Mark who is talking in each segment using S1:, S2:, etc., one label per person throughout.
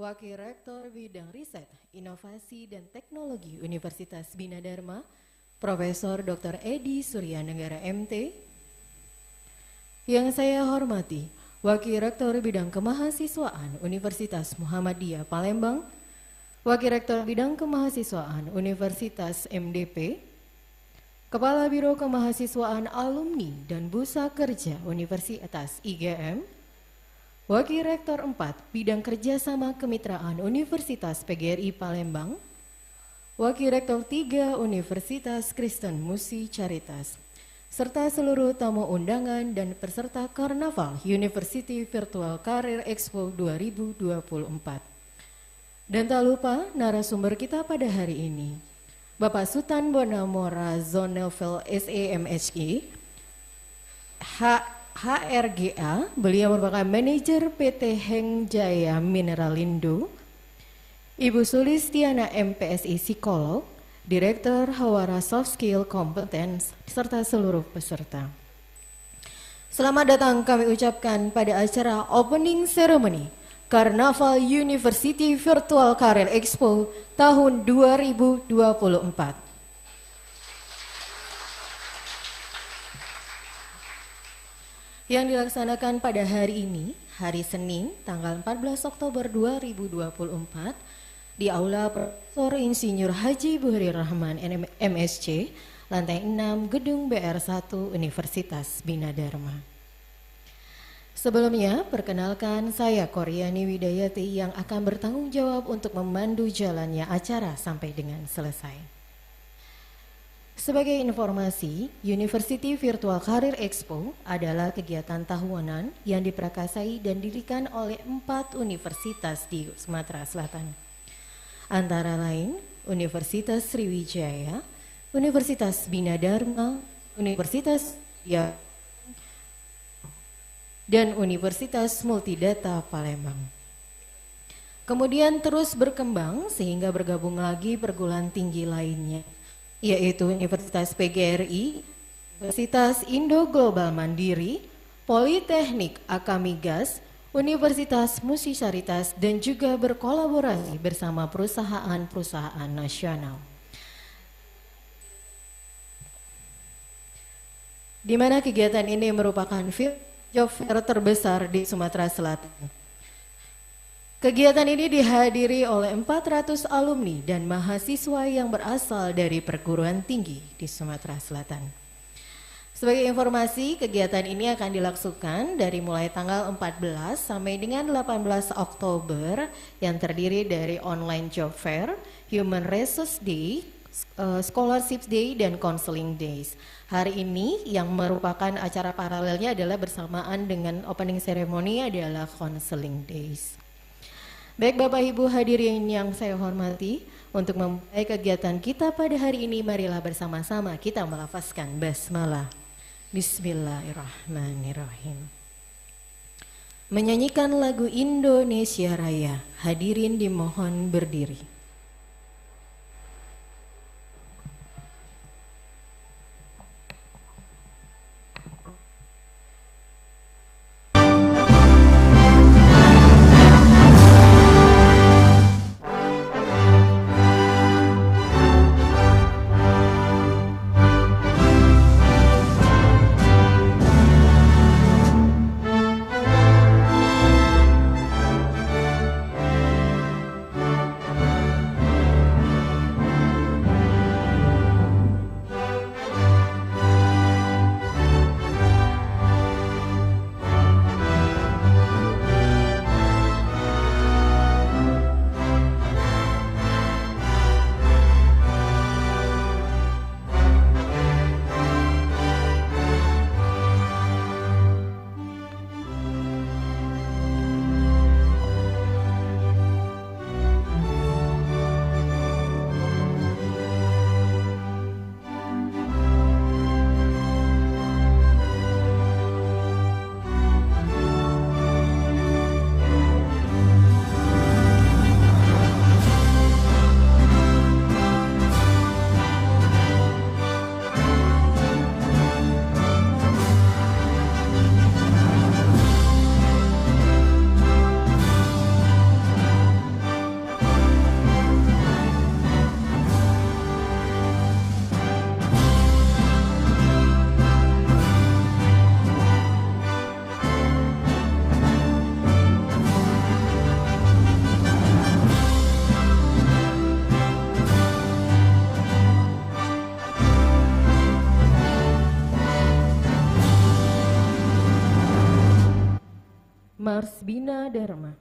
S1: Wakil Rektor Bidang Riset, Inovasi dan Teknologi Universitas Bina Dharma, Profesor Dr. Edi Suryanegara MT. Yang saya hormati, Wakil Rektor Bidang Kemahasiswaan Universitas Muhammadiyah Palembang, Wakil Rektor Bidang Kemahasiswaan Universitas MDP, Kepala Biro Kemahasiswaan Alumni dan Busa Kerja Universitas IGM, Wakil Rektor 4 Bidang Kerjasama Kemitraan Universitas PGRI Palembang, Wakil Rektor 3 Universitas Kristen Musi Caritas, serta seluruh tamu undangan dan peserta Karnaval University Virtual Career Expo 2024. Dan tak lupa narasumber kita pada hari ini, Bapak Sutan Bonamora Zonelvel SEMHI, HRGA, beliau merupakan manajer PT Heng Jaya Mineralindo. Ibu Sulistiana MPSI Psikolog, Direktur Hawara Soft Skill Competence, serta seluruh peserta. Selamat datang kami ucapkan pada acara Opening Ceremony Karnaval University Virtual Career Expo tahun 2024. Yang dilaksanakan pada hari ini, hari Senin, tanggal 14 Oktober 2024, di Aula Profesor Insinyur Haji Buhri Rahman MSc, lantai 6, Gedung BR1 Universitas Bina Dharma. Sebelumnya, perkenalkan saya Koryani Widayati yang akan bertanggung jawab untuk memandu jalannya acara sampai dengan selesai. Sebagai informasi, University Virtual Career Expo adalah kegiatan tahunan yang diprakarsai dan didirikan oleh 4 universitas di Sumatera Selatan. Antara lain, Universitas Sriwijaya, Universitas Bina Dharma, Universitas dan Universitas Multidata Palembang. Kemudian terus berkembang sehingga bergabung lagi perguruan tinggi lainnya, yaitu Universitas PGRI, Universitas Indo Global Mandiri, Politeknik Akamigas, Universitas Musi Caritas, dan juga berkolaborasi bersama perusahaan-perusahaan nasional. Di mana kegiatan ini merupakan job fair terbesar di Sumatera Selatan. Kegiatan ini dihadiri oleh 400 alumni dan mahasiswa yang berasal dari perguruan tinggi di Sumatera Selatan. Sebagai informasi, kegiatan ini akan dilangsungkan dari mulai tanggal 14 sampai dengan 18 Oktober yang terdiri dari online job fair, human resource day, scholarship day, dan counseling days. Hari ini yang merupakan acara paralelnya adalah bersamaan dengan opening ceremony adalah counseling days. Baik Bapak Ibu hadirin yang saya hormati, untuk memulai kegiatan kita pada hari ini, marilah bersama-sama kita melafazkan basmalah. Bismillahirrahmanirrahim. Menyanyikan lagu Indonesia Raya, hadirin dimohon berdiri. Mars Bina Dharma.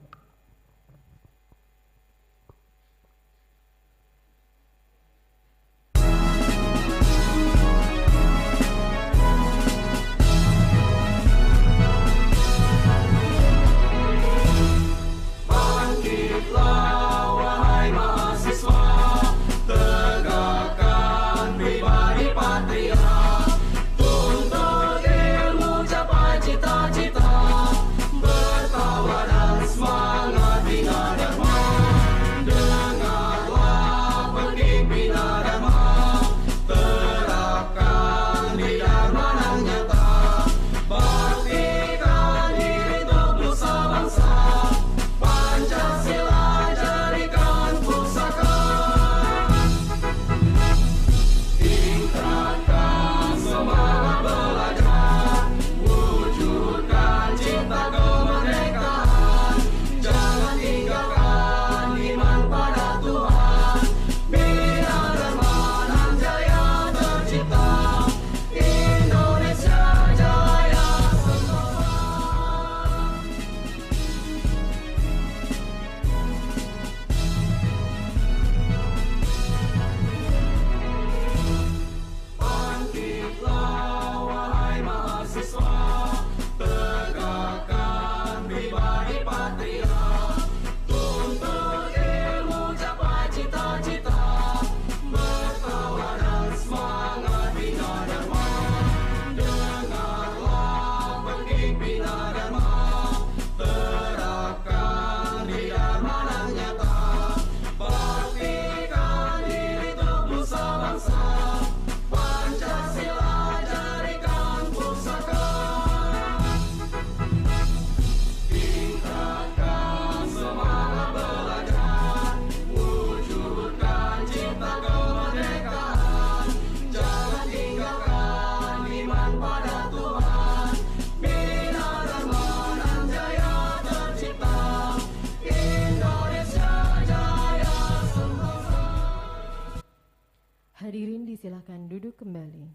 S1: Hadirin disilakan duduk kembali.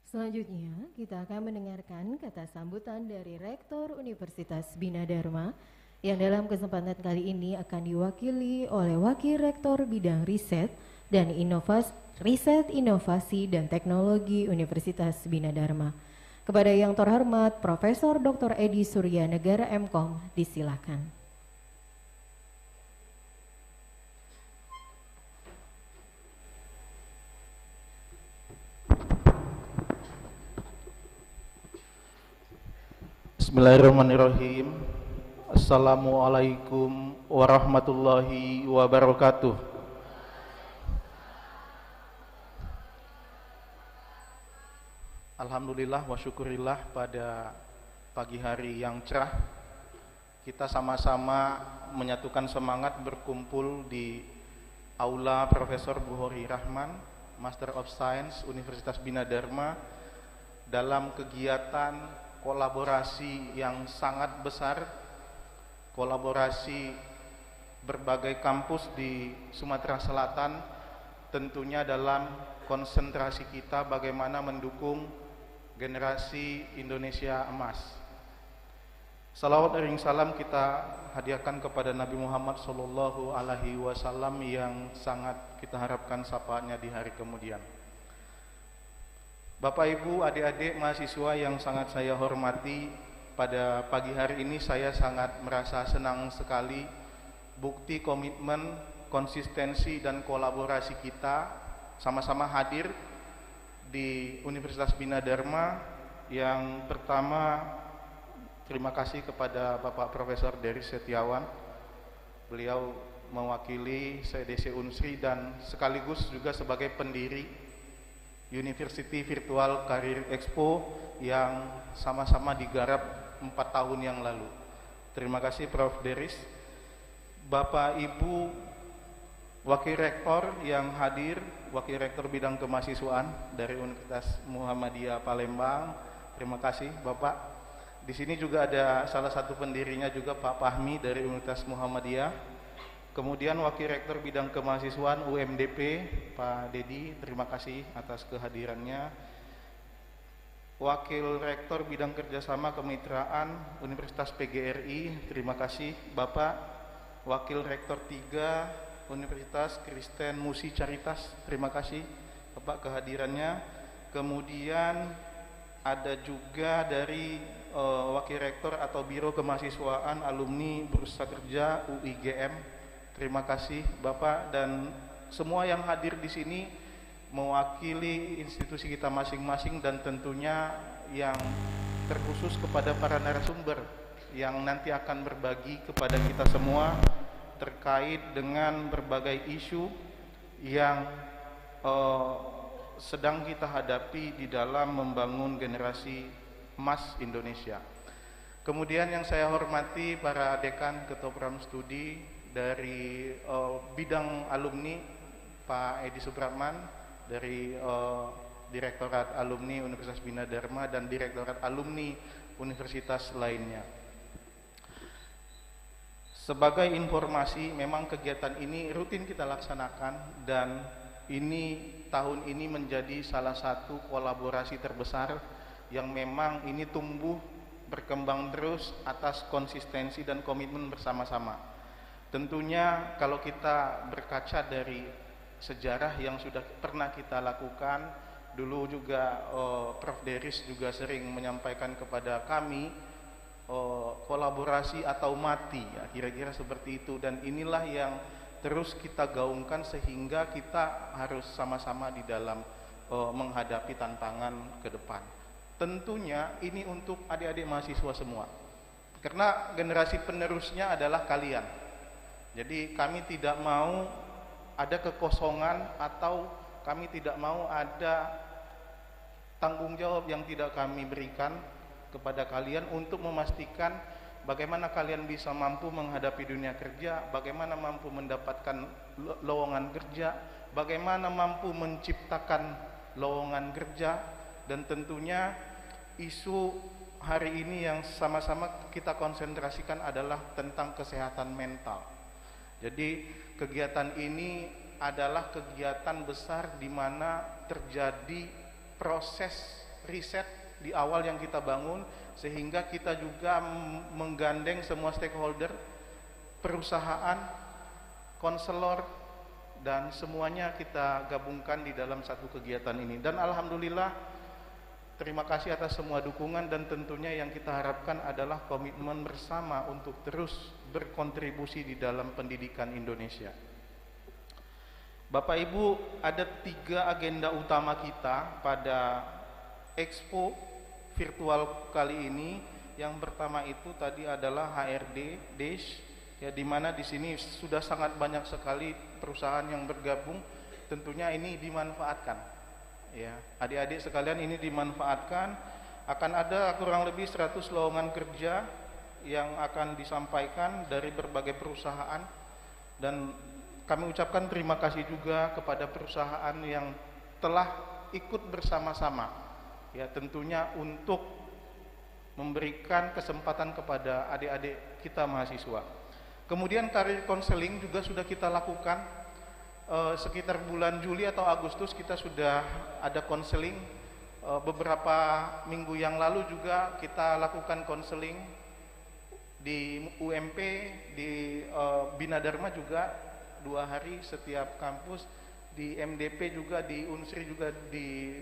S1: Selanjutnya kita akan mendengarkan kata sambutan dari Rektor Universitas Bina Dharma yang dalam kesempatan kali ini akan diwakili oleh Wakil Rektor Bidang Riset dan Inovasi dan Teknologi Universitas Bina Dharma. Kepada yang terhormat Profesor Dr. Edi Surya Negara MKOM, disilakan.
S2: Bismillahirrahmanirrahim. Assalamualaikum warahmatullahi wabarakatuh. Alhamdulillah wa syukurillah, pada pagi hari yang cerah kita sama-sama menyatukan semangat berkumpul di Aula Profesor Buhori Rahman, Master of Science Universitas Bina Dharma dalam kegiatan kolaborasi yang sangat besar, kolaborasi berbagai kampus di Sumatera Selatan, tentunya dalam konsentrasi kita bagaimana mendukung generasi Indonesia emas. Salawat dan salam kita hadiahkan kepada Nabi Muhammad SAW yang sangat kita harapkan syafaatnya di hari kemudian. Bapak, Ibu, adik-adik mahasiswa yang sangat saya hormati, pada pagi hari ini saya sangat merasa senang sekali bukti komitmen, konsistensi dan kolaborasi kita sama-sama hadir di Universitas Bina Dharma. Yang pertama, terima kasih kepada Bapak Profesor Dery Setiawan. Beliau mewakili CDC Unsri dan sekaligus juga sebagai pendiri University Virtual Career Expo yang sama-sama digarap 4 tahun yang lalu. Terima kasih Prof. Deris. Bapak Ibu Wakil Rektor yang hadir, Wakil Rektor Bidang Kemahasiswaan dari Universitas Muhammadiyah Palembang, terima kasih Bapak. Di sini juga ada salah satu pendirinya juga, Pak Fahmi dari Universitas Muhammadiyah. Kemudian Wakil Rektor Bidang Kemahasiswaan UMDP, Pak Dedi, terima kasih atas kehadirannya. Wakil Rektor Bidang Kerjasama Kemitraan Universitas PGRI, terima kasih Bapak. Wakil Rektor 3 Universitas Kristen Musi Caritas, terima kasih Bapak kehadirannya. Kemudian ada juga dari Wakil Rektor atau Biro Kemahasiswaan Alumni Bursa Kerja UIGM, terima kasih Bapak, dan semua yang hadir di sini mewakili institusi kita masing-masing, dan tentunya yang terkhusus kepada para narasumber yang nanti akan berbagi kepada kita semua terkait dengan berbagai isu yang sedang kita hadapi di dalam membangun generasi emas Indonesia. Kemudian yang saya hormati para dekan, ketua program studi dari bidang alumni, Pak Edi Subratman, dari Direktorat Alumni Universitas Bina Dharma dan Direktorat Alumni Universitas lainnya. Sebagai informasi, memang kegiatan ini rutin kita laksanakan, dan tahun ini menjadi salah satu kolaborasi terbesar yang memang ini tumbuh berkembang terus atas konsistensi dan komitmen bersama-sama. Tentunya kalau kita berkaca dari sejarah yang sudah pernah kita lakukan, dulu juga Prof. Deris juga sering menyampaikan kepada kami kolaborasi atau mati, ya, kira-kira seperti itu, dan inilah yang terus kita gaungkan sehingga kita harus sama-sama di dalam menghadapi tantangan ke depan. Tentunya ini untuk adik-adik mahasiswa semua, karena generasi penerusnya adalah kalian. Jadi kami tidak mau ada kekosongan, atau kami tidak mau ada tanggung jawab yang tidak kami berikan kepada kalian untuk memastikan bagaimana kalian bisa mampu menghadapi dunia kerja, bagaimana mampu mendapatkan lowongan kerja, bagaimana mampu menciptakan lowongan kerja, dan tentunya isu hari ini yang sama-sama kita konsentrasikan adalah tentang kesehatan mental. Jadi kegiatan ini adalah kegiatan besar di mana terjadi proses riset di awal yang kita bangun, sehingga kita juga menggandeng semua stakeholder, perusahaan, konselor, dan semuanya kita gabungkan di dalam satu kegiatan ini. Dan alhamdulillah, terima kasih atas semua dukungan, dan tentunya yang kita harapkan adalah komitmen bersama untuk terus berkontribusi di dalam pendidikan Indonesia. Bapak Ibu, ada 3 agenda utama kita pada Expo virtual kali ini. Yang pertama itu tadi adalah HRD Days, ya, di mana di sini sudah sangat banyak sekali perusahaan yang bergabung. Tentunya ini dimanfaatkan, ya, adik-adik sekalian, ini dimanfaatkan. Akan ada kurang lebih 100 lowongan kerja yang akan disampaikan dari berbagai perusahaan, dan kami ucapkan terima kasih juga kepada perusahaan yang telah ikut bersama-sama, ya, tentunya untuk memberikan kesempatan kepada adik-adik kita mahasiswa. Kemudian karir konseling juga sudah kita lakukan sekitar bulan Juli atau Agustus. Kita sudah ada konseling. Beberapa minggu yang lalu juga kita lakukan konseling di UMP, di Bina Dharma juga 2 hari setiap kampus, di MDP juga, di Unsri juga, di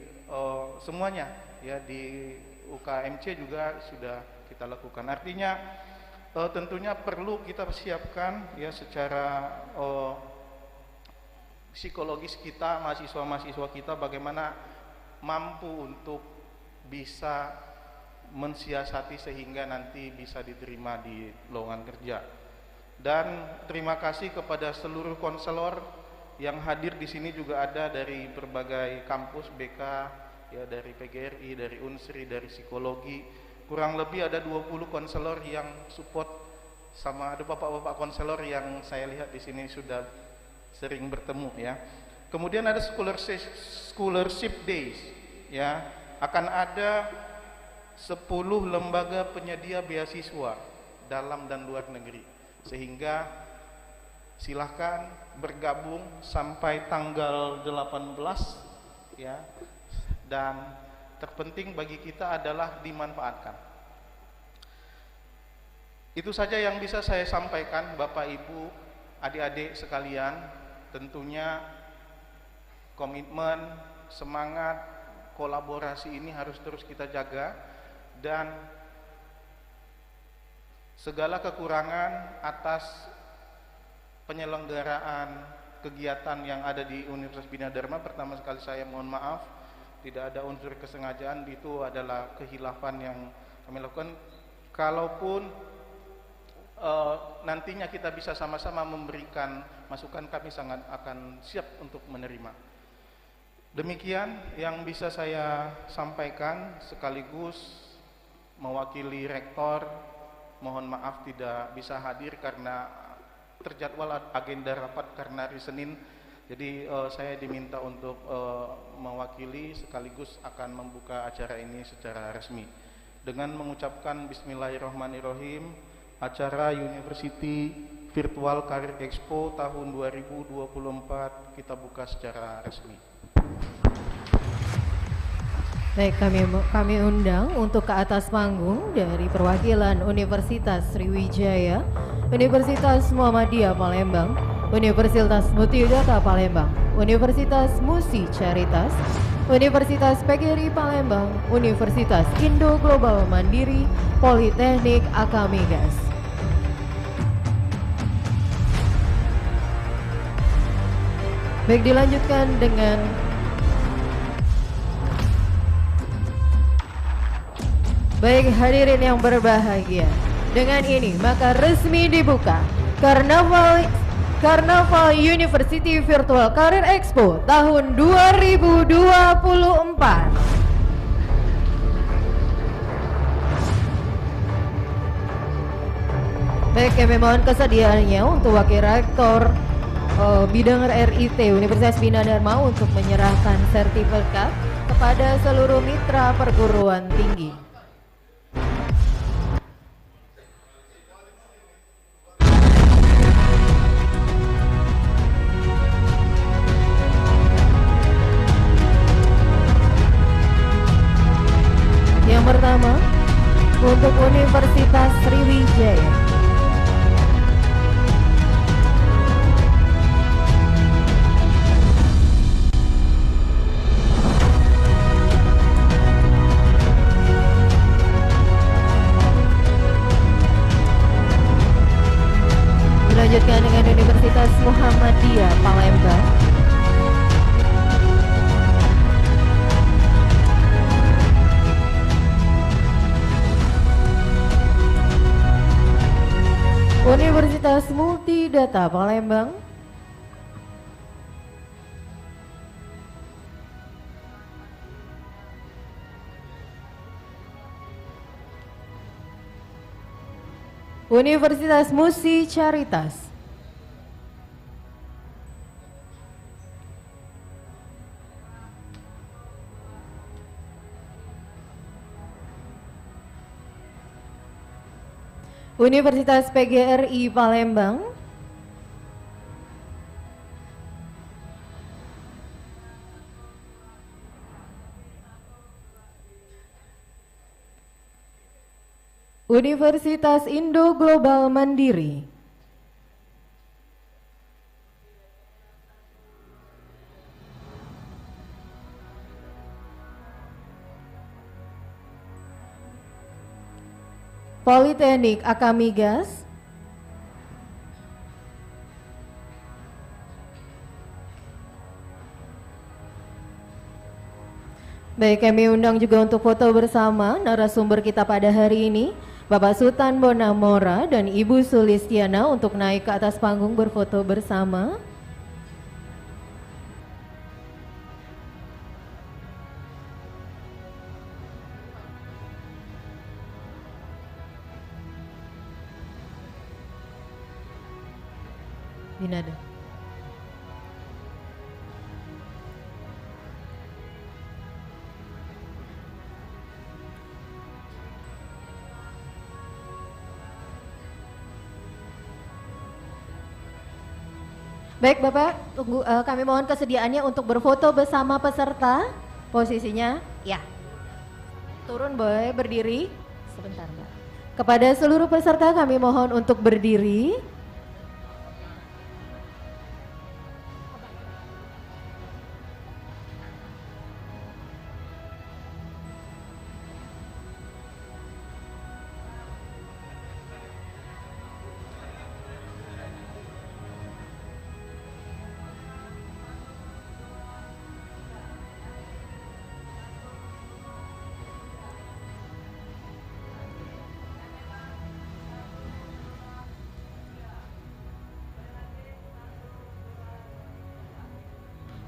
S2: semuanya, ya, di UKMC juga sudah kita lakukan. Artinya tentunya perlu kita siapkan, ya, secara psikologis kita, mahasiswa-mahasiswa kita, bagaimana mampu untuk bisa mensiasati sehingga nanti bisa diterima di lowongan kerja. Dan terima kasih kepada seluruh konselor yang hadir di sini, juga ada dari berbagai kampus BK, ya, dari PGRI, dari Unsri, dari psikologi. Kurang lebih ada 20 konselor yang support, sama ada bapak-bapak konselor yang saya lihat di sini sudah sering bertemu, ya. Kemudian ada scholarship days, ya. Akan ada 10 lembaga penyedia beasiswa dalam dan luar negeri, sehingga silahkan bergabung sampai tanggal 18, ya, dan terpenting bagi kita adalah dimanfaatkan. Itu saja yang bisa saya sampaikan, Bapak Ibu, adik-adik sekalian. Tentunya komitmen, semangat, kolaborasi ini harus terus kita jaga, dan segala kekurangan atas penyelenggaraan kegiatan yang ada di Universitas Bina Dharma, pertama sekali saya mohon maaf, tidak ada unsur kesengajaan, itu adalah kehilafan yang kami lakukan. Kalaupun nantinya kita bisa sama-sama memberikan masukan, kami sangat akan siap untuk menerima. Demikian yang bisa saya sampaikan, sekaligus mewakili rektor, mohon maaf tidak bisa hadir karena terjadwal agenda rapat karena hari Senin. Jadi saya diminta untuk mewakili sekaligus akan membuka acara ini secara resmi dengan mengucapkan Bismillahirrahmanirrahim. Acara University Virtual Career Expo tahun 2024 kita buka secara resmi.
S1: Baik, kami undang untuk ke atas panggung dari perwakilan Universitas Sriwijaya, Universitas Muhammadiyah Palembang, Universitas Multidata Palembang, Universitas Musi Caritas, Universitas PGRI Palembang, Universitas Indo Global Mandiri, Politeknik Akamigas. Baik, dilanjutkan dengan baik hadirin yang berbahagia. Dengan ini maka resmi dibuka Karnaval University Virtual Career Expo tahun 2024. Baik, kami mohon kesediaannya untuk Wakil Rektor Bidang RIT Universitas Bina Dharma untuk menyerahkan sertifikat kepada seluruh mitra perguruan tinggi. Yang pertama untuk Universitas Sriwijaya. Dilanjutkan dengan Universitas Muhammadiyah Palembang. Universitas Multidata Palembang. Universitas Musi Caritas. Universitas PGRI Palembang. Universitas Indo Global Mandiri. Politeknik Akamigas. Baik, kami undang juga untuk foto bersama narasumber kita pada hari ini, Bapak Sultan Bonamora dan Ibu Sulistiana, untuk naik ke atas panggung berfoto bersama. Binada. Baik Bapak, kami mohon kesediaannya untuk berfoto bersama peserta. Posisinya, ya. turun boleh berdiri sebentar Mbak. Kepada seluruh peserta kami mohon untuk berdiri.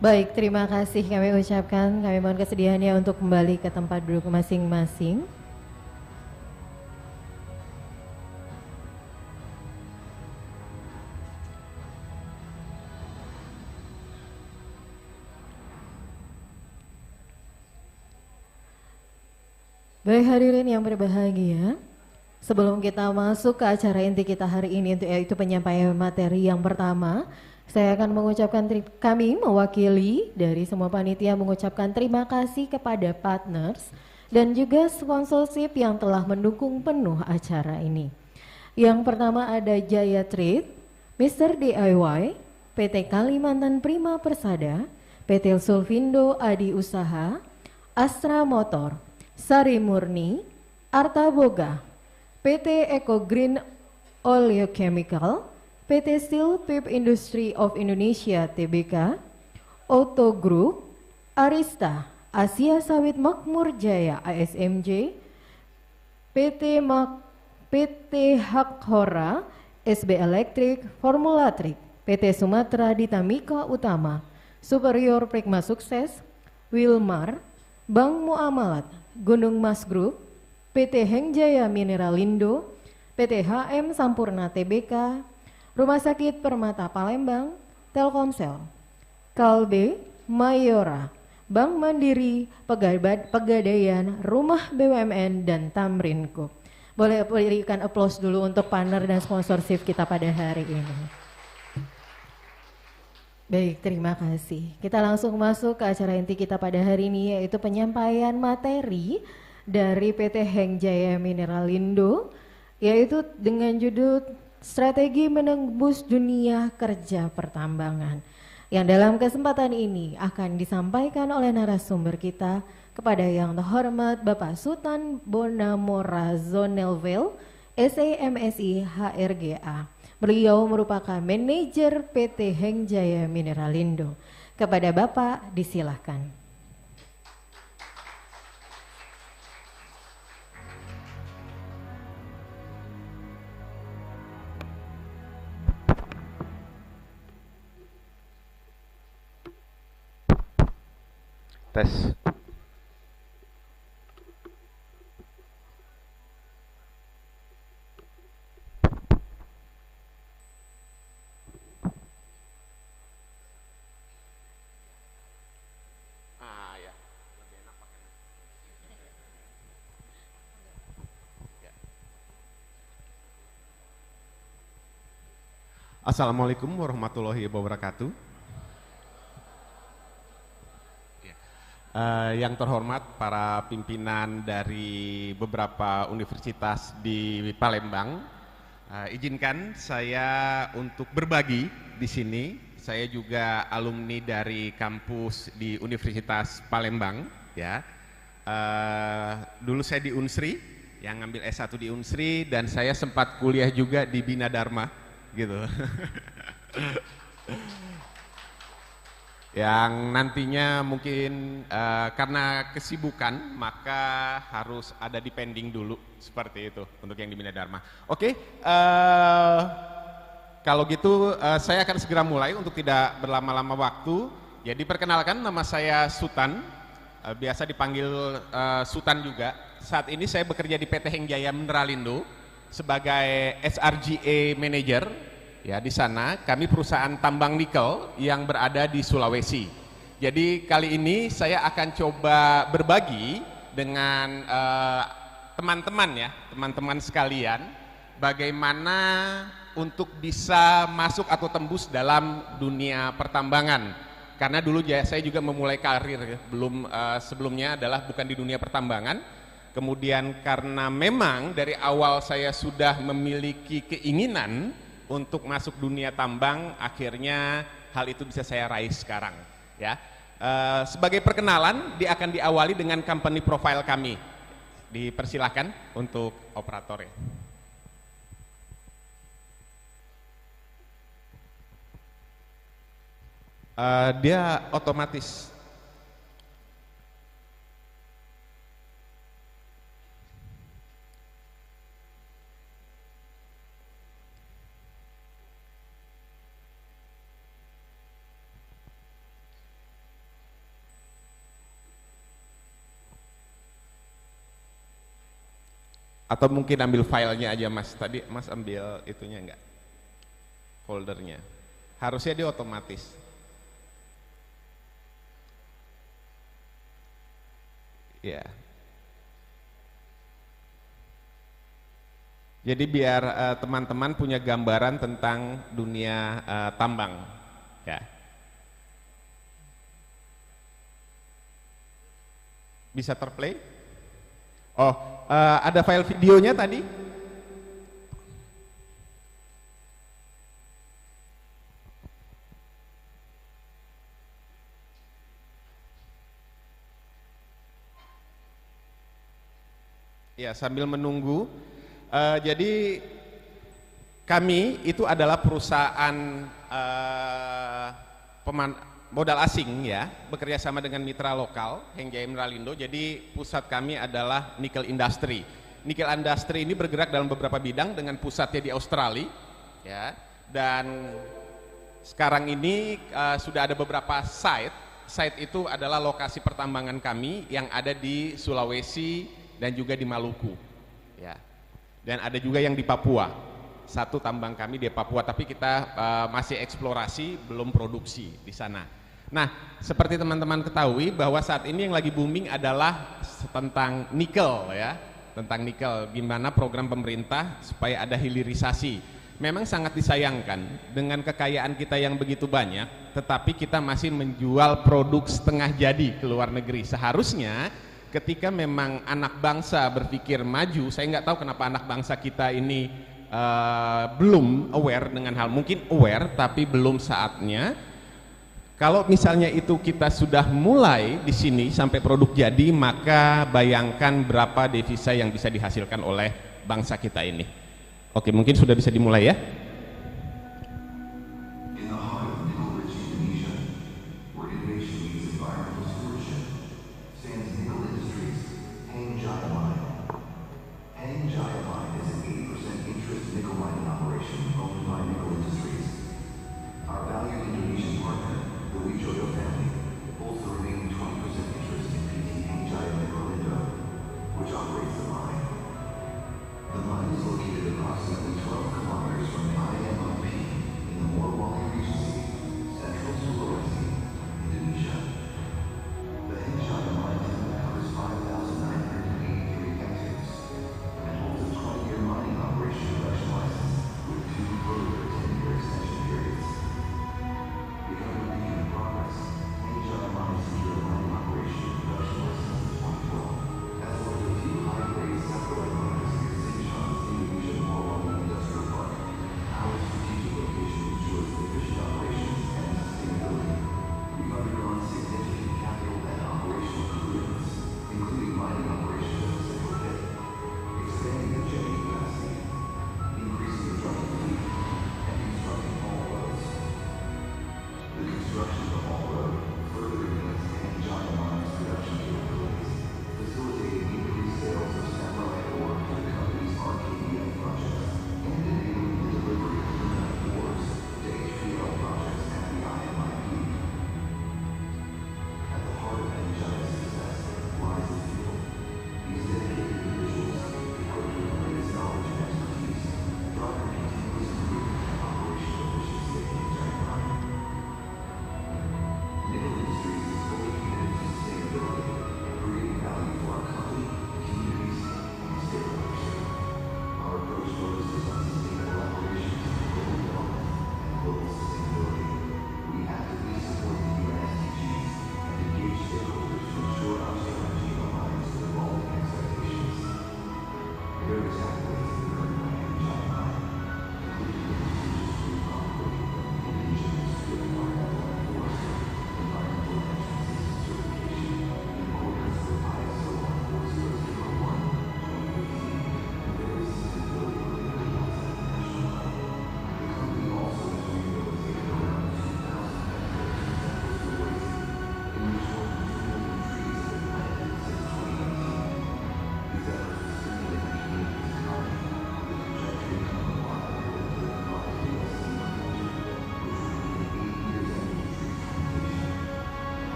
S1: Baik, terima kasih kami ucapkan, kami mohon kesediaannya untuk kembali ke tempat duduk masing-masing. Baik hadirin yang berbahagia, sebelum kita masuk ke acara inti kita hari ini, yaitu penyampaian materi yang pertama, saya akan mengucapkan kami mewakili dari semua panitia mengucapkan terima kasih kepada partners dan juga sponsorship yang telah mendukung penuh acara ini. Yang pertama ada Jaya Trade, Mr. DIY, PT Kalimantan Prima Persada, PT Sulfindo Adi Usaha, Astra Motor, Sari Murni, Arta Boga, PT Eco Green Oleochemical, PT Steel Pipe Industry of Indonesia Tbk, Auto Group, Arista, Asia Sawit Makmur Jaya ASMJ, PT Hakhora, SB Electric, Formula Trick, PT Sumatera Ditamika Utama, Superior Prikma Sukses, Wilmar, Bank Muamalat, Gunung Mas Group, PT Hengjaya Mineralindo, PT HM Sampurna Tbk, Rumah Sakit Permata Palembang, Telkomsel, Kalbe, Mayora, Bank Mandiri, Pegadaian, Rumah BUMN, dan Tamrinko. Boleh berikan aplaus dulu untuk partner dan sponsorship kita pada hari ini. Baik, terima kasih. Kita langsung masuk ke acara inti kita pada hari ini, yaitu penyampaian materi dari PT Hengjaya Mineralindo, yaitu dengan judul Strategi Menembus Dunia Kerja Pertambangan, yang dalam kesempatan ini akan disampaikan oleh narasumber kita kepada yang terhormat Bapak Sultan Bonamora Zonelvel, SAMSI HRGA. Beliau merupakan manajer PT Hengjaya Mineralindo. Kepada Bapak disilahkan.
S2: Tes.
S3: Ya. Lebih enak pakai. Ya. Assalamualaikum warahmatullahi wabarakatuh. Yang terhormat para pimpinan dari beberapa universitas di Palembang, izinkan saya untuk berbagi di sini. Saya juga alumni dari kampus di Universitas Palembang, ya. Dulu saya di Unsri, yang ngambil S1 di Unsri, dan saya sempat kuliah juga di Bina Dharma, gitu. Yang nantinya mungkin karena kesibukan maka harus ada di pending dulu, seperti itu untuk yang di Bina Dharma. Oke, kalau gitu saya akan segera mulai untuk tidak berlama-lama waktu. Jadi perkenalkan, nama saya Sultan, biasa dipanggil Sultan juga. Saat ini saya bekerja di PT Hengjaya Mineralindo sebagai SRGA Manager. Ya, di sana kami perusahaan tambang nikel yang berada di Sulawesi. Jadi kali ini saya akan coba berbagi dengan teman-teman ya, teman-teman sekalian, bagaimana untuk bisa masuk atau tembus dalam dunia pertambangan. Karena dulu saya juga memulai karir, sebelumnya adalah bukan di dunia pertambangan, Kemudian karena memang dari awal saya sudah memiliki keinginan untuk masuk dunia tambang, akhirnya hal itu bisa saya raih sekarang. Ya, sebagai perkenalan, dia akan diawali dengan company profile kami. Dipersilahkan untuk operatornya. Dia otomatis. Atau mungkin ambil filenya aja Mas, tadi Mas ambil itunya enggak? Foldernya. Harusnya dia otomatis. Ya. Jadi biar teman-teman punya gambaran tentang dunia tambang. Ya. Bisa terplay? Oh, ada file videonya tadi? Ya, sambil menunggu. Jadi kami itu adalah perusahaan modal asing ya, bekerja sama dengan mitra lokal Hengjaya Mineralindo. Jadi pusat kami adalah nikel industry. Nikel industry ini bergerak dalam beberapa bidang dengan pusatnya di Australia ya. Dan sekarang ini sudah ada beberapa site. Site itu adalah lokasi pertambangan kami yang ada di Sulawesi dan juga di Maluku. Ya. Dan ada juga yang di Papua. Satu tambang kami di Papua, tapi kita masih eksplorasi, belum produksi di sana. Nah, seperti teman-teman ketahui bahwa saat ini yang lagi booming adalah tentang nikel ya, tentang nikel, gimana program pemerintah supaya ada hilirisasi. Memang sangat disayangkan dengan kekayaan kita yang begitu banyak, tetapi kita masih menjual produk setengah jadi ke luar negeri. Seharusnya ketika memang anak bangsa berpikir maju, saya nggak tahu kenapa anak bangsa kita ini belum aware dengan hal, mungkin aware tapi belum saatnya. Kalau misalnya itu kita sudah mulai di sini sampai produk jadi, maka bayangkan berapa devisa yang bisa dihasilkan oleh bangsa kita ini. Oke, mungkin sudah bisa dimulai ya.
S4: The mine is located approximately 12 kilometers from the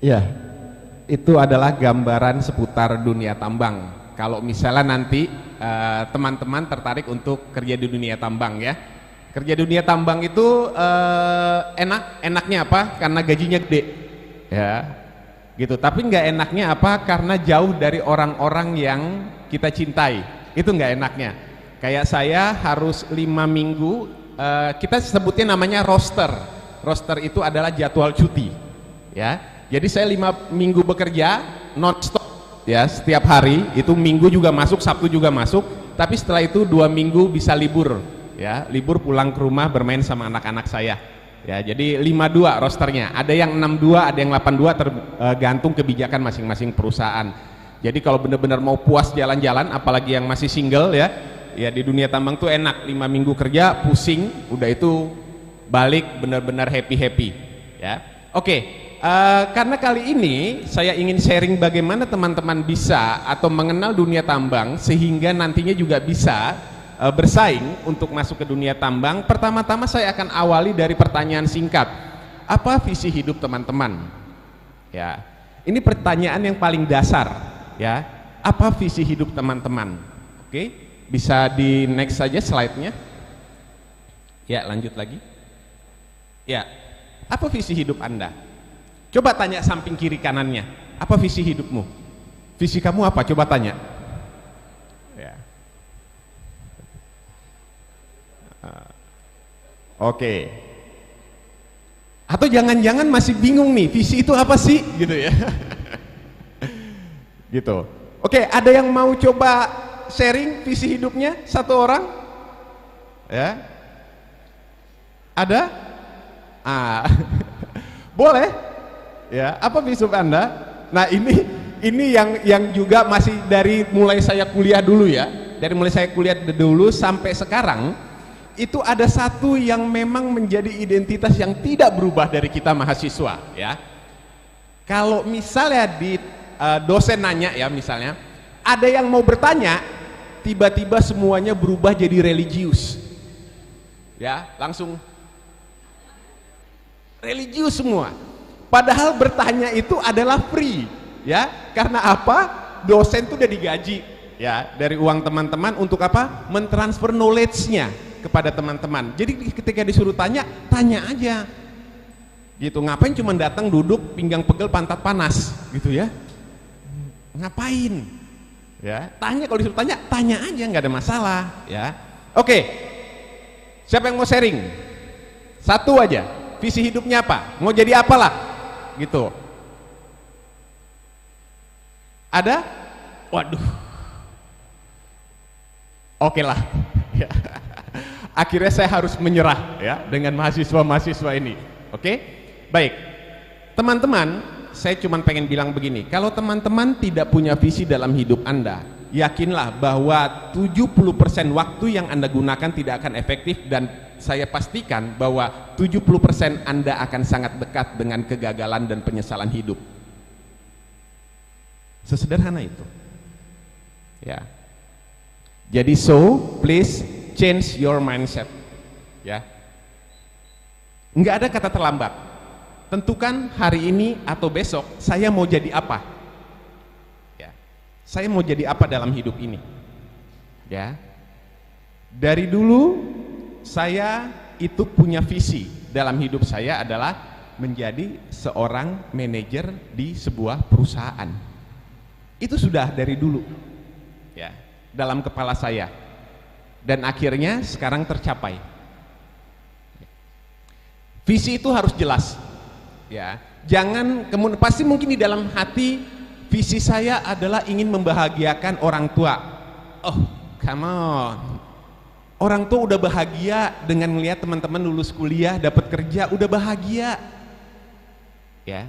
S3: Ya, itu adalah gambaran seputar dunia tambang. Kalau misalnya nanti teman-teman tertarik untuk kerja di dunia tambang ya. Kerja di dunia tambang itu enaknya apa? Karena gajinya gede. Ya. Gitu. Tapi nggak enaknya apa? Karena jauh dari orang-orang yang kita cintai. Itu nggak enaknya. Kayak saya harus 5 minggu, kita sebutnya namanya roster. Roster itu adalah jadwal cuti. Ya. Jadi saya 5 minggu bekerja non stop ya, setiap hari, itu Minggu juga masuk, Sabtu juga masuk, tapi setelah itu 2 minggu bisa libur ya, libur pulang ke rumah bermain sama anak-anak saya ya. Jadi 52 rosternya, ada yang 62, ada yang 82, tergantung kebijakan masing-masing perusahaan. Jadi kalau benar-benar mau puas jalan-jalan, apalagi yang masih single ya, ya di dunia tambang tuh enak, 5 minggu kerja pusing, udah itu balik benar-benar happy ya. Oke. Karena kali ini saya ingin sharing bagaimana teman-teman bisa atau mengenal dunia tambang sehingga nantinya juga bisa bersaing untuk masuk ke dunia tambang. Pertama-tama saya akan awali dari pertanyaan singkat. Apa visi hidup teman-teman? Ya, ini pertanyaan yang paling dasar ya. Apa visi hidup teman-teman? Oke, bisa di next saja slide-nya. Ya, lanjut lagi. Ya, apa visi hidup Anda? Coba tanya samping kiri kanannya, apa visi hidupmu? Visi kamu apa? Coba tanya. Ya. Oke. Atau jangan-jangan masih bingung nih, visi itu apa sih? Gitu ya. Gitu. Oke, ada yang mau coba sharing visi hidupnya? Satu orang? Ya. Ada? Boleh. Ya, apa visi Anda? Nah, ini yang juga masih dari mulai saya kuliah dulu ya. Dari mulai saya kuliah dulu sampai sekarang, itu ada satu yang memang menjadi identitas yang tidak berubah dari kita mahasiswa ya. Kalau misalnya di dosen nanya ya, misalnya ada yang mau bertanya, tiba-tiba semuanya berubah jadi religius. Ya, langsung religius semua. Padahal bertanya itu adalah free ya, karena apa? Dosen itu udah digaji ya dari uang teman-teman untuk apa? Mentransfer knowledge-nya kepada teman-teman. Jadi ketika disuruh tanya, tanya aja gitu. Ngapain cuma datang duduk pinggang pegel pantat panas gitu ya? Ngapain ya? Tanya, kalau disuruh tanya, tanya aja, nggak ada masalah ya. Oke, siapa yang mau sharing? Satu aja, visi hidupnya apa? Mau jadi apalah gitu? Ada? Waduh, oke lah. Akhirnya saya harus menyerah ya dengan mahasiswa-mahasiswa ini. Oke, baik teman-teman, saya cuma pengen bilang begini, kalau teman-teman tidak punya visi dalam hidup Anda, yakinlah bahwa 70% waktu yang Anda gunakan tidak akan efektif, dan saya pastikan bahwa 70% Anda akan sangat dekat dengan kegagalan dan penyesalan hidup. Sesederhana itu ya. Jadi please change your mindset ya. Nggak ada kata terlambat. Tentukan hari ini atau besok saya mau jadi apa ya. Saya mau jadi apa dalam hidup ini ya. Dari dulu saya itu punya visi dalam hidup saya adalah menjadi seorang manajer di sebuah perusahaan. Itu sudah dari dulu ya dalam kepala saya, dan akhirnya sekarang tercapai. Visi itu harus jelas ya. Jangan kemudian, pasti mungkin di dalam hati visi saya adalah ingin membahagiakan orang tua. Oh, come on. Orang tua udah bahagia dengan melihat teman-teman lulus kuliah, dapat kerja, udah bahagia ya,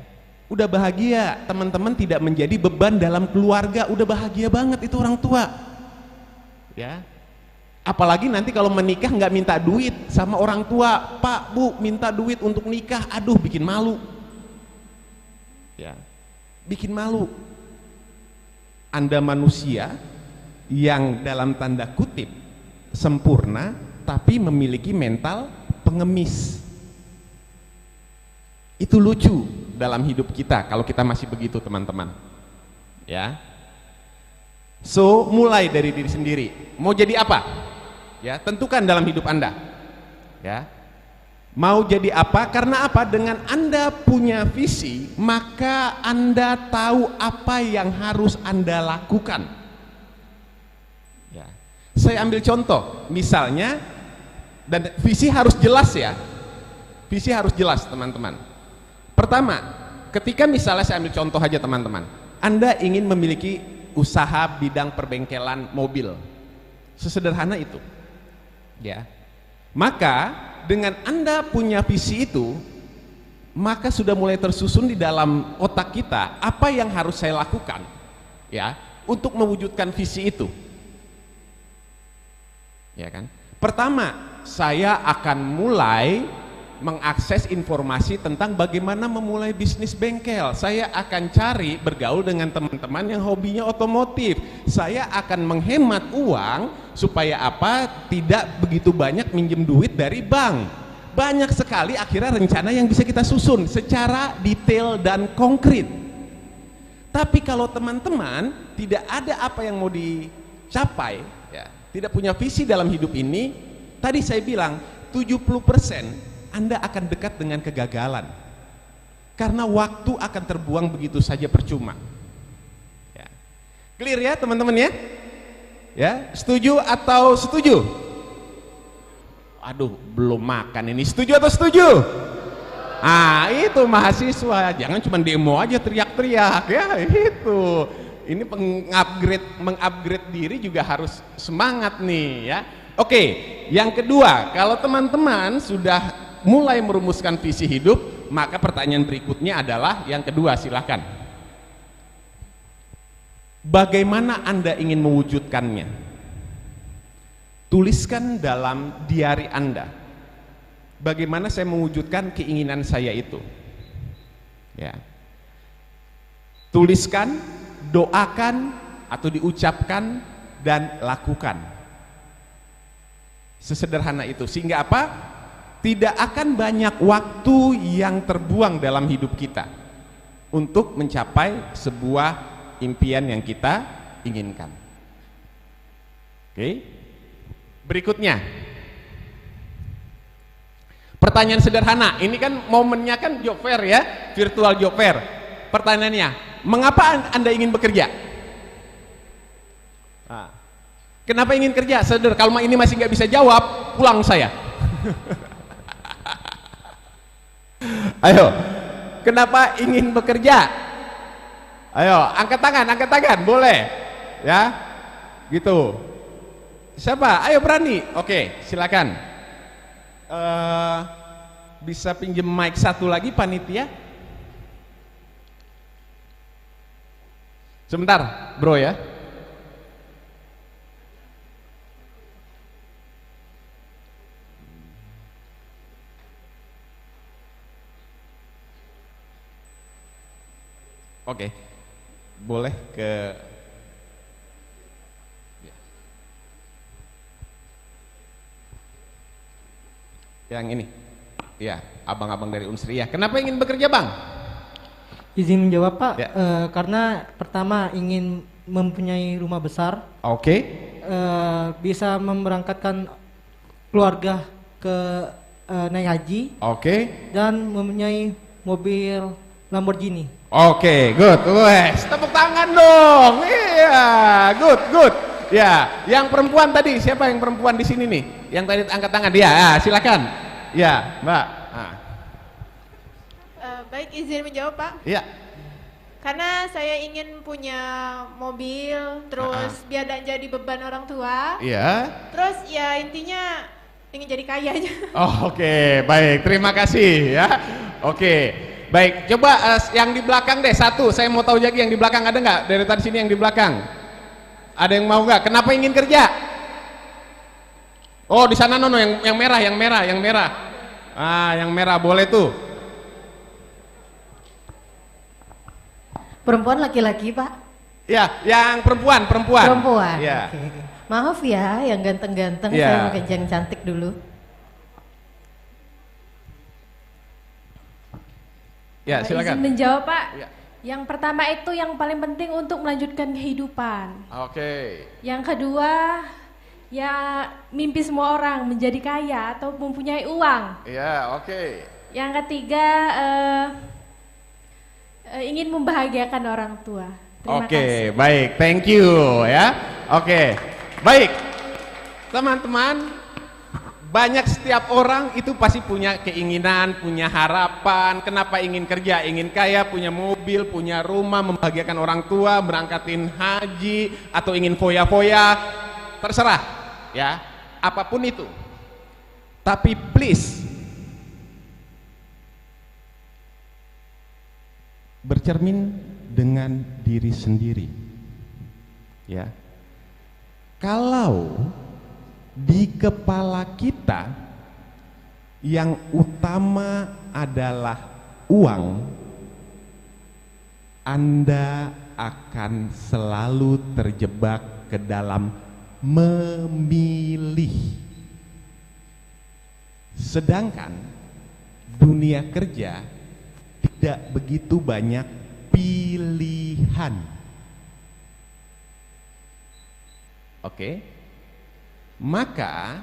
S3: udah bahagia. Teman-teman tidak menjadi beban dalam keluarga, udah bahagia banget itu orang tua ya. Apalagi nanti kalau menikah nggak minta duit sama orang tua, Pak Bu minta duit untuk nikah, aduh bikin malu ya, bikin malu. Anda manusia yang dalam tanda kutip sempurna tapi memiliki mental pengemis. Itu lucu dalam hidup kita kalau kita masih begitu, teman-teman. Ya. So, mulai dari diri sendiri. Mau jadi apa? Ya, tentukan dalam hidup Anda. Ya. Mau jadi apa? Karena apa? Dengan Anda punya visi, maka Anda tahu apa yang harus Anda lakukan. Ya. Saya ambil contoh, misalnya, dan visi harus jelas ya. Visi harus jelas, teman-teman. Pertama, ketika misalnya saya ambil contoh aja, teman-teman. Anda ingin memiliki usaha bidang perbengkelan mobil. Sesederhana itu. Ya. Maka dengan Anda punya visi itu, maka sudah mulai tersusun di dalam otak kita apa yang harus saya lakukan ya untuk mewujudkan visi itu. Ya kan? Pertama, saya akan mulai mengakses informasi tentang bagaimana memulai bisnis bengkel. Saya akan cari bergaul dengan teman-teman yang hobinya otomotif. Saya akan menghemat uang supaya apa? Tidak begitu banyak minjem duit dari bank. Banyak sekali akhirnya rencana yang bisa kita susun secara detail dan konkret. Tapi kalau teman-teman tidak ada apa yang mau dicapai, ya, tidak punya visi dalam hidup ini, tadi saya bilang 70% Anda akan dekat dengan kegagalan karena waktu akan terbuang begitu saja percuma. Ya. Clear ya teman-teman ya? Ya, setuju atau setuju? Aduh, belum makan ini. Setuju atau setuju? Ah, itu mahasiswa, jangan cuma demo aja teriak-teriak ya, itu. Ini mengupgrade diri juga harus semangat nih ya. Oke, yang kedua, kalau teman-teman sudah mulai merumuskan visi hidup, maka pertanyaan berikutnya adalah yang kedua, silakan. Bagaimana Anda ingin mewujudkannya? Tuliskan dalam diari Anda. Bagaimana saya mewujudkan keinginan saya itu? Ya. Tuliskan, doakan atau diucapkan dan lakukan. Sesederhana itu, sehingga apa? Tidak akan banyak waktu yang terbuang dalam hidup kita untuk mencapai sebuah impian yang kita inginkan. Oke. Berikutnya, pertanyaan sederhana. Ini kan momennya kan job fair ya, virtual job fair. Pertanyaannya, mengapa Anda ingin bekerja? Nah, kenapa ingin kerja? Kalau ini masih nggak bisa jawab, pulang saya. Ayo, kenapa ingin bekerja? Ayo, angkat tangan, boleh, ya, gitu. Siapa? Ayo berani. Oke, silakan. Bisa pinjem mic satu lagi, panitia? Sebentar, bro ya. Oke, boleh ke yang ini, ya, abang-abang dari Unsriyah. Kenapa ingin bekerja, Bang?
S4: Izin menjawab, Pak.
S3: Ya.
S4: Karena pertama ingin mempunyai rumah besar.
S3: Oke.
S4: Bisa memberangkatkan keluarga ke naik haji.
S3: Oke.
S4: Dan mempunyai mobil Lamborghini.
S3: Oke, good. Wes, tepuk tangan dong. Iya, good. Ya, yang perempuan tadi, siapa yang perempuan di sini nih? Yang tadi angkat tangan dia. Ya, silakan. Ya, Mbak.
S5: Baik, izin menjawab, Pak.
S3: Iya.
S5: Karena saya ingin punya mobil, terus biar tidak jadi beban orang tua.
S3: Iya.
S5: Terus ya intinya ingin jadi kaya aja.
S3: Oh, oke, baik. Terima kasih ya. Oke. Baik, coba yang di belakang deh satu. Saya mau tahu lagi yang di belakang ada nggak? Dari tadi sini yang di belakang. Ada yang mau nggak? Kenapa ingin kerja? Oh, di sana Nono yang merah. Ah, yang merah boleh tuh.
S1: Perempuan laki-laki, Pak?
S3: Ya, yang perempuan. Ya.
S1: Oke. Maaf ya, yang ganteng-ganteng,
S3: Ya.
S1: saya mau ke yang cantik dulu.
S3: Ya, silakan.
S6: Izin menjawab, Pak.
S3: Ya.
S6: Yang pertama itu yang paling penting untuk melanjutkan kehidupan.
S3: Oke.
S6: Yang kedua, ya mimpi semua orang menjadi kaya atau mempunyai uang.
S3: Ya, oke.
S6: Yang ketiga, ingin membahagiakan orang tua. Terima kasih.
S3: Baik, thank you ya. Oke, baik. Teman-teman, banyak setiap orang itu pasti punya keinginan, punya harapan. Kenapa ingin kerja, ingin kaya, punya mobil, punya rumah, membahagiakan orang tua, berangkatin haji, atau ingin foya-foya, terserah ya, apapun itu. Tapi please, bercermin dengan diri sendiri ya. Kalau di kepala kita yang utama adalah uang, Anda akan selalu terjebak ke dalam memilih. Sedangkan dunia kerja tidak begitu banyak pilihan. Oke, maka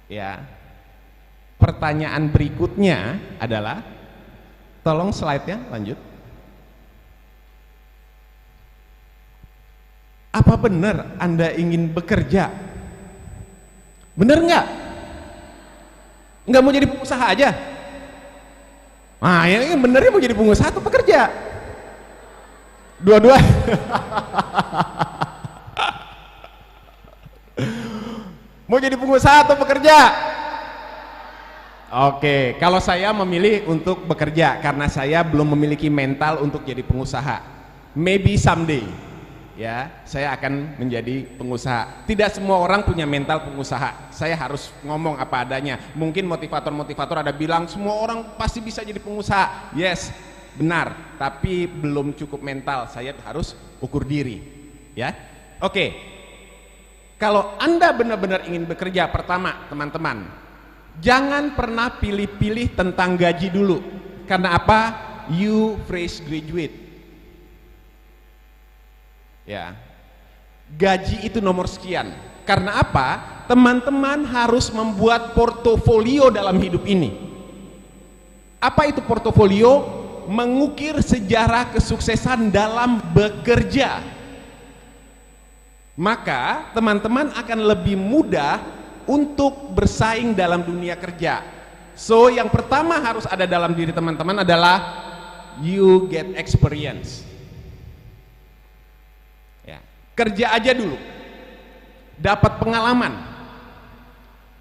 S3: ya pertanyaan berikutnya adalah, tolong slide-nya lanjut. Apa benar Anda ingin bekerja? Benar nggak? Nggak mau jadi pengusaha aja? Nah, yang benernya mau jadi pengusaha atau pekerja? Dua-dua. Mau jadi pengusaha atau pekerja? Oke, kalau saya memilih untuk bekerja karena saya belum memiliki mental untuk jadi pengusaha. Maybe someday ya, saya akan menjadi pengusaha. Tidak semua orang punya mental pengusaha. Saya harus ngomong apa adanya. Mungkin motivator-motivator ada bilang semua orang pasti bisa jadi pengusaha. Yes, benar, tapi belum cukup mental. Saya harus ukur diri ya. Oke. Kalau Anda benar-benar ingin bekerja, pertama teman-teman, jangan pernah pilih-pilih tentang gaji dulu. Karena apa? You fresh graduate. Ya, gaji itu nomor sekian. Karena apa? Teman-teman harus membuat portofolio dalam hidup ini. Apa itu portofolio? Mengukir sejarah kesuksesan dalam bekerja. Maka teman-teman akan lebih mudah untuk bersaing dalam dunia kerja. So yang pertama harus ada dalam diri teman-teman adalah you get experience ya. Kerja aja dulu, dapat pengalaman,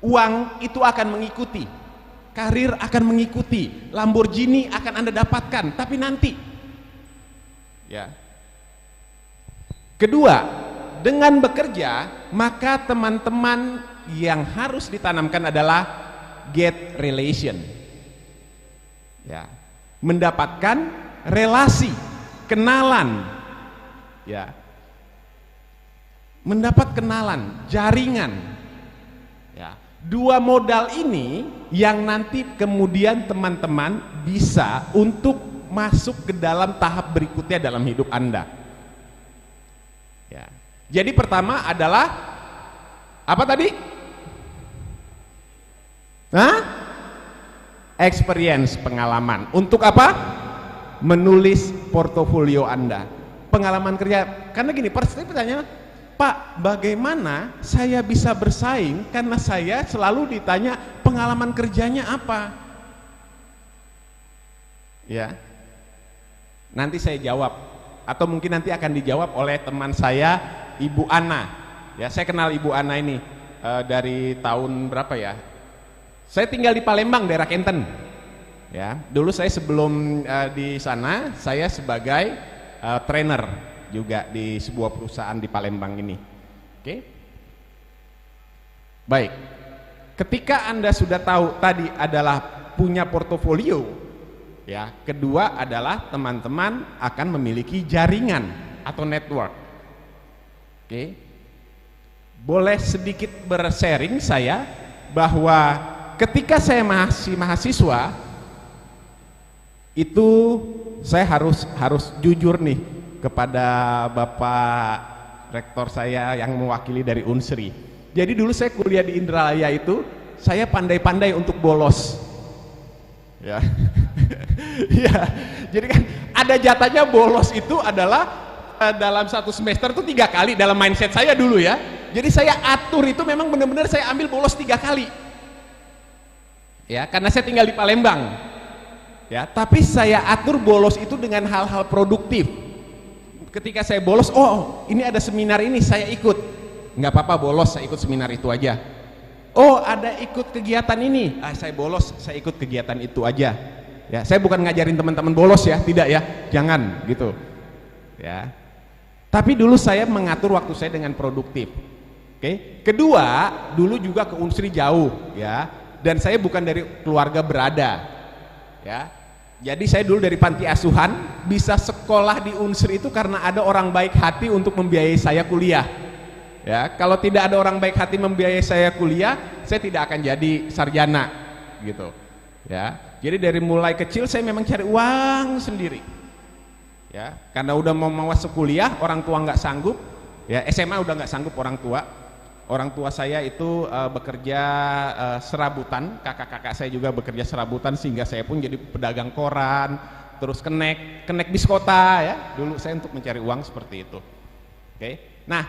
S3: uang itu akan mengikuti, karir akan mengikuti, Lamborghini akan Anda dapatkan, tapi nanti ya. Kedua, dengan bekerja, maka teman-teman yang harus ditanamkan adalah get relation. Ya, mendapatkan relasi, kenalan. Ya. Mendapat kenalan, jaringan. Ya. Dua modal ini yang nanti kemudian teman-teman bisa untuk masuk ke dalam tahap berikutnya dalam hidup Anda. Ya. Jadi pertama adalah apa tadi? Experience, pengalaman. Untuk apa? Menulis portofolio Anda. Pengalaman kerja. Karena gini, pertanyaan, Pak, bagaimana saya bisa bersaing karena saya selalu ditanya pengalaman kerjanya apa? Ya. Nanti saya jawab, atau mungkin nanti akan dijawab oleh teman saya, Ibu Ana. Ya, saya kenal Ibu Ana ini dari tahun berapa ya? Saya tinggal di Palembang, daerah Kenten. Ya, dulu saya sebelum di sana, saya sebagai trainer juga di sebuah perusahaan di Palembang ini. Oke? Baik. Ketika Anda sudah tahu tadi adalah punya portofolio, ya, kedua adalah teman-teman akan memiliki jaringan atau network. Oke, boleh sedikit bersharing saya bahwa ketika saya masih mahasiswa, itu saya harus jujur nih kepada Bapak Rektor saya yang mewakili dari Unsri. Jadi dulu saya kuliah di Indralaya itu, saya pandai-pandai untuk bolos. Ya. Ya. Jadi kan ada jatahnya bolos itu adalah dalam satu semester itu 3 kali dalam mindset saya dulu ya. Jadi saya atur itu memang benar-benar saya ambil bolos 3 kali. Ya, karena saya tinggal di Palembang. Ya, tapi saya atur bolos itu dengan hal-hal produktif. Ketika saya bolos, oh ini ada seminar ini, saya ikut. Nggak apa-apa bolos, saya ikut seminar itu aja. Oh ada ikut kegiatan ini, saya bolos, saya ikut kegiatan itu aja. Ya, saya bukan ngajarin teman-teman bolos ya, tidak ya, jangan gitu. Ya, tapi dulu saya mengatur waktu saya dengan produktif. Oke. Kedua, dulu juga ke Unsri jauh, ya. Dan saya bukan dari keluarga berada, ya. Jadi saya dulu dari panti asuhan bisa sekolah di Unsri itu karena ada orang baik hati untuk membiayai saya kuliah. Ya, kalau tidak ada orang baik hati membiayai saya kuliah, saya tidak akan jadi sarjana, gitu. Ya, jadi dari mulai kecil saya memang cari uang sendiri. Ya, karena udah mau masuk kuliah, orang tua nggak sanggup. Ya, SMA udah nggak sanggup orang tua. Orang tua saya itu bekerja serabutan, kakak-kakak saya juga bekerja serabutan sehingga saya pun jadi pedagang koran, terus kenek bis kota ya. Dulu saya untuk mencari uang seperti itu. Oke. Nah,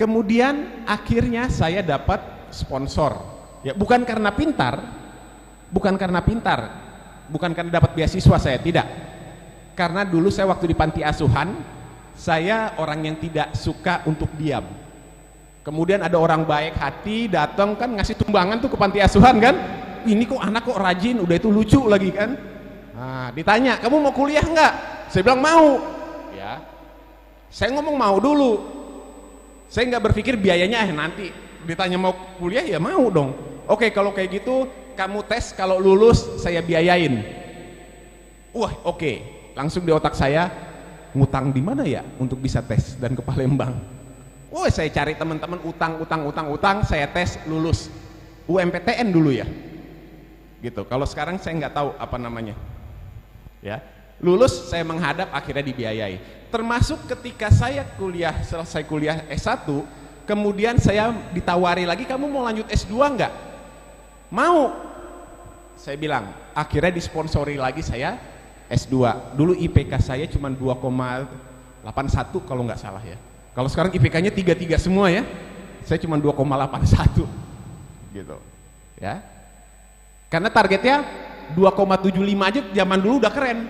S3: kemudian akhirnya saya dapat sponsor. Ya, bukan karena pintar, bukan karena dapat beasiswa saya, tidak. Karena dulu saya waktu di panti asuhan, saya orang yang tidak suka untuk diam. Kemudian ada orang baik hati datang kan ngasih tumbangan tuh ke panti asuhan kan, ini kok anak kok rajin, udah itu lucu lagi kan. Nah, ditanya kamu mau kuliah nggak? Saya bilang mau. Ya, saya ngomong mau dulu. Saya nggak berpikir biayanya nanti. Ditanya mau kuliah ya mau dong. Oke, kalau kayak gitu kamu tes, kalau lulus saya biayain. Wah oke, langsung di otak saya ngutang di mana ya untuk bisa tes dan ke Palembang. Wah, saya cari teman-teman utang, saya tes lulus. UMPTN dulu ya. Gitu. Kalau sekarang saya nggak tahu apa namanya. Ya. Lulus saya menghadap akhirnya dibiayai. Termasuk ketika saya selesai kuliah S1, kemudian saya ditawari lagi, kamu mau lanjut S2 nggak? Mau. Saya bilang, akhirnya disponsori lagi saya S2. Dulu IPK saya cuma 2,81 kalau nggak salah ya. Kalau sekarang IPK-nya 3 semua ya, saya cuma 2,81 gitu ya. Karena targetnya 2,75 aja zaman dulu udah keren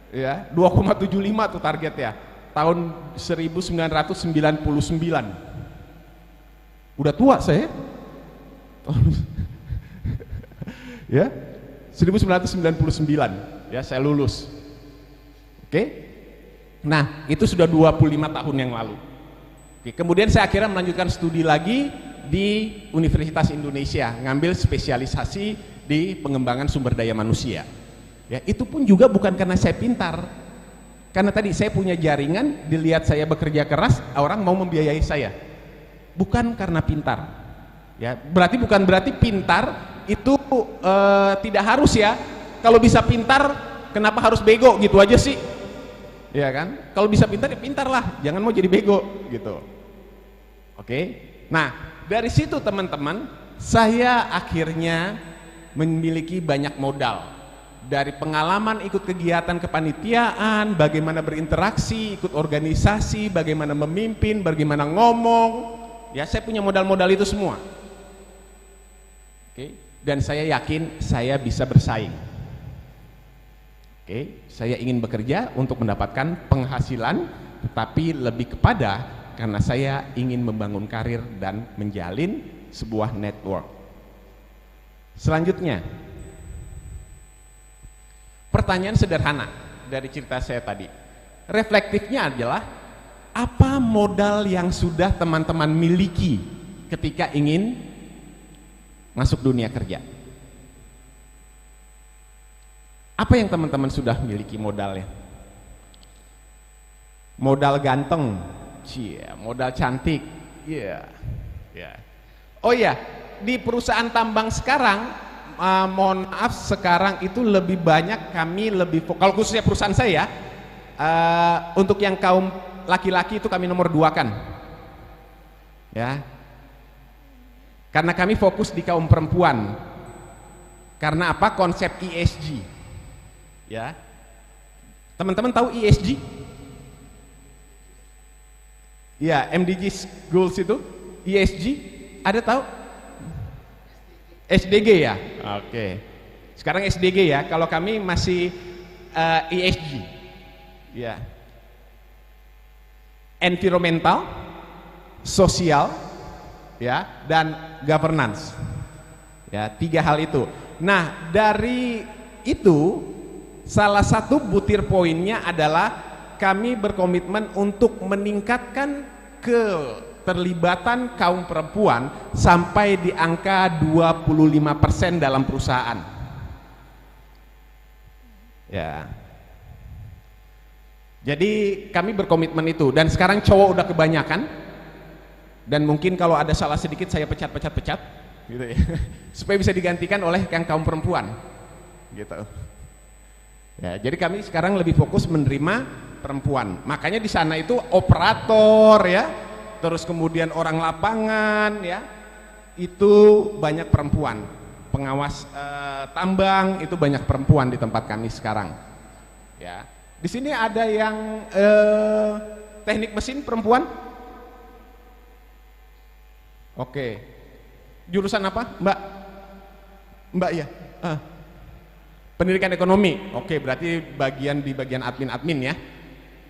S3: ya, 2,75 tuh targetnya tahun 1999. Udah tua saya ya, 1999 ya saya lulus. Oke. Nah, itu sudah 25 tahun yang lalu. Oke, kemudian saya akhirnya melanjutkan studi lagi di Universitas Indonesia, ngambil spesialisasi di pengembangan sumber daya manusia. Ya, itu pun juga bukan karena saya pintar. Karena tadi saya punya jaringan, dilihat saya bekerja keras, orang mau membiayai saya. Bukan karena pintar. Ya, bukan berarti pintar itu tidak harus ya. Kalau bisa pintar, kenapa harus bego gitu aja sih? Ya kan, kalau bisa pintar ya pintar lah, jangan mau jadi bego gitu. Oke. Nah, dari situ teman-teman, saya akhirnya memiliki banyak modal. Dari pengalaman ikut kegiatan kepanitiaan, bagaimana berinteraksi, ikut organisasi, bagaimana memimpin, bagaimana ngomong. Ya, saya punya modal-modal itu semua. Oke. Dan saya yakin saya bisa bersaing. Oke, saya ingin bekerja untuk mendapatkan penghasilan, tetapi lebih kepada karena saya ingin membangun karir dan menjalin sebuah network. Selanjutnya, pertanyaan sederhana dari cerita saya tadi. Reflektifnya adalah, apa modal yang sudah teman-teman miliki ketika ingin masuk dunia kerja? Apa yang teman-teman sudah miliki modalnya? Modal ganteng, modal cantik, oh ya, di perusahaan tambang sekarang mohon maaf sekarang itu lebih banyak kami kalau khususnya perusahaan saya untuk yang kaum laki-laki itu kami nomor 2 kan, ya, karena kami fokus di kaum perempuan. Karena apa? Konsep ESG, ya. Teman-teman tahu ESG? Ya, MDG Goals itu ESG, ada tahu? SDG ya? Oke. Sekarang SDG ya, kalau kami masih ESG. Ya. Environmental, sosial, ya, dan governance. Ya, 3 hal itu. Nah, dari itu salah satu butir poinnya adalah kami berkomitmen untuk meningkatkan keterlibatan kaum perempuan sampai di angka 25% dalam perusahaan. Ya. Jadi kami berkomitmen itu, dan sekarang cowok udah kebanyakan, dan mungkin kalau ada salah sedikit saya pecat gitu ya. Supaya bisa digantikan oleh yang kaum perempuan. Gitu. Ya, jadi kami sekarang lebih fokus menerima perempuan. Makanya di sana itu operator ya, terus kemudian orang lapangan ya, itu banyak perempuan. Pengawas tambang itu banyak perempuan di tempat kami sekarang. Ya, di sini ada yang teknik mesin perempuan. Oke, jurusan apa, Mbak? Mbak ya. Pendidikan ekonomi. Oke, berarti di bagian admin ya.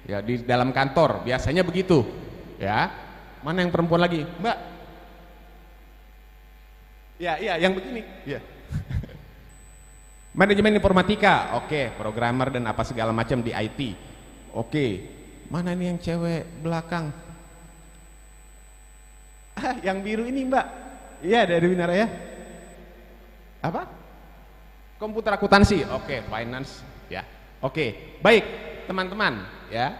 S3: Ya, di dalam kantor biasanya begitu. Ya. Mana yang perempuan lagi? Mbak. Ya, yang begini. Ya. Manajemen informatika. Oke, programmer dan apa segala macam di IT. Oke. Mana nih yang cewek belakang? Yang biru ini, Mbak. Iya, dari Winaraya. Apa? Komputer akuntansi. Oke, finance ya. Oke, baik teman-teman ya.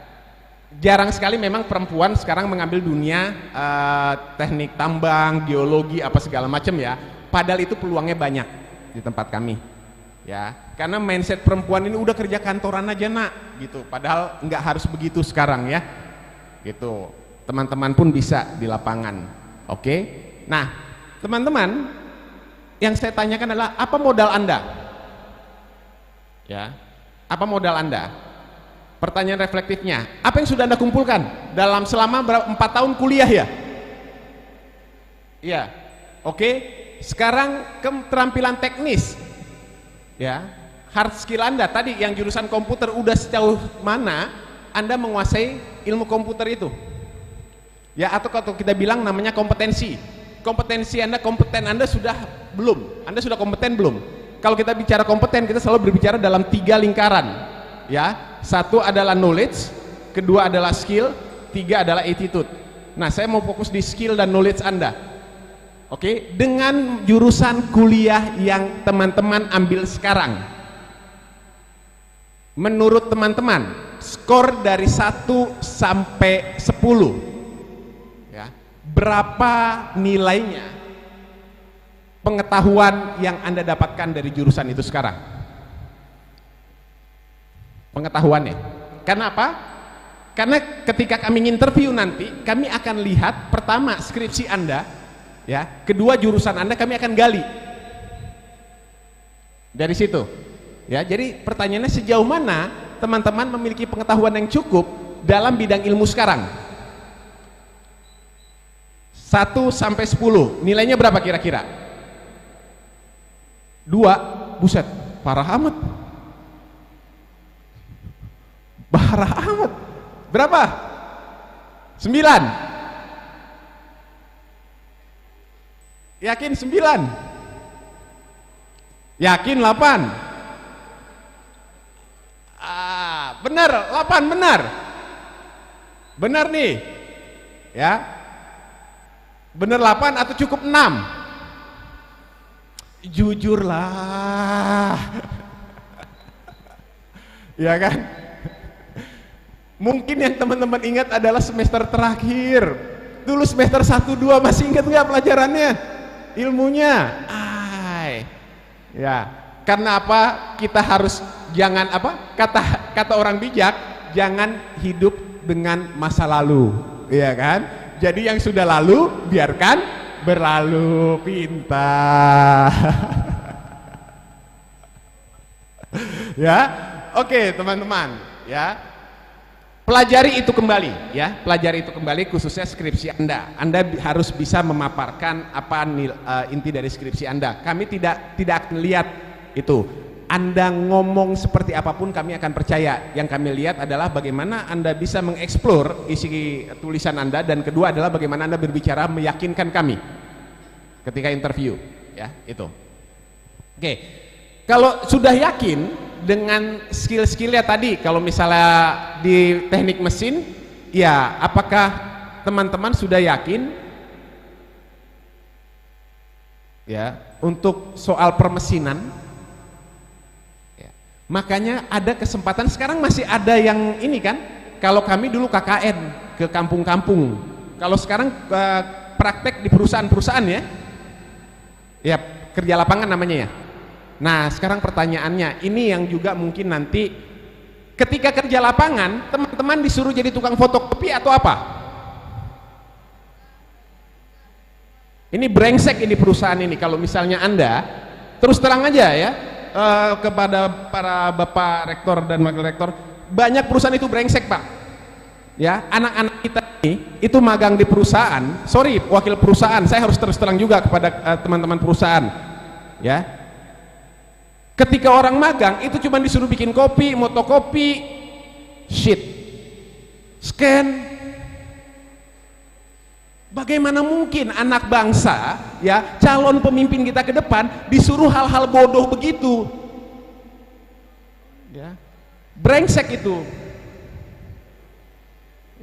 S3: Jarang sekali memang perempuan sekarang mengambil dunia teknik tambang, geologi apa segala macam ya. Padahal itu peluangnya banyak di tempat kami. Ya, karena mindset perempuan ini udah kerja kantoran aja nak gitu. Padahal nggak harus begitu sekarang ya. Gitu. Teman-teman pun bisa di lapangan. Oke. Nah, teman-teman, yang saya tanyakan adalah apa modal Anda? Ya, apa modal Anda? Pertanyaan reflektifnya, apa yang sudah Anda kumpulkan dalam selama 4 tahun kuliah ya? Iya, oke. Sekarang keterampilan teknis, ya, hard skill Anda tadi yang jurusan komputer udah sejauh mana Anda menguasai ilmu komputer itu? Ya, atau kalau kita bilang namanya kompetensi. Kompetensi Anda, kompeten Anda sudah belum? Anda sudah kompeten belum? Kalau kita bicara kompeten, kita selalu berbicara dalam 3 lingkaran. Ya, 1 adalah knowledge, 2 adalah skill, 3 adalah attitude. Nah, saya mau fokus di skill dan knowledge Anda. Oke, dengan jurusan kuliah yang teman-teman ambil sekarang. Menurut teman-teman, skor dari 1 sampai 10. Ya, berapa nilainya? Pengetahuan yang Anda dapatkan dari jurusan itu sekarang, pengetahuannya. Karena apa? Karena ketika kami interview nanti, kami akan lihat pertama skripsi Anda, ya, kedua jurusan Anda kami akan gali dari situ. Ya, jadi pertanyaannya sejauh mana teman-teman memiliki pengetahuan yang cukup dalam bidang ilmu sekarang? 1 sampai 10, nilainya berapa kira-kira? 2, buset, parah amat. Parah amat. Berapa? 9. Yakin 9? Yakin 8? Benar, 8 benar. Benar nih. Ya. Benar 8 atau cukup 6? Jujurlah. Ya kan? Mungkin yang teman-teman ingat adalah semester terakhir. Dulu semester 1, 2 masih ingat nggak pelajarannya? Ilmunya? Ya, karena apa? Kita harus jangan apa? Kata orang bijak, jangan hidup dengan masa lalu, ya kan? Jadi yang sudah lalu biarkan berlalu, pintar. Ya, oke teman-teman, ya. Pelajari itu kembali, ya. Pelajari itu kembali, khususnya skripsi Anda. Anda harus bisa memaparkan apa inti dari skripsi Anda. Kami tidak akan lihat itu. Anda ngomong seperti apapun kami akan percaya. Yang kami lihat adalah bagaimana Anda bisa mengeksplor isi tulisan Anda, dan kedua adalah bagaimana Anda berbicara meyakinkan kami ketika interview, ya, itu. Oke. Kalau sudah yakin dengan skill-skillnya tadi, kalau misalnya di teknik mesin, ya apakah teman-teman sudah yakin ya untuk soal permesinan? Ya. Makanya ada kesempatan, sekarang masih ada yang ini kan, kalau kami dulu KKN ke kampung-kampung, kalau sekarang praktek di perusahaan-perusahaan, ya kerja lapangan namanya ya. Nah sekarang pertanyaannya, ini yang juga mungkin nanti ketika kerja lapangan teman-teman disuruh jadi tukang fotokopi atau apa? Ini brengsek ini perusahaan ini. Kalau misalnya Anda terus terang aja ya, kepada para bapak rektor dan wakil rektor, banyak perusahaan itu brengsek Pak, ya. Anak-anak kita ini itu magang di perusahaan, sorry wakil perusahaan, saya harus terus terang juga kepada teman-teman perusahaan, ya. Ketika orang magang itu cuma disuruh bikin kopi, motokopi, sheet, scan. Bagaimana mungkin anak bangsa, ya, calon pemimpin kita ke depan disuruh hal-hal bodoh begitu? Ya. Brengsek itu.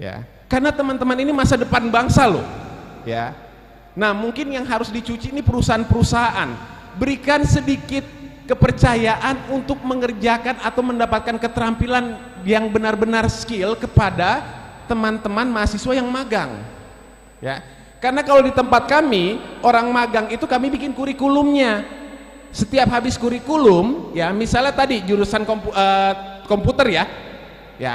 S3: Ya. Karena teman-teman ini masa depan bangsa loh. Ya. Nah, mungkin yang harus dicuci ini perusahaan-perusahaan. Berikan sedikit kepercayaan untuk mengerjakan atau mendapatkan keterampilan yang benar-benar skill kepada teman-teman mahasiswa yang magang, ya. Karena kalau di tempat kami orang magang itu kami bikin kurikulumnya. Setiap habis kurikulum, ya, misalnya tadi jurusan komputer, ya,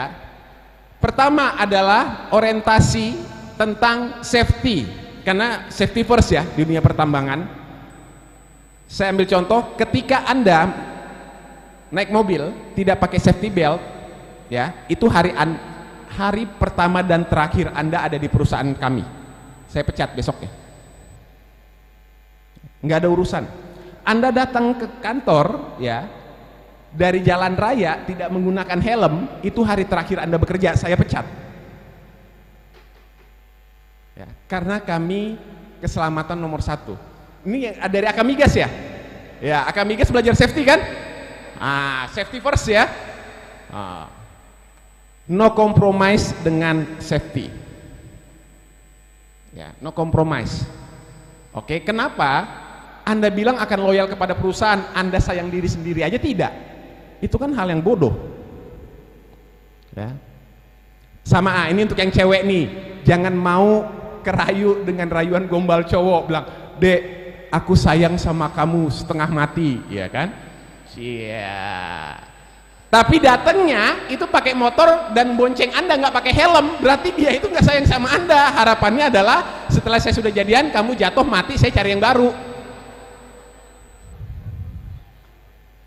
S3: pertama adalah orientasi tentang safety, karena safety first ya di dunia pertambangan. Saya ambil contoh, ketika Anda naik mobil tidak pakai safety belt, ya, itu hari pertama dan terakhir Anda ada di perusahaan kami. Saya pecat besoknya. Nggak ada urusan. Anda datang ke kantor, ya, dari jalan raya tidak menggunakan helm, itu hari terakhir Anda bekerja, saya pecat. Ya, karena kami keselamatan nomor 1. Ini yang dari Akamigas ya? Ya, Akamigas belajar safety kan? Safety first ya. No compromise dengan safety. Ya, no compromise. Oke, kenapa? Anda bilang akan loyal kepada perusahaan, Anda sayang diri sendiri aja tidak? Itu kan hal yang bodoh. Ya. Sama ini untuk yang cewek nih, jangan mau kerayu dengan rayuan gombal cowok, bilang, "Dek, aku sayang sama kamu setengah mati," ya kan? Iya. Tapi datangnya itu pakai motor dan bonceng Anda nggak pakai helm, berarti dia itu nggak sayang sama Anda. Harapannya adalah setelah saya sudah jadian, kamu jatuh mati, saya cari yang baru.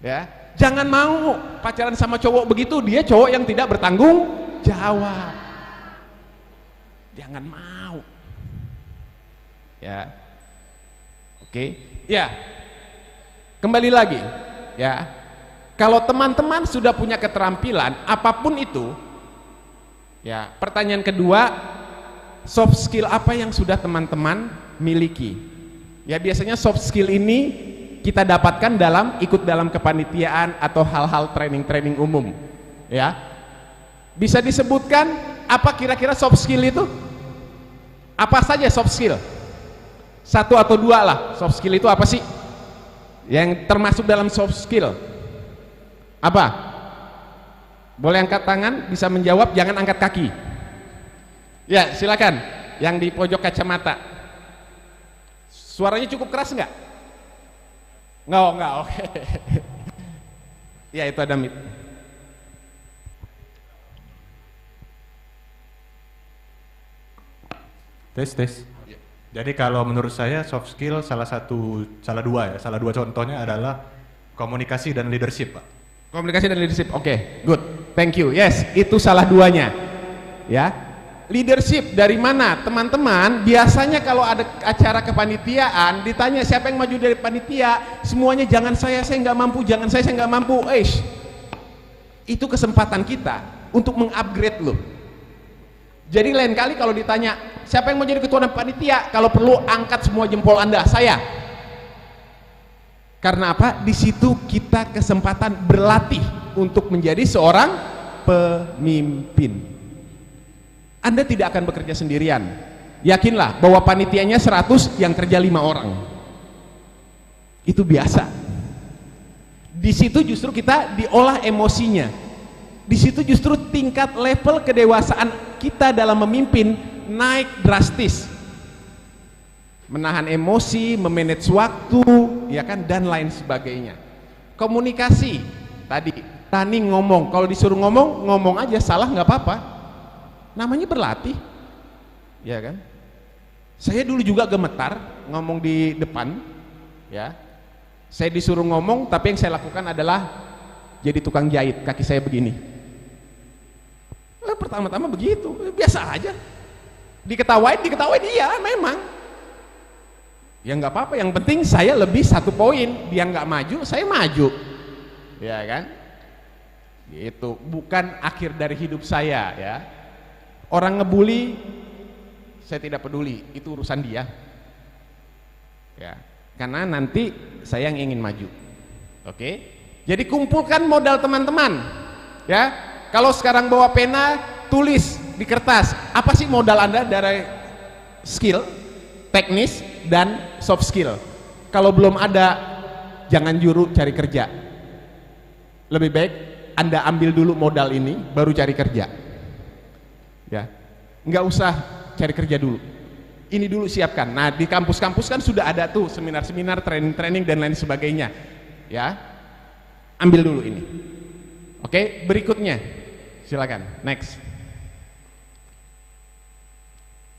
S3: Ya, jangan mau pacaran sama cowok begitu, dia cowok yang tidak bertanggung jawab. Jangan mau. Ya. Oke, ya, kembali lagi, ya, kalau teman-teman sudah punya keterampilan apapun itu, ya, pertanyaan kedua, soft skill apa yang sudah teman-teman miliki? Ya, biasanya soft skill ini kita dapatkan ikut dalam kepanitiaan atau hal-hal training-training umum, ya. Bisa disebutkan apa kira-kira soft skill itu? Apa saja soft skill? 1 atau 2 lah. Soft skill itu apa sih yang termasuk dalam soft skill? Apa? Boleh angkat tangan, bisa menjawab, jangan angkat kaki. Ya, silakan. Yang di pojok kacamata. Suaranya cukup keras nggak? Enggak, oke. Ya, itu ada mic.
S7: Tes. Jadi kalau menurut saya soft skill salah dua contohnya adalah komunikasi dan leadership, Pak.
S3: Komunikasi dan leadership, oke, good, thank you. Yes, itu salah duanya. Ya, leadership dari mana, teman-teman? Biasanya kalau ada acara kepanitiaan, ditanya siapa yang maju dari panitia, semuanya jangan saya nggak mampu, jangan saya nggak mampu. Itu kesempatan kita untuk mengupgrade loh. Jadi lain kali kalau ditanya siapa yang mau jadi ketua panitia, kalau perlu angkat semua jempol Anda, saya. Karena apa? Di situ kita kesempatan berlatih untuk menjadi seorang pemimpin. Anda tidak akan bekerja sendirian. Yakinlah bahwa panitianya 100, yang kerja 5 orang. Itu biasa. Di situ justru kita diolah emosinya. Di situ justru tingkat level kedewasaan kita dalam memimpin naik drastis. Menahan emosi, memanage waktu, ya kan, dan lain sebagainya. Komunikasi tadi, Tani ngomong, kalau disuruh ngomong aja, salah nggak apa-apa. Namanya berlatih, ya kan. Saya dulu juga gemetar ngomong di depan, ya. Saya disuruh ngomong, tapi yang saya lakukan adalah jadi tukang jahit, kaki saya begini. Pertama-tama begitu, biasa aja. Diketawain dia memang. Ya nggak apa-apa, yang penting saya lebih 1 poin, dia nggak maju, saya maju, ya kan? Gitu, bukan akhir dari hidup saya, ya. Orang ngebully, saya tidak peduli, itu urusan dia, ya. Karena nanti saya yang ingin maju, oke? Jadi kumpulkan modal teman-teman, ya. Kalau sekarang bawa pena, tulis di kertas, apa sih modal Anda dari skill, teknis, dan soft skill. Kalau belum ada, jangan juru cari kerja. Lebih baik Anda ambil dulu modal ini, baru cari kerja. Ya, nggak usah cari kerja dulu. Ini dulu siapkan. Nah, di kampus-kampus kan sudah ada tuh seminar-seminar, training-training dan lain sebagainya. Ya, ambil dulu ini. Oke, berikutnya, silakan. Next.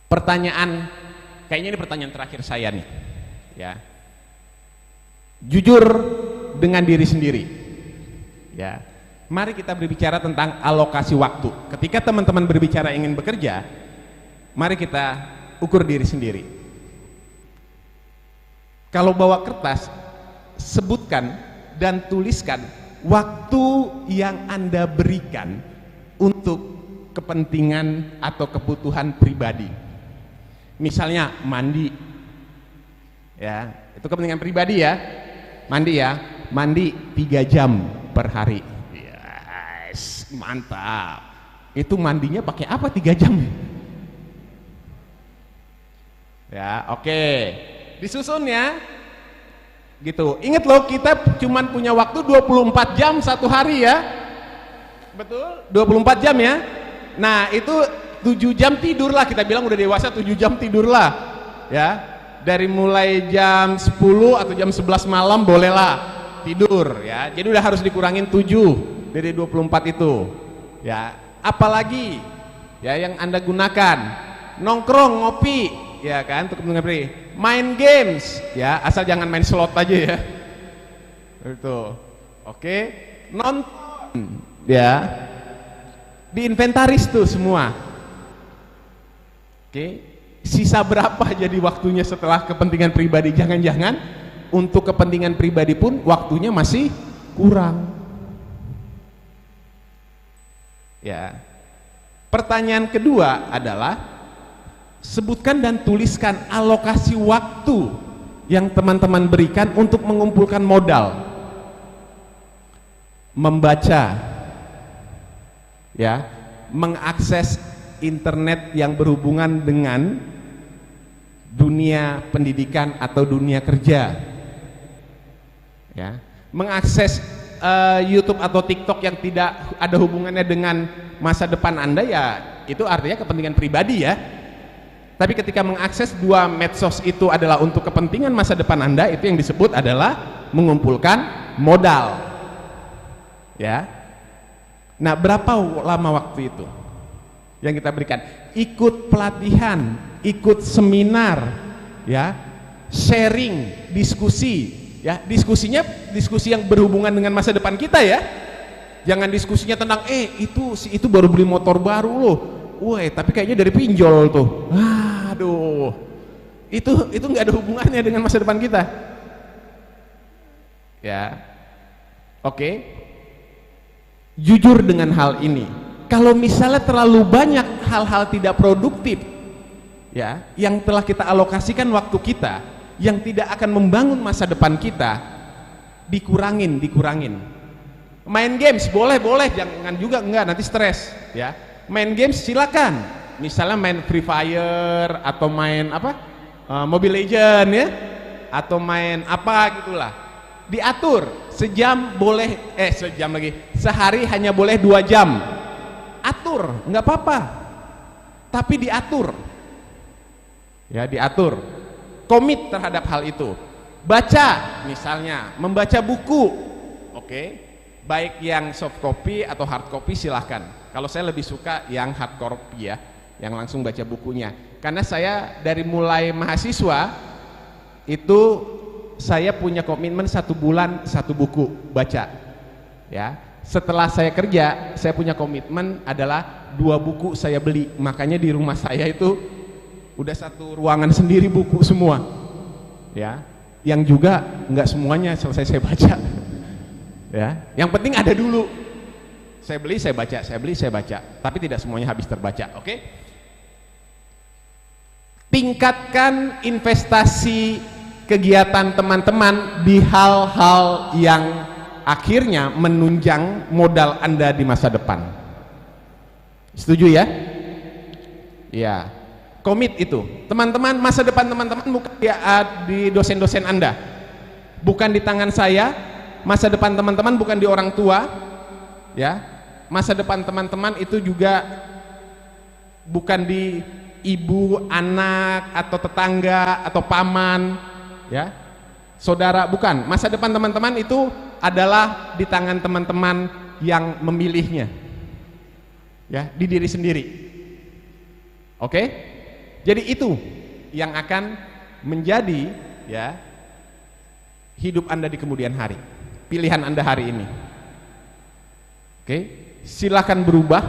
S3: Pertanyaan, kayaknya ini pertanyaan terakhir saya nih, ya. Jujur dengan diri sendiri, ya. Mari kita berbicara tentang alokasi waktu. Ketika teman-teman berbicara ingin bekerja, mari kita ukur diri sendiri. Kalau bawa kertas, sebutkan dan tuliskan waktu yang Anda berikan untuk kepentingan atau kebutuhan pribadi. Misalnya mandi, ya, itu kepentingan pribadi ya. Mandi 3 jam per hari. Yes, mantap. Itu mandinya pakai apa 3 jam? Ya, oke. Disusun ya. Gitu. Ingat loh, kita cuman punya waktu 24 jam satu hari ya. Betul? 24 jam ya. Nah, itu 7 jam tidurlah, kita bilang udah dewasa 7 jam tidurlah. Ya. Dari mulai jam 10 atau jam 11 malam bolehlah tidur ya. Jadi udah harus dikurangin 7 dari 24 itu. Ya, apalagi ya yang Anda gunakan, nongkrong, ngopi, ya kan, untuk mengerti, main games, ya, asal jangan main slot aja ya. Itu, oke, nonton, ya, diinventaris tuh semua. Oke, sisa berapa jadi waktunya setelah kepentingan pribadi? Jangan-jangan untuk kepentingan pribadi pun waktunya masih kurang. Ya. Pertanyaan kedua adalah sebutkan dan tuliskan alokasi waktu yang teman-teman berikan untuk mengumpulkan modal. Membaca, ya, mengakses internet yang berhubungan dengan dunia pendidikan atau dunia kerja, ya, mengakses YouTube atau TikTok yang tidak ada hubungannya dengan masa depan Anda, ya itu artinya kepentingan pribadi ya. Tapi ketika mengakses 2 medsos itu adalah untuk kepentingan masa depan Anda, itu yang disebut adalah mengumpulkan modal. Ya. Nah, berapa lama waktu itu yang kita berikan? Ikut pelatihan, ikut seminar, ya, sharing, diskusi, ya, diskusinya diskusi yang berhubungan dengan masa depan kita ya. Jangan diskusinya tentang itu baru beli motor baru loh. Woi, tapi kayaknya dari pinjol tuh. Aduh. Itu nggak ada hubungannya dengan masa depan kita. Ya. Oke. Jujur dengan hal ini. Kalau misalnya terlalu banyak hal-hal tidak produktif, ya, yang telah kita alokasikan waktu kita, yang tidak akan membangun masa depan kita, dikurangin. Main games boleh, jangan juga enggak, nanti stres, ya. Main games silakan. Misalnya main Free Fire atau main Mobile Legend ya, atau main apa gitulah. Diatur sejam boleh, sejam lagi, sehari hanya boleh 2 jam. Atur, nggak apa-apa, tapi diatur, ya, diatur, komit terhadap hal itu. Baca, misalnya membaca buku, oke, baik yang soft copy atau hard copy silahkan. Kalau saya lebih suka yang hard copy ya, yang langsung baca bukunya, karena saya dari mulai mahasiswa itu saya punya komitmen 1 bulan 1 buku baca, ya. Setelah saya kerja, saya punya komitmen adalah 2 buku saya beli. Makanya di rumah saya itu udah 1 ruangan sendiri buku semua, ya. Yang juga nggak semuanya selesai saya baca, ya. Yang penting ada dulu. Saya beli, saya baca, saya beli, saya baca. Tapi tidak semuanya habis terbaca, oke? Tingkatkan investasi kegiatan teman-teman di hal-hal yang akhirnya menunjang modal Anda di masa depan. Setuju ya? Ya, komit itu. Teman-teman, masa depan teman-teman bukan di dosen-dosen Anda, bukan di tangan saya. Masa depan teman-teman bukan di orang tua, ya. Masa depan teman-teman itu juga bukan di ibu, anak, atau tetangga, atau paman, ya, saudara, bukan. Masa depan teman-teman itu adalah di tangan teman-teman yang memilihnya, ya, di diri sendiri. Oke? Jadi itu yang akan menjadi, ya, hidup Anda di kemudian hari, pilihan Anda hari ini. Oke? Silakan berubah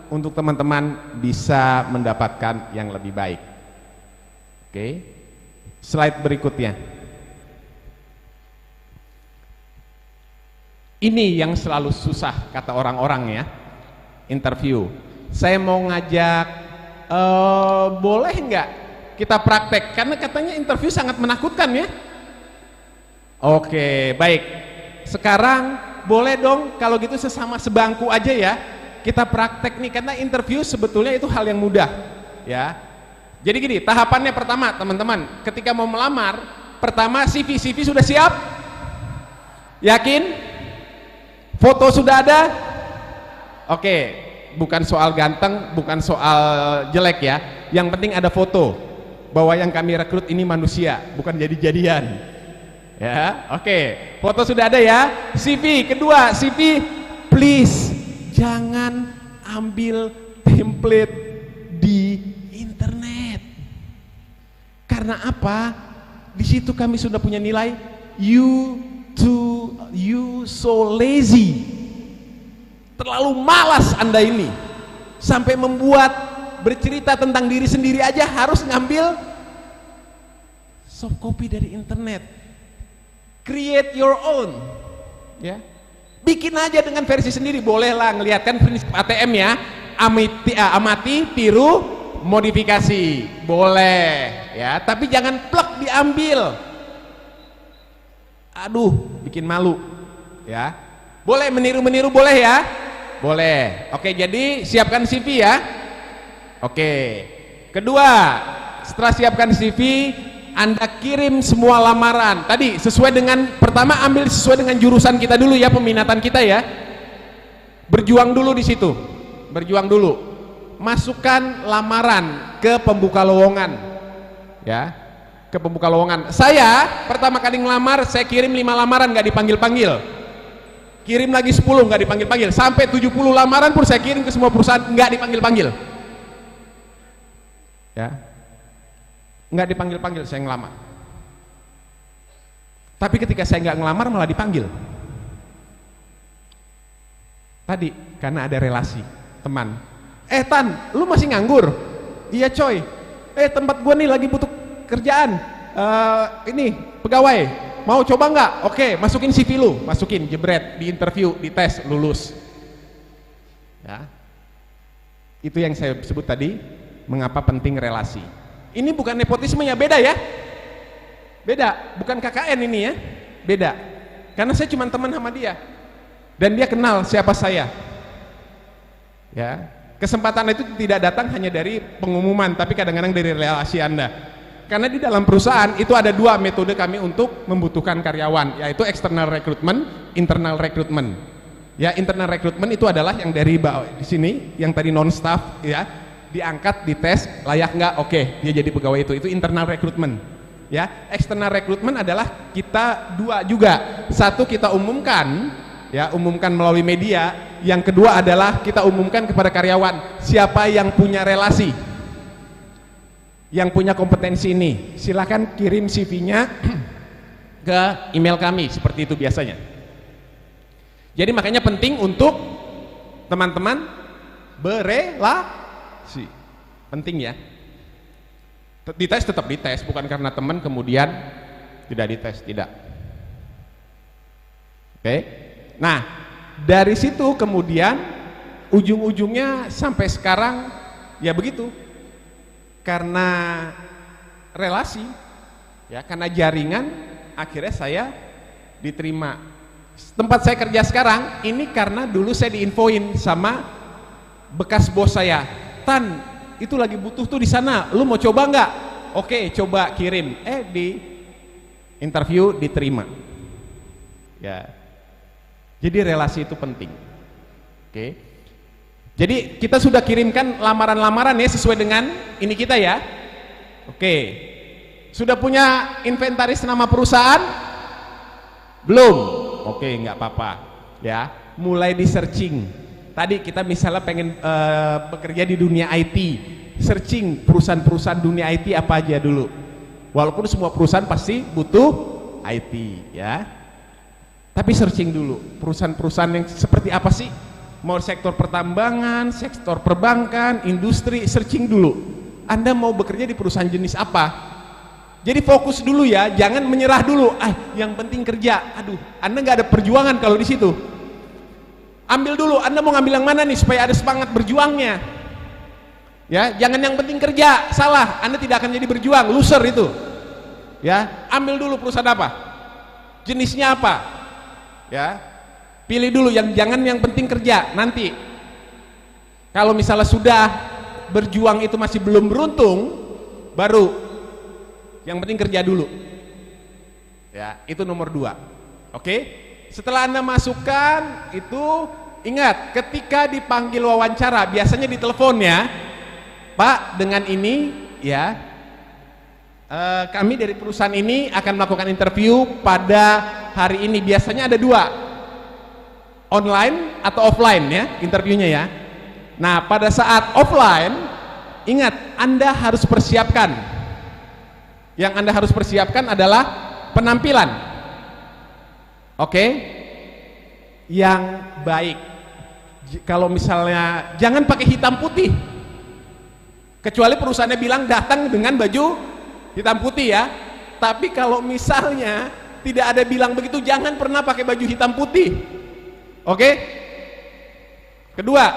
S3: untuk teman-teman bisa mendapatkan yang lebih baik. Oke? Slide berikutnya. Ini yang selalu susah kata orang-orang ya, interview. Saya mau ngajak, boleh nggak kita praktek? Karena katanya interview sangat menakutkan ya. Oke, baik. Sekarang boleh dong kalau gitu sesama sebangku aja ya, kita praktek nih, karena interview sebetulnya itu hal yang mudah ya. Jadi gini, tahapannya pertama teman-teman, ketika mau melamar, pertama CV sudah siap? Yakin? Foto sudah ada? Oke, bukan soal ganteng, bukan soal jelek ya. Yang penting ada foto bahwa yang kami rekrut ini manusia, bukan jadi-jadian. Ya, oke. Foto sudah ada ya. CV kedua, CV please jangan ambil template di internet. Karena apa? Di situ kami sudah punya nilai you so lazy, terlalu malas Anda ini, sampai membuat bercerita tentang diri sendiri aja harus ngambil soft copy dari internet. Create your own, ya, bikin aja dengan versi sendiri. Bolehlah ngelihatkan prinsip ATM ya, amati, tiru, modifikasi, boleh ya, tapi jangan plek diambil. Aduh, bikin malu ya. Boleh meniru-meniru, boleh ya? Boleh. Oke, jadi siapkan CV ya. Oke. Kedua, setelah siapkan CV, Anda kirim semua lamaran. Tadi sesuai dengan, pertama ambil sesuai dengan jurusan kita dulu ya, peminatan kita ya. Berjuang dulu di situ. Berjuang dulu. Masukkan lamaran ke pembuka lowongan. Ya. ke pembuka lowongan. Saya pertama kali ngelamar, saya kirim 5 lamaran nggak dipanggil-panggil. Kirim lagi 10 nggak dipanggil-panggil. Sampai 70 lamaran pun saya kirim ke semua perusahaan nggak dipanggil-panggil. Ya, nggak dipanggil-panggil saya ngelamar. Tapi ketika saya nggak ngelamar malah dipanggil. Tadi karena ada relasi teman. Tan, lu masih nganggur? Iya coy. Tempat gua nih lagi butuh kerjaan. Ini pegawai. Mau coba nggak? Oke, masukin CV lu, masukin, jebret, di interview, di tes, lulus. Ya, itu yang saya sebut tadi. Mengapa penting relasi? Ini bukan nepotisme ya, beda ya. Beda, bukan KKN ini ya. Beda. Karena saya cuma teman sama dia. Dan dia kenal siapa saya. Ya, kesempatan itu tidak datang hanya dari pengumuman, tapi kadang-kadang dari relasi Anda. Karena di dalam perusahaan itu ada 2 metode kami untuk membutuhkan karyawan, yaitu external recruitment, internal recruitment. Ya, internal recruitment itu adalah yang dari bawah di sini, yang tadi non staff ya, diangkat, dites, layak nggak, oke, dia jadi pegawai itu internal recruitment. Ya, external recruitment adalah kita 2 juga. Satu kita umumkan, ya, umumkan melalui media. Yang kedua adalah kita umumkan kepada karyawan siapa yang punya relasi, yang punya kompetensi ini. Silakan kirim CV-nya ke email kami, seperti itu biasanya. Jadi makanya penting untuk teman-teman berelasi, penting ya. Dites tetap dites, bukan karena teman kemudian tidak dites, tidak. Oke. Nah, dari situ kemudian ujung-ujungnya sampai sekarang ya begitu. Karena relasi, ya, karena jaringan, akhirnya saya diterima. Tempat saya kerja sekarang ini karena dulu saya diinfoin sama bekas bos saya, Tan, itu lagi butuh tuh di sana, lu mau coba nggak? Oke, coba kirim. Di interview diterima. Ya, jadi relasi itu penting. Oke. Jadi kita sudah kirimkan lamaran-lamaran ya sesuai dengan ini kita ya. Oke. Sudah punya inventaris nama perusahaan? Belum? Oke, nggak apa-apa. Ya, mulai di searching. Tadi kita misalnya pengen bekerja di dunia IT, searching perusahaan-perusahaan dunia IT apa aja dulu. Walaupun semua perusahaan pasti butuh IT ya. Tapi searching dulu perusahaan-perusahaan yang seperti apa sih? Mau sektor pertambangan, sektor perbankan, industri, searching dulu. Anda mau bekerja di perusahaan jenis apa? Jadi fokus dulu ya, jangan menyerah dulu. Yang penting kerja. Aduh, Anda nggak ada perjuangan kalau di situ. Ambil dulu, Anda mau ngambil yang mana nih supaya ada semangat berjuangnya. Ya, jangan yang penting kerja, salah. Anda tidak akan jadi berjuang, loser itu. Ya, ambil dulu perusahaan apa? Jenisnya apa? Ya. Pilih dulu jangan yang penting kerja. Nanti kalau misalnya sudah berjuang itu masih belum beruntung, baru yang penting kerja dulu. Ya, itu nomor 2. Oke? Setelah Anda masukkan itu, ingat ketika dipanggil wawancara, biasanya di telepon ya, Pak, dengan ini ya, kami dari perusahaan ini akan melakukan interview pada hari ini. Biasanya ada 2, online atau offline ya interviewnya ya. Nah, pada saat offline, ingat Anda harus persiapkan. Yang Anda harus persiapkan adalah penampilan. Oke? Yang baik. Kalau misalnya jangan pakai hitam putih. Kecuali perusahaannya bilang datang dengan baju hitam putih ya. Tapi kalau misalnya tidak ada bilang begitu, jangan pernah pakai baju hitam putih. Oke? Kedua,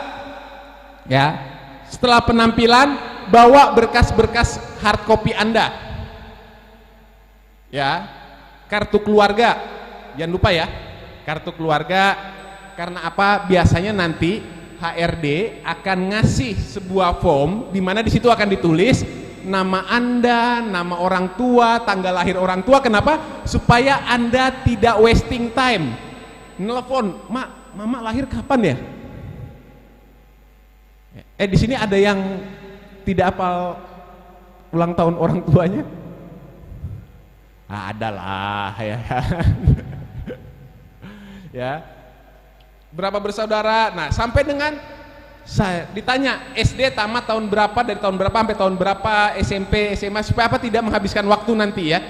S3: ya, setelah penampilan bawa berkas-berkas hard copy Anda. Ya, kartu keluarga, jangan lupa ya, kartu keluarga. Karena apa? Biasanya nanti HRD akan ngasih sebuah form di mana di situ akan ditulis nama Anda, nama orang tua, tanggal lahir orang tua. Kenapa? Supaya Anda tidak wasting time. Nelfon, Mama lahir kapan ya? Di sini ada yang tidak hafal ulang tahun orang tuanya? Adalah ya. Ya. Berapa bersaudara? Nah, sampai dengan saya ditanya SD tamat tahun berapa, dari tahun berapa sampai tahun berapa, SMP, SMA, supaya apa? Tidak menghabiskan waktu nanti ya.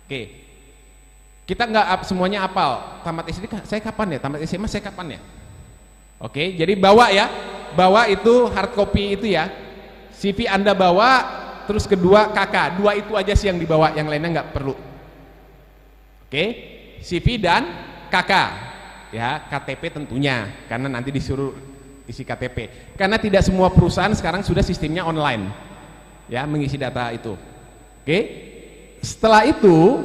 S3: Oke. Kita nggak semuanya apal. Tamat SD saya kapan ya? Tamat SMA saya kapan ya? Oke, jadi bawa ya. Bawa itu hard copy itu ya. CV Anda bawa, terus kedua KK. Dua itu aja sih yang dibawa, yang lainnya nggak perlu. Oke, CV dan KK. Ya, KTP tentunya, karena nanti disuruh isi KTP. Karena tidak semua perusahaan sekarang sudah sistemnya online, ya, mengisi data itu. Oke, setelah itu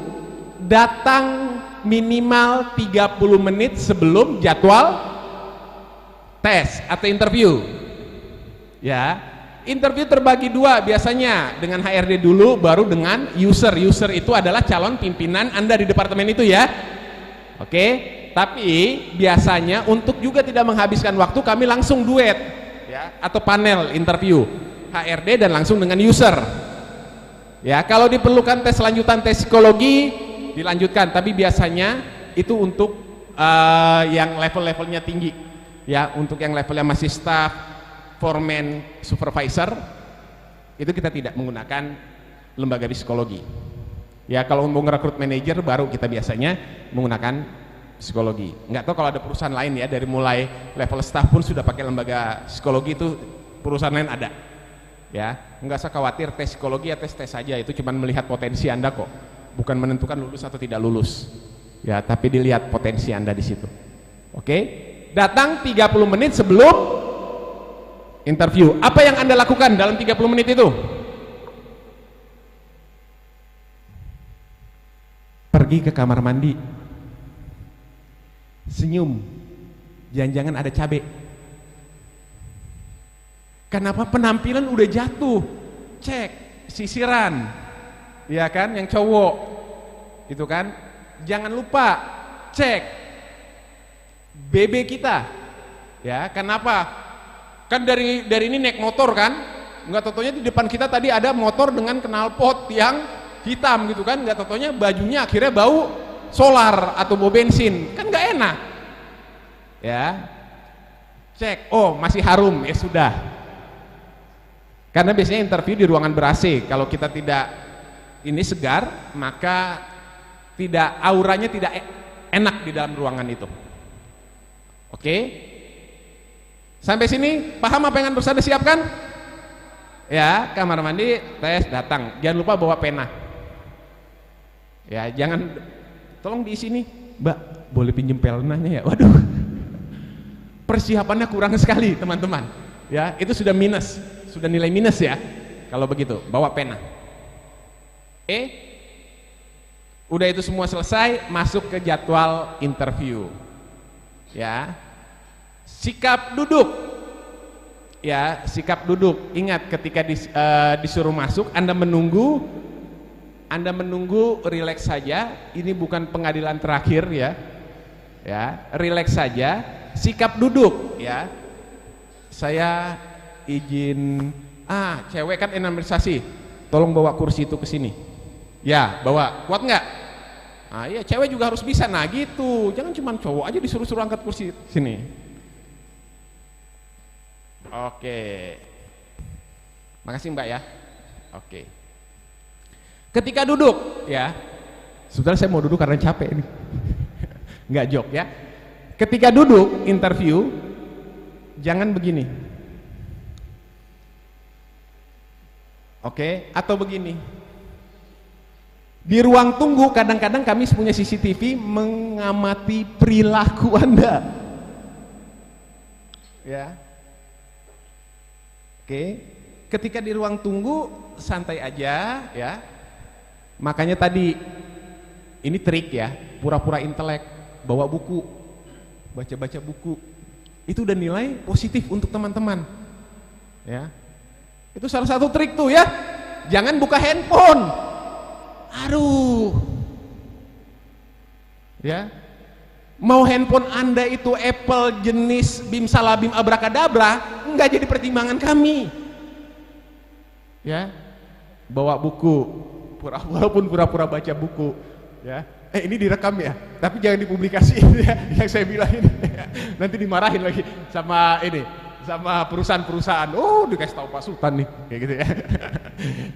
S3: datang minimal 30 menit sebelum jadwal tes atau interview. Ya, interview terbagi dua biasanya, dengan HRD dulu, baru dengan user. User itu adalah calon pimpinan Anda di departemen itu ya. Oke. Tapi biasanya untuk juga tidak menghabiskan waktu, kami langsung duet ya, atau panel interview HRD dan langsung dengan user. Ya, kalau diperlukan tes lanjutan, tes psikologi dilanjutkan, tapi biasanya itu untuk yang level-levelnya tinggi. Ya, untuk yang levelnya masih staff, foreman, supervisor, itu kita tidak menggunakan lembaga psikologi. Ya, kalau mau ngerekrut manajer baru kita biasanya menggunakan psikologi. Nggak tahu kalau ada perusahaan lain ya, dari mulai level staff pun sudah pakai lembaga psikologi, itu perusahaan lain ada. Ya, nggak usah khawatir, tes psikologi ya tes saja, itu cuma melihat potensi Anda kok, bukan menentukan lulus atau tidak lulus. Ya, tapi dilihat potensi Anda di situ. Oke, datang 30 menit sebelum interview. Apa yang Anda lakukan dalam 30 menit itu? Pergi ke kamar mandi, senyum, jangan-jangan ada cabai. Kenapa? Penampilan udah jatuh, cek sisiran, ya kan, yang cowok itu kan. Jangan lupa cek BB kita, ya. Kenapa? Kan dari ini naik motor kan, nggak totonya di depan kita tadi ada motor dengan knalpot yang hitam gitu kan, nggak totonya bajunya akhirnya bau solar atau bau bensin, kan nggak enak ya. Cek, oh masih harum, ya sudah. Karena biasanya interview di ruangan ber-AC, kalau kita tidak ini segar, maka tidak, auranya tidak enak di dalam ruangan itu. Oke, sampai sini paham apa yang harus Anda siapkan? Ya, kamar mandi, tes, datang, jangan lupa bawa pena ya, jangan, tolong di sini Mbak, boleh pinjem penanya ya? Waduh, persiapannya kurang sekali teman-teman ya, itu sudah minus, sudah nilai minus ya kalau begitu. Bawa pena. Udah itu semua selesai, masuk ke jadwal interview ya. Sikap duduk ya, sikap duduk. Ingat, ketika disuruh masuk, Anda menunggu, rileks saja. Ini bukan pengadilan terakhir ya. Ya, rileks saja. Sikap duduk ya. Saya izin, cewek kan enamerisasi, tolong bawa kursi itu ke sini. Ya, bawa. Kuat nggak? Iya, cewek juga harus bisa. Nah gitu, jangan cuma cowok aja disuruh-suruh angkat kursi sini. Oke, makasih Mbak ya. Oke. Ketika duduk ya, sebenarnya saya mau duduk karena capek ini. Nggak joke ya. Ketika duduk interview, jangan begini. Oke, atau begini. Di ruang tunggu kadang-kadang kami punya CCTV mengamati perilaku Anda. Ya. Oke, ketika di ruang tunggu santai aja ya. Makanya tadi ini trik ya, pura-pura intelek, bawa buku, baca-baca buku. Itu udah nilai positif untuk teman-teman. Ya. Itu salah satu trik tuh ya. Jangan buka handphone. Aduh. Ya. Mau handphone Anda itu Apple jenis bim salabim abrakadabra, enggak jadi pertimbangan kami. Ya. Bawa buku, walaupun pura-pura baca buku, ya. Ini direkam ya, tapi jangan dipublikasiin ya, yang saya bilang ini. Nanti dimarahin lagi sama ini, sama perusahaan-perusahaan. Oh, dikasih tahu Pak Sultan nih, kayak gitu ya.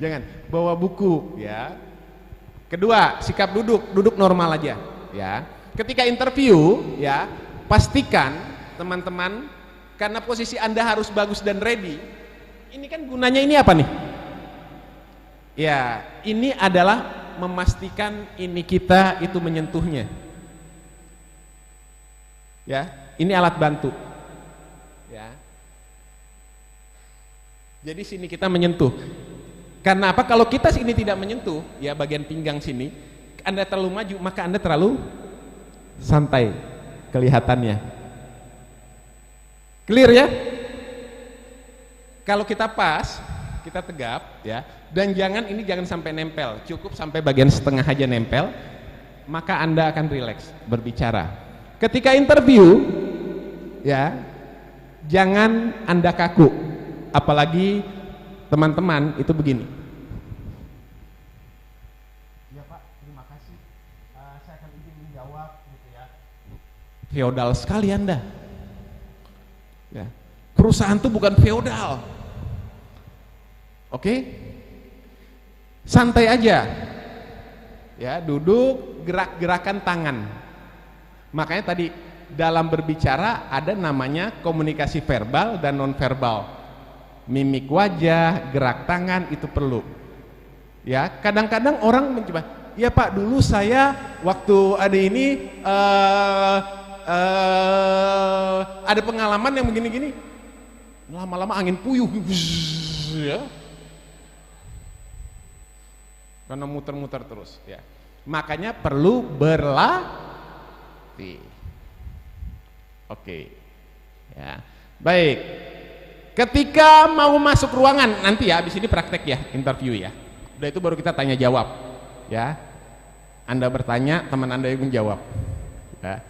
S3: Jangan bawa buku, ya. Kedua, sikap duduk normal aja, ya. Ketika interview, ya, pastikan teman-teman, karena posisi Anda harus bagus dan ready. Ini kan gunanya ini apa nih? Ya, ini adalah memastikan ini kita itu menyentuhnya. Ya, ini alat bantu. Ya. Jadi sini kita menyentuh. Karena apa? Kalau kita sini tidak menyentuh, ya bagian pinggang sini, Anda terlalu maju, maka Anda terlalu santai kelihatannya. Clear ya? Kalau kita pas, kita tegap, ya, dan jangan sampai nempel, cukup sampai bagian setengah aja nempel, maka Anda akan rileks berbicara. Ketika interview, ya, jangan Anda kaku, apalagi teman-teman itu begini. Ya Pak, terima kasih, saya akan izin menjawab, gitu ya. Feodal sekali Anda. Ya. Perusahaan itu bukan feodal. Oke, santai aja, ya, duduk, gerak-gerakan tangan. Makanya tadi dalam berbicara ada namanya komunikasi verbal dan non verbal. Mimik wajah, gerak tangan itu perlu. Ya, kadang-kadang orang mencoba, ya Pak, dulu saya waktu ada ini ada pengalaman yang begini-gini, lama-lama angin puyuh, ya. Karena muter-muter terus, ya. Makanya perlu berlatih. Oke, ya, baik. Ketika mau masuk ruangan, nanti ya, habis ini praktek ya, interview ya. Udah itu baru kita tanya jawab, ya. Anda bertanya, teman Anda yang menjawab. Ya.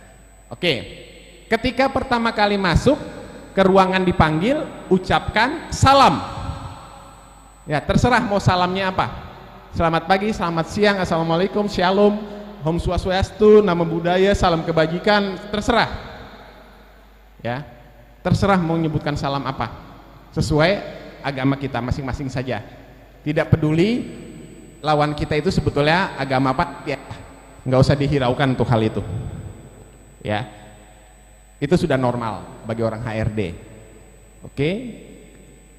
S3: Oke, ketika pertama kali masuk ke ruangan dipanggil, ucapkan salam. Ya, terserah mau salamnya apa. Selamat pagi, selamat siang, assalamualaikum, shalom, om swastiastu, nama budaya, salam kebajikan, terserah. Ya, terserah mau menyebutkan salam apa, sesuai agama kita masing-masing saja. Tidak peduli lawan kita itu sebetulnya agama apa, ya, nggak usah dihiraukan untuk hal itu. Ya, itu sudah normal bagi orang HRD. Oke,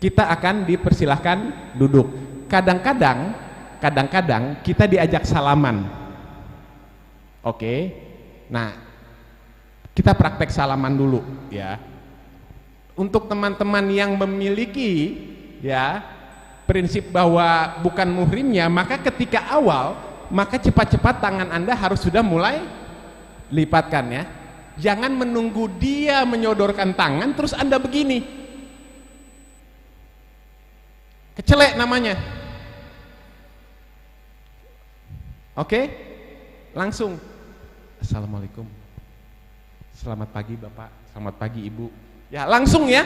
S3: kita akan dipersilahkan duduk. Kadang-kadang kita diajak salaman. Oke, nah kita praktek salaman dulu ya. Untuk teman-teman yang memiliki ya prinsip bahwa bukan muhrimnya, maka ketika awal, maka cepat-cepat tangan Anda harus sudah mulai lipatkan ya. Jangan menunggu dia menyodorkan tangan terus Anda begini, kecelek namanya. Oke, langsung assalamualaikum, selamat pagi Bapak, selamat pagi Ibu, ya langsung ya,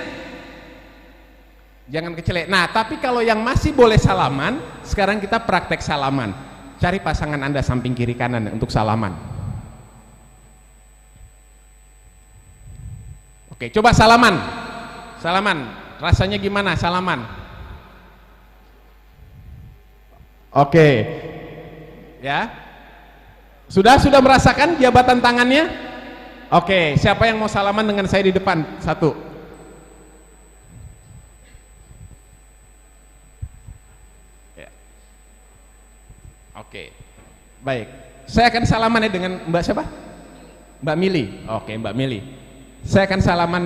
S3: jangan kecelek. Nah, tapi kalau yang masih boleh salaman, sekarang kita praktek salaman. Cari pasangan Anda samping kiri kanan untuk salaman. Oke, coba salaman, rasanya gimana salaman? Oke. Ya, sudah merasakan jabatan tangannya? Oke, siapa yang mau salaman dengan saya di depan? Satu. Ya. Oke, baik. Saya akan salaman ya dengan Mbak siapa? Mbak Mili. Oke, Mbak Mili. Saya akan salaman.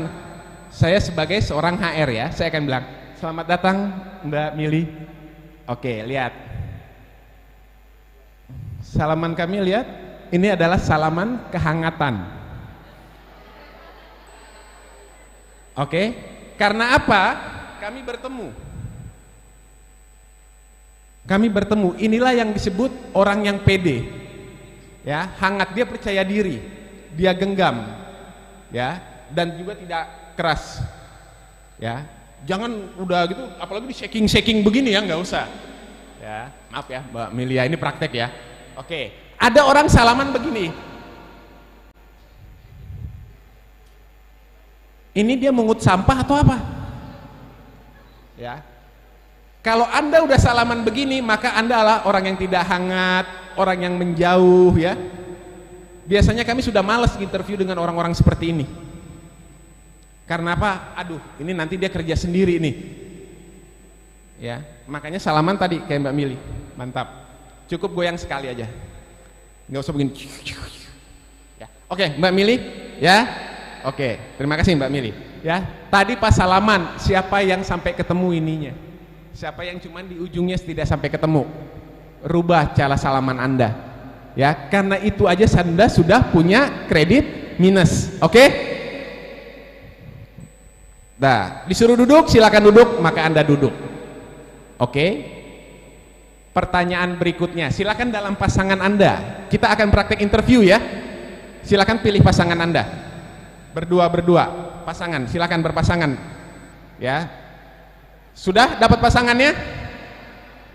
S3: Saya sebagai seorang HR ya. Saya akan bilang, selamat datang Mbak Mili. Oke, lihat. Salaman kami lihat, ini adalah salaman kehangatan. Oke, karena apa? Kami bertemu. Inilah yang disebut orang yang pede. Ya, hangat, dia percaya diri, dia genggam, ya, dan juga tidak keras. Ya, jangan udah gitu, apalagi di shaking begini ya, nggak usah. Ya, maaf ya Mbak Milia, ini praktek ya. Oke, ada orang salaman begini. Ini dia mengut sampah atau apa? Ya. Kalau Anda udah salaman begini, maka Anda adalah orang yang tidak hangat, orang yang menjauh ya. Biasanya kami sudah malas interview dengan orang-orang seperti ini. Karena apa? Aduh, ini nanti dia kerja sendiri nih. Ya, makanya salaman tadi kayak Mbak Mili. Mantap. Cukup goyang sekali aja. Nggak usah begini. Ya. Oke, Mbak Mili, ya. Oke, terima kasih Mbak Mili. Ya, tadi pas salaman siapa yang sampai ketemu ininya? Siapa yang cuman di ujungnya tidak sampai ketemu? Rubah cara salaman Anda. Ya, karena itu aja Anda sudah punya kredit minus. Oke? Nah, disuruh duduk, silakan duduk, maka Anda duduk. Oke? Pertanyaan berikutnya, silakan dalam pasangan Anda. Kita akan praktek interview ya. Silakan pilih pasangan Anda. Berdua, pasangan, silakan berpasangan. Ya. Sudah dapat pasangannya?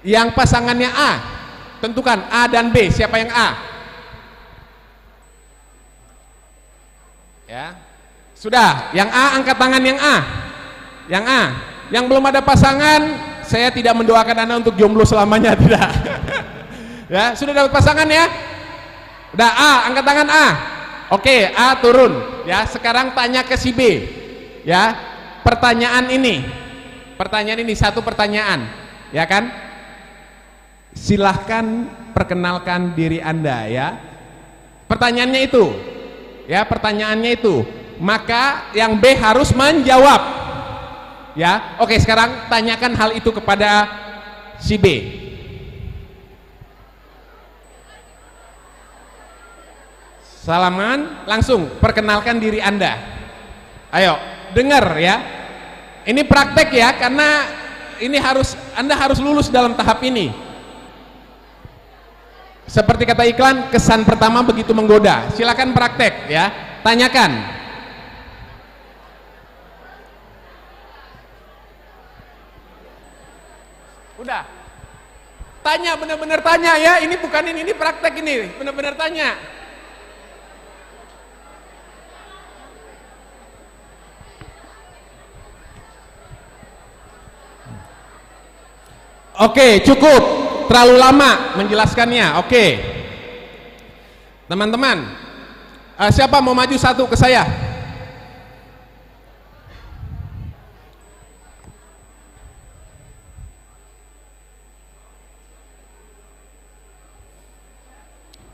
S3: Yang pasangannya A, tentukan A dan B, siapa yang A? Ya. Sudah, yang A angkat tangan yang A. Yang A. Yang belum ada pasangan, saya tidak mendoakan Anda untuk jomblo selamanya, tidak. Ya, sudah dapat pasangan ya? Udah A, angkat tangan A. Oke, A turun. Ya, sekarang tanya ke si B. Ya, pertanyaan ini satu pertanyaan, ya kan? Silahkan perkenalkan diri Anda ya. Pertanyaannya itu, ya pertanyaannya itu. Maka yang B harus menjawab. Ya, oke sekarang tanyakan hal itu kepada si B. Salaman, langsung perkenalkan diri Anda. Ayo, dengar ya. Ini praktek ya, karena ini Anda harus lulus dalam tahap ini. Seperti kata iklan, kesan pertama begitu menggoda. Silakan praktek ya. Tanyakan. Udah. Tanya, benar-benar tanya ya. Ini bukan ini praktek ini, benar-benar tanya. Oke, cukup. Terlalu lama menjelaskannya. Oke. Teman-teman, siapa mau maju satu ke saya?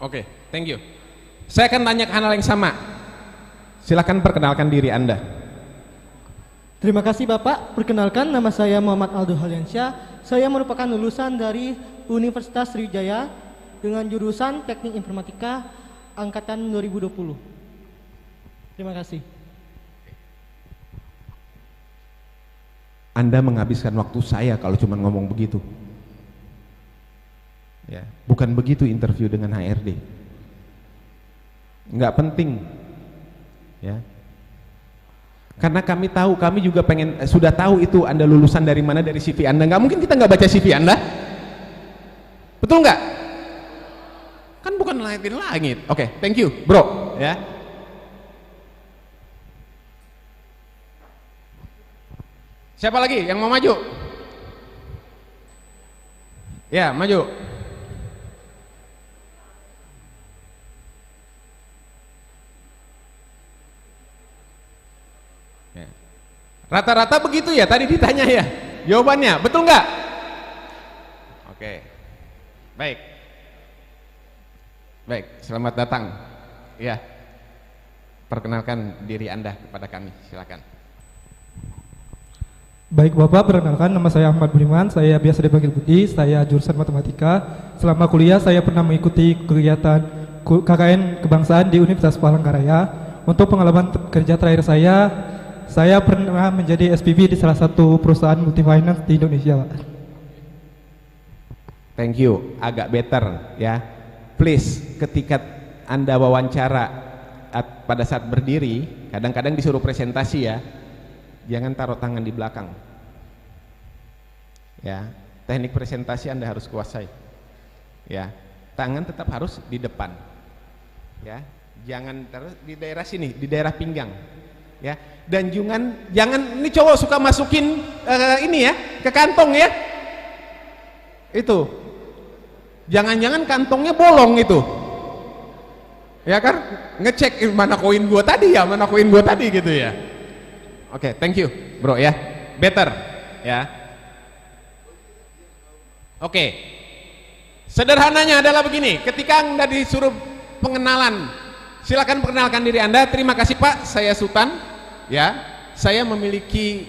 S3: Oke, thank you. Saya akan tanya hal yang sama. Silakan perkenalkan diri Anda.
S4: Terima kasih Bapak. Perkenalkan, nama saya Muhammad Aldo Haliansyah. Saya merupakan lulusan dari Universitas Sriwijaya dengan jurusan Teknik Informatika angkatan 2020. Terima kasih.
S3: Anda menghabiskan waktu saya kalau cuma ngomong begitu. Ya, bukan begitu interview dengan HRD. Nggak penting. Ya. Karena kami tahu, kami juga sudah tahu itu Anda lulusan dari mana, dari CV Anda. Nggak mungkin kita nggak baca CV Anda. Betul nggak? Kan bukan langit. Oke, thank you, bro. Ya. Siapa lagi yang mau maju? Ya, maju. Rata-rata begitu ya, tadi ditanya ya. Jawabannya, betul nggak? Oke. Baik. Baik, selamat datang. Ya. Perkenalkan diri Anda kepada kami, silakan.
S8: Baik Bapak, perkenalkan nama saya Ahmad Budiman, saya biasa dipanggil Budi, saya jurusan matematika. Selama kuliah saya pernah mengikuti kegiatan KKN kebangsaan di Universitas Palangkaraya. Untuk pengalaman kerja terakhir saya pernah menjadi SPV di salah satu perusahaan multifinance di Indonesia, Pak.
S3: Thank you, agak better ya. Please, ketika Anda wawancara pada saat berdiri, kadang-kadang disuruh presentasi ya, jangan taruh tangan di belakang. Ya, teknik presentasi Anda harus kuasai. Ya, tangan tetap harus di depan. Ya, jangan terus di daerah sini, di daerah pinggang. Ya, dan jangan ini cowok suka masukin ini ya ke kantong ya. Itu. Jangan-jangan kantongnya bolong itu. Ya kan? Ngecek mana koin gua tadi ya, mana koin gua tadi gitu ya. Oke, thank you, Bro ya. Better ya. Oke. Sederhananya adalah begini, ketika Anda disuruh pengenalan, silakan perkenalkan diri Anda. Terima kasih Pak, saya Sutan. Ya, saya memiliki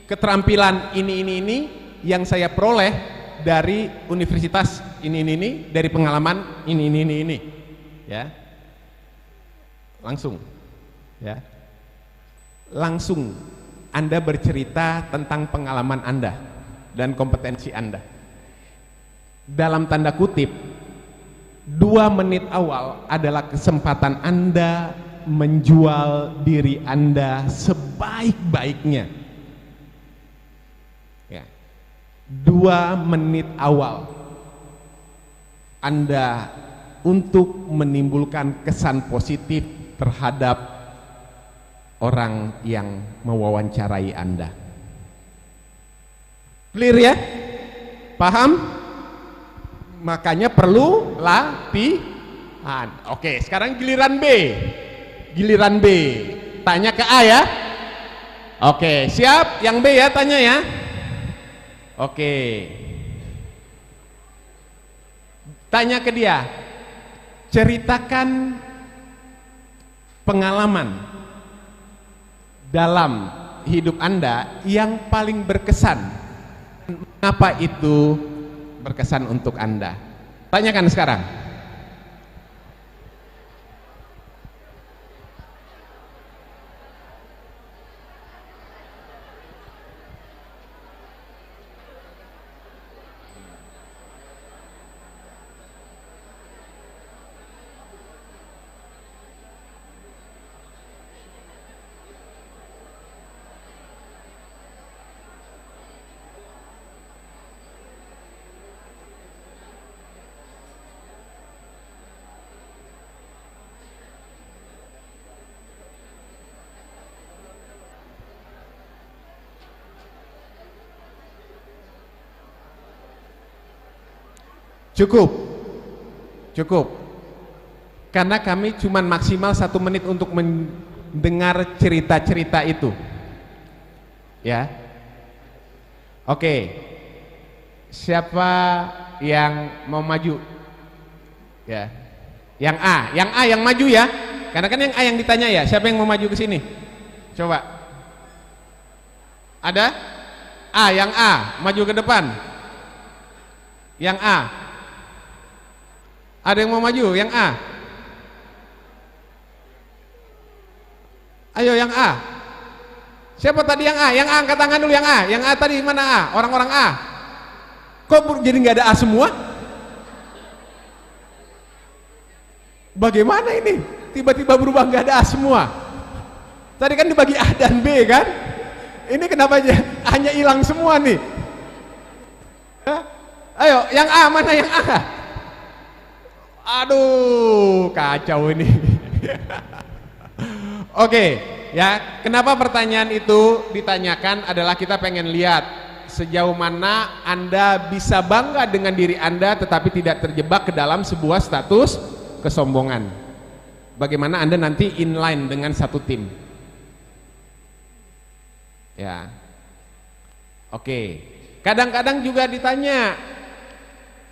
S3: keterampilan ini yang saya peroleh dari universitas ini, dari pengalaman ini. Ya. Langsung. Ya. Langsung Anda bercerita tentang pengalaman Anda dan kompetensi Anda. Dalam tanda kutip, 2 menit awal adalah kesempatan Anda menjual diri Anda sebaik-baiknya. Ya. 2 menit awal Anda untuk menimbulkan kesan positif terhadap orang yang mewawancarai Anda. Clear ya? Paham? Makanya perlu latihan. Oke, sekarang giliran B. Giliran B. Tanya ke A ya. Oke, siap? Yang B ya, tanya ya. Oke. Tanya ke dia. Ceritakan pengalaman dalam hidup Anda yang paling berkesan. Mengapa itu berkesan untuk Anda? Tanyakan sekarang. Cukup. Karena kami cuma maksimal 1 menit untuk mendengar cerita-cerita itu. Ya. Oke. Siapa yang mau maju? Ya. Yang A yang maju ya. Karena kan yang A yang ditanya ya. Siapa yang mau maju ke sini? Coba. Ada? Yang A maju ke depan. Yang A. Ada yang mau maju? Yang A? Ayo yang A. Siapa tadi yang A? Yang A angkat tangan dulu yang A. Yang A tadi mana A? Orang-orang A. Kok jadi nggak ada A semua? Bagaimana ini? Tiba-tiba berubah nggak ada A semua. Tadi kan dibagi A dan B kan? Ini kenapa hanya hilang semua nih? Hah? Ayo, yang A mana yang A? Aduh, kacau ini. Oke, ya. Kenapa pertanyaan itu ditanyakan adalah kita pengen lihat sejauh mana Anda bisa bangga dengan diri Anda tetapi tidak terjebak ke dalam sebuah status kesombongan. Bagaimana Anda nanti inline dengan satu tim. Ya. Oke. Kadang-kadang juga ditanya,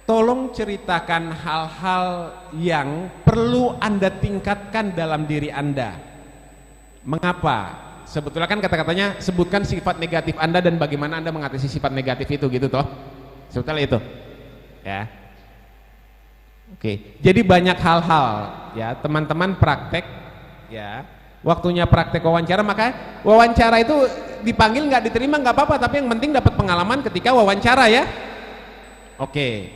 S3: tolong ceritakan hal-hal yang perlu Anda tingkatkan dalam diri Anda. Mengapa? Sebetulnya kan kata-katanya sebutkan sifat negatif Anda dan bagaimana Anda mengatasi sifat negatif itu gitu toh. Sebetulnya itu. Ya. Oke. Jadi banyak hal-hal ya, teman-teman praktek ya. Waktunya praktek wawancara, maka wawancara itu dipanggil nggak diterima nggak apa-apa, tapi yang penting dapat pengalaman ketika wawancara ya. Oke.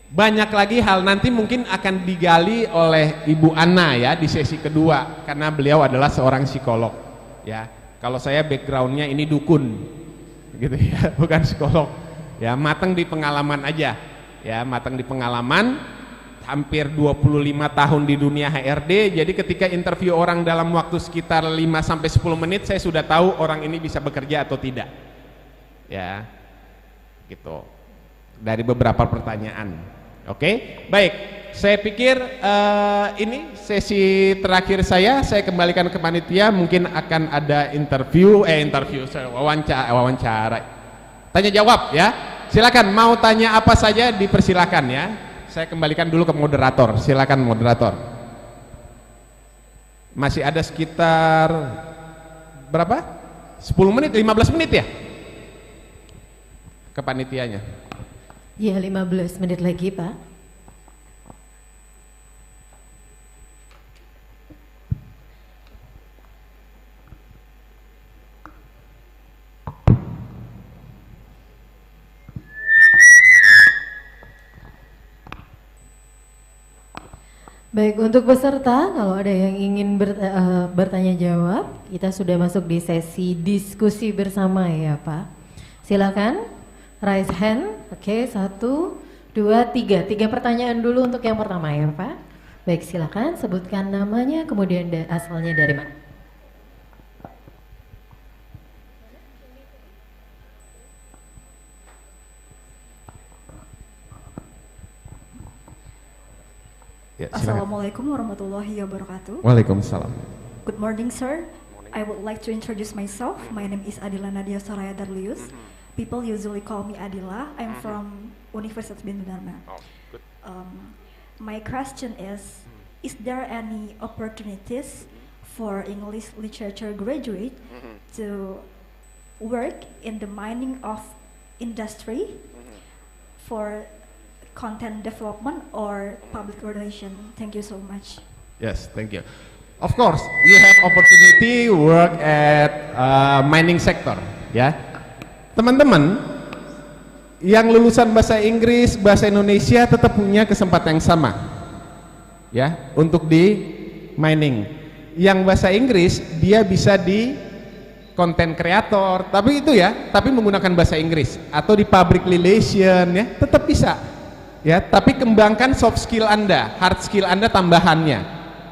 S3: Banyak lagi hal nanti mungkin akan digali oleh Ibu Ana ya di sesi kedua karena beliau adalah seorang psikolog ya. Kalau saya backgroundnya ini dukun gitu ya, bukan psikolog Ya, matang di pengalaman aja. Ya, matang di pengalaman. Hampir 25 tahun di dunia HRD, jadi ketika interview orang dalam waktu sekitar 5-10 menit, saya sudah tahu orang ini bisa bekerja atau tidak. Ya, gitu. Dari beberapa pertanyaan. Oke, baik. Saya pikir ini sesi terakhir saya kembalikan ke panitia. Mungkin akan ada wawancara. Tanya jawab ya. Silakan, mau tanya apa saja dipersilakan ya. Saya kembalikan dulu ke moderator. Silakan moderator. Masih ada sekitar berapa? 10 menit, 15 menit ya? Ke panitianya.
S1: Ya, 15 menit lagi, Pak. Baik, untuk peserta, kalau ada yang ingin bertanya jawab, kita sudah masuk di sesi diskusi bersama ya Pak. Silakan, raise hand. Oke, 1, 2, 3. 3 pertanyaan dulu untuk yang pertama ya Pak. Baik, silakan sebutkan namanya, kemudian asalnya dari mana.
S3: Ya,
S9: Assalamualaikum warahmatullahi wabarakatuh.
S3: Waalaikumsalam.
S9: Good morning, sir. I would like to introduce myself. My name is Adila Nadia Soraya Darlius. People usually call me Adila. I'm from Universitas Bina Dharma. My question is there any opportunities for English literature graduate to work in the mining of industry for content development or public relation? Thank you so much.
S3: Yes, thank you. Of course, you have opportunity work at mining sector, ya. Teman-teman yang lulusan bahasa Inggris, bahasa Indonesia tetap punya kesempatan yang sama, ya, untuk di mining. Yang bahasa Inggris dia bisa di content creator, tapi itu ya, tapi menggunakan bahasa Inggris, atau di public relation, ya, tetap bisa. Ya, tapi kembangkan soft skill Anda, hard skill Anda tambahannya.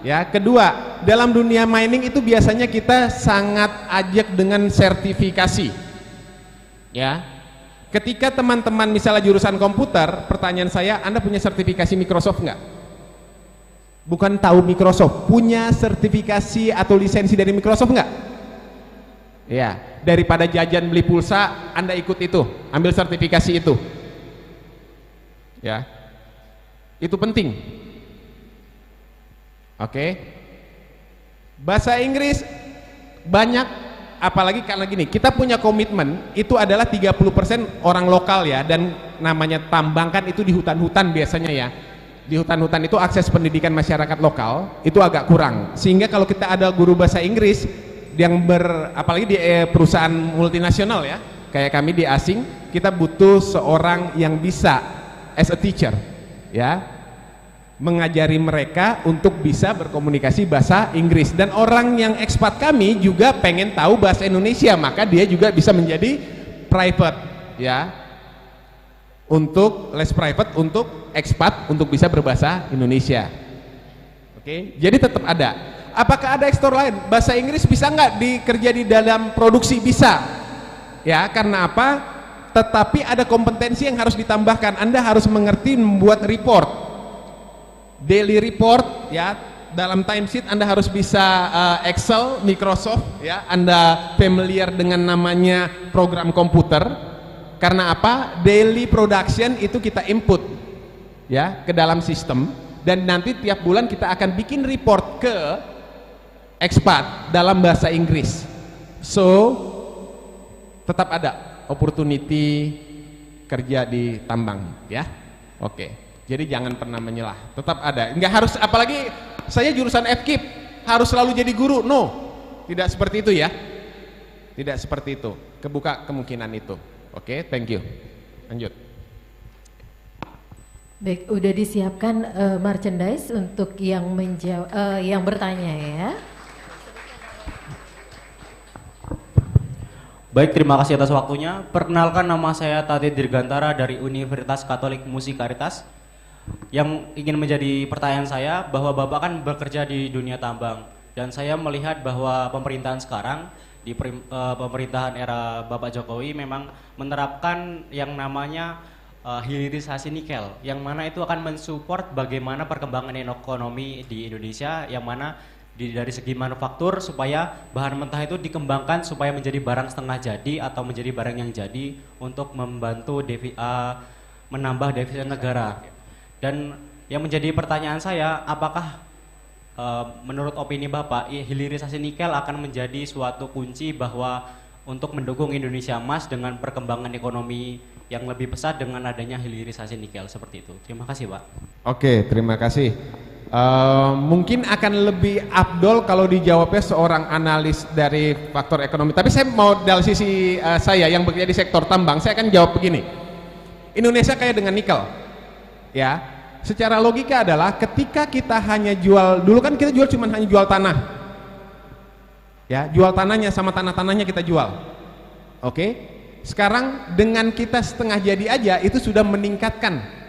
S3: Ya, kedua, dalam dunia mining itu biasanya kita sangat ajak dengan sertifikasi. Ya. Ketika teman-teman misalnya jurusan komputer, pertanyaan saya, Anda punya sertifikasi Microsoft nggak? Bukan tahu Microsoft, punya sertifikasi atau lisensi dari Microsoft nggak? Ya, daripada jajan beli pulsa, Anda ikut itu, ambil sertifikasi itu. Ya, itu penting. Oke. Bahasa Inggris banyak, apalagi karena gini, kita punya komitmen itu adalah 30% orang lokal ya, dan namanya tambangkan itu di hutan-hutan biasanya ya. Di hutan-hutan itu akses pendidikan masyarakat lokal itu agak kurang, sehingga kalau kita ada guru bahasa Inggris yang apalagi di perusahaan multinasional ya, kayak kami di asing, kita butuh seorang yang bisa as a teacher, ya, mengajari mereka untuk bisa berkomunikasi bahasa Inggris. Dan orang yang ekspat kami juga pengen tahu bahasa Indonesia, maka dia juga bisa menjadi private, ya, untuk les private untuk ekspat untuk bisa berbahasa Indonesia. Oke, jadi tetap ada. Apakah ada ekspor lain? Bahasa Inggris bisa nggak dikerja di dalam produksi? Bisa, ya, karena apa? Tetapi ada kompetensi yang harus ditambahkan. Anda harus mengerti membuat report, daily report, ya, dalam timesheet Anda harus bisa Excel, Microsoft, ya, Anda familiar dengan namanya program komputer. Karena apa? Daily production itu kita input, ya, ke dalam sistem, dan nanti tiap bulan kita akan bikin report ke expat dalam bahasa Inggris. So tetap ada opportunity kerja di tambang, ya. Oke, jadi jangan pernah menyelah, tetap ada. Nggak harus, apalagi saya jurusan FKIP harus selalu jadi guru, no, tidak seperti itu ya, tidak seperti itu, kebuka kemungkinan itu. Oke, thank you. Lanjut.
S1: Baik, udah disiapkan merchandise untuk yang bertanya ya.
S10: Baik, terima kasih atas waktunya. Perkenalkan, nama saya Tati Dirgantara dari Universitas Katolik Musikaritas. Yang ingin menjadi pertanyaan saya, bahwa Bapak kan bekerja di dunia tambang, dan saya melihat bahwa pemerintahan sekarang di pemerintahan era Bapak Jokowi memang menerapkan yang namanya hilirisasi nikel, yang mana itu akan mensupport bagaimana perkembangan ekonomi di Indonesia, yang mana dari segi manufaktur supaya bahan mentah itu dikembangkan supaya menjadi barang setengah jadi atau menjadi barang yang jadi untuk membantu menambah devisa negara. Dan yang menjadi pertanyaan saya, apakah menurut opini Bapak hilirisasi nikel akan menjadi suatu kunci bahwa untuk mendukung Indonesia Emas dengan perkembangan ekonomi yang lebih pesat dengan adanya hilirisasi nikel seperti itu? Terima kasih, Pak.
S3: Oke, terima kasih. Mungkin akan lebih afdol kalau dijawabnya seorang analis dari faktor ekonomi. Tapi saya mau dari sisi saya yang bekerja di sektor tambang, saya akan jawab begini. Indonesia kaya dengan nikel, ya. Secara logika adalah ketika kita hanya jual, dulu kan kita jual hanya jual tanah, ya, jual tanahnya sama tanah-tanahnya kita jual. Oke. Sekarang dengan kita setengah jadi aja itu sudah meningkatkan.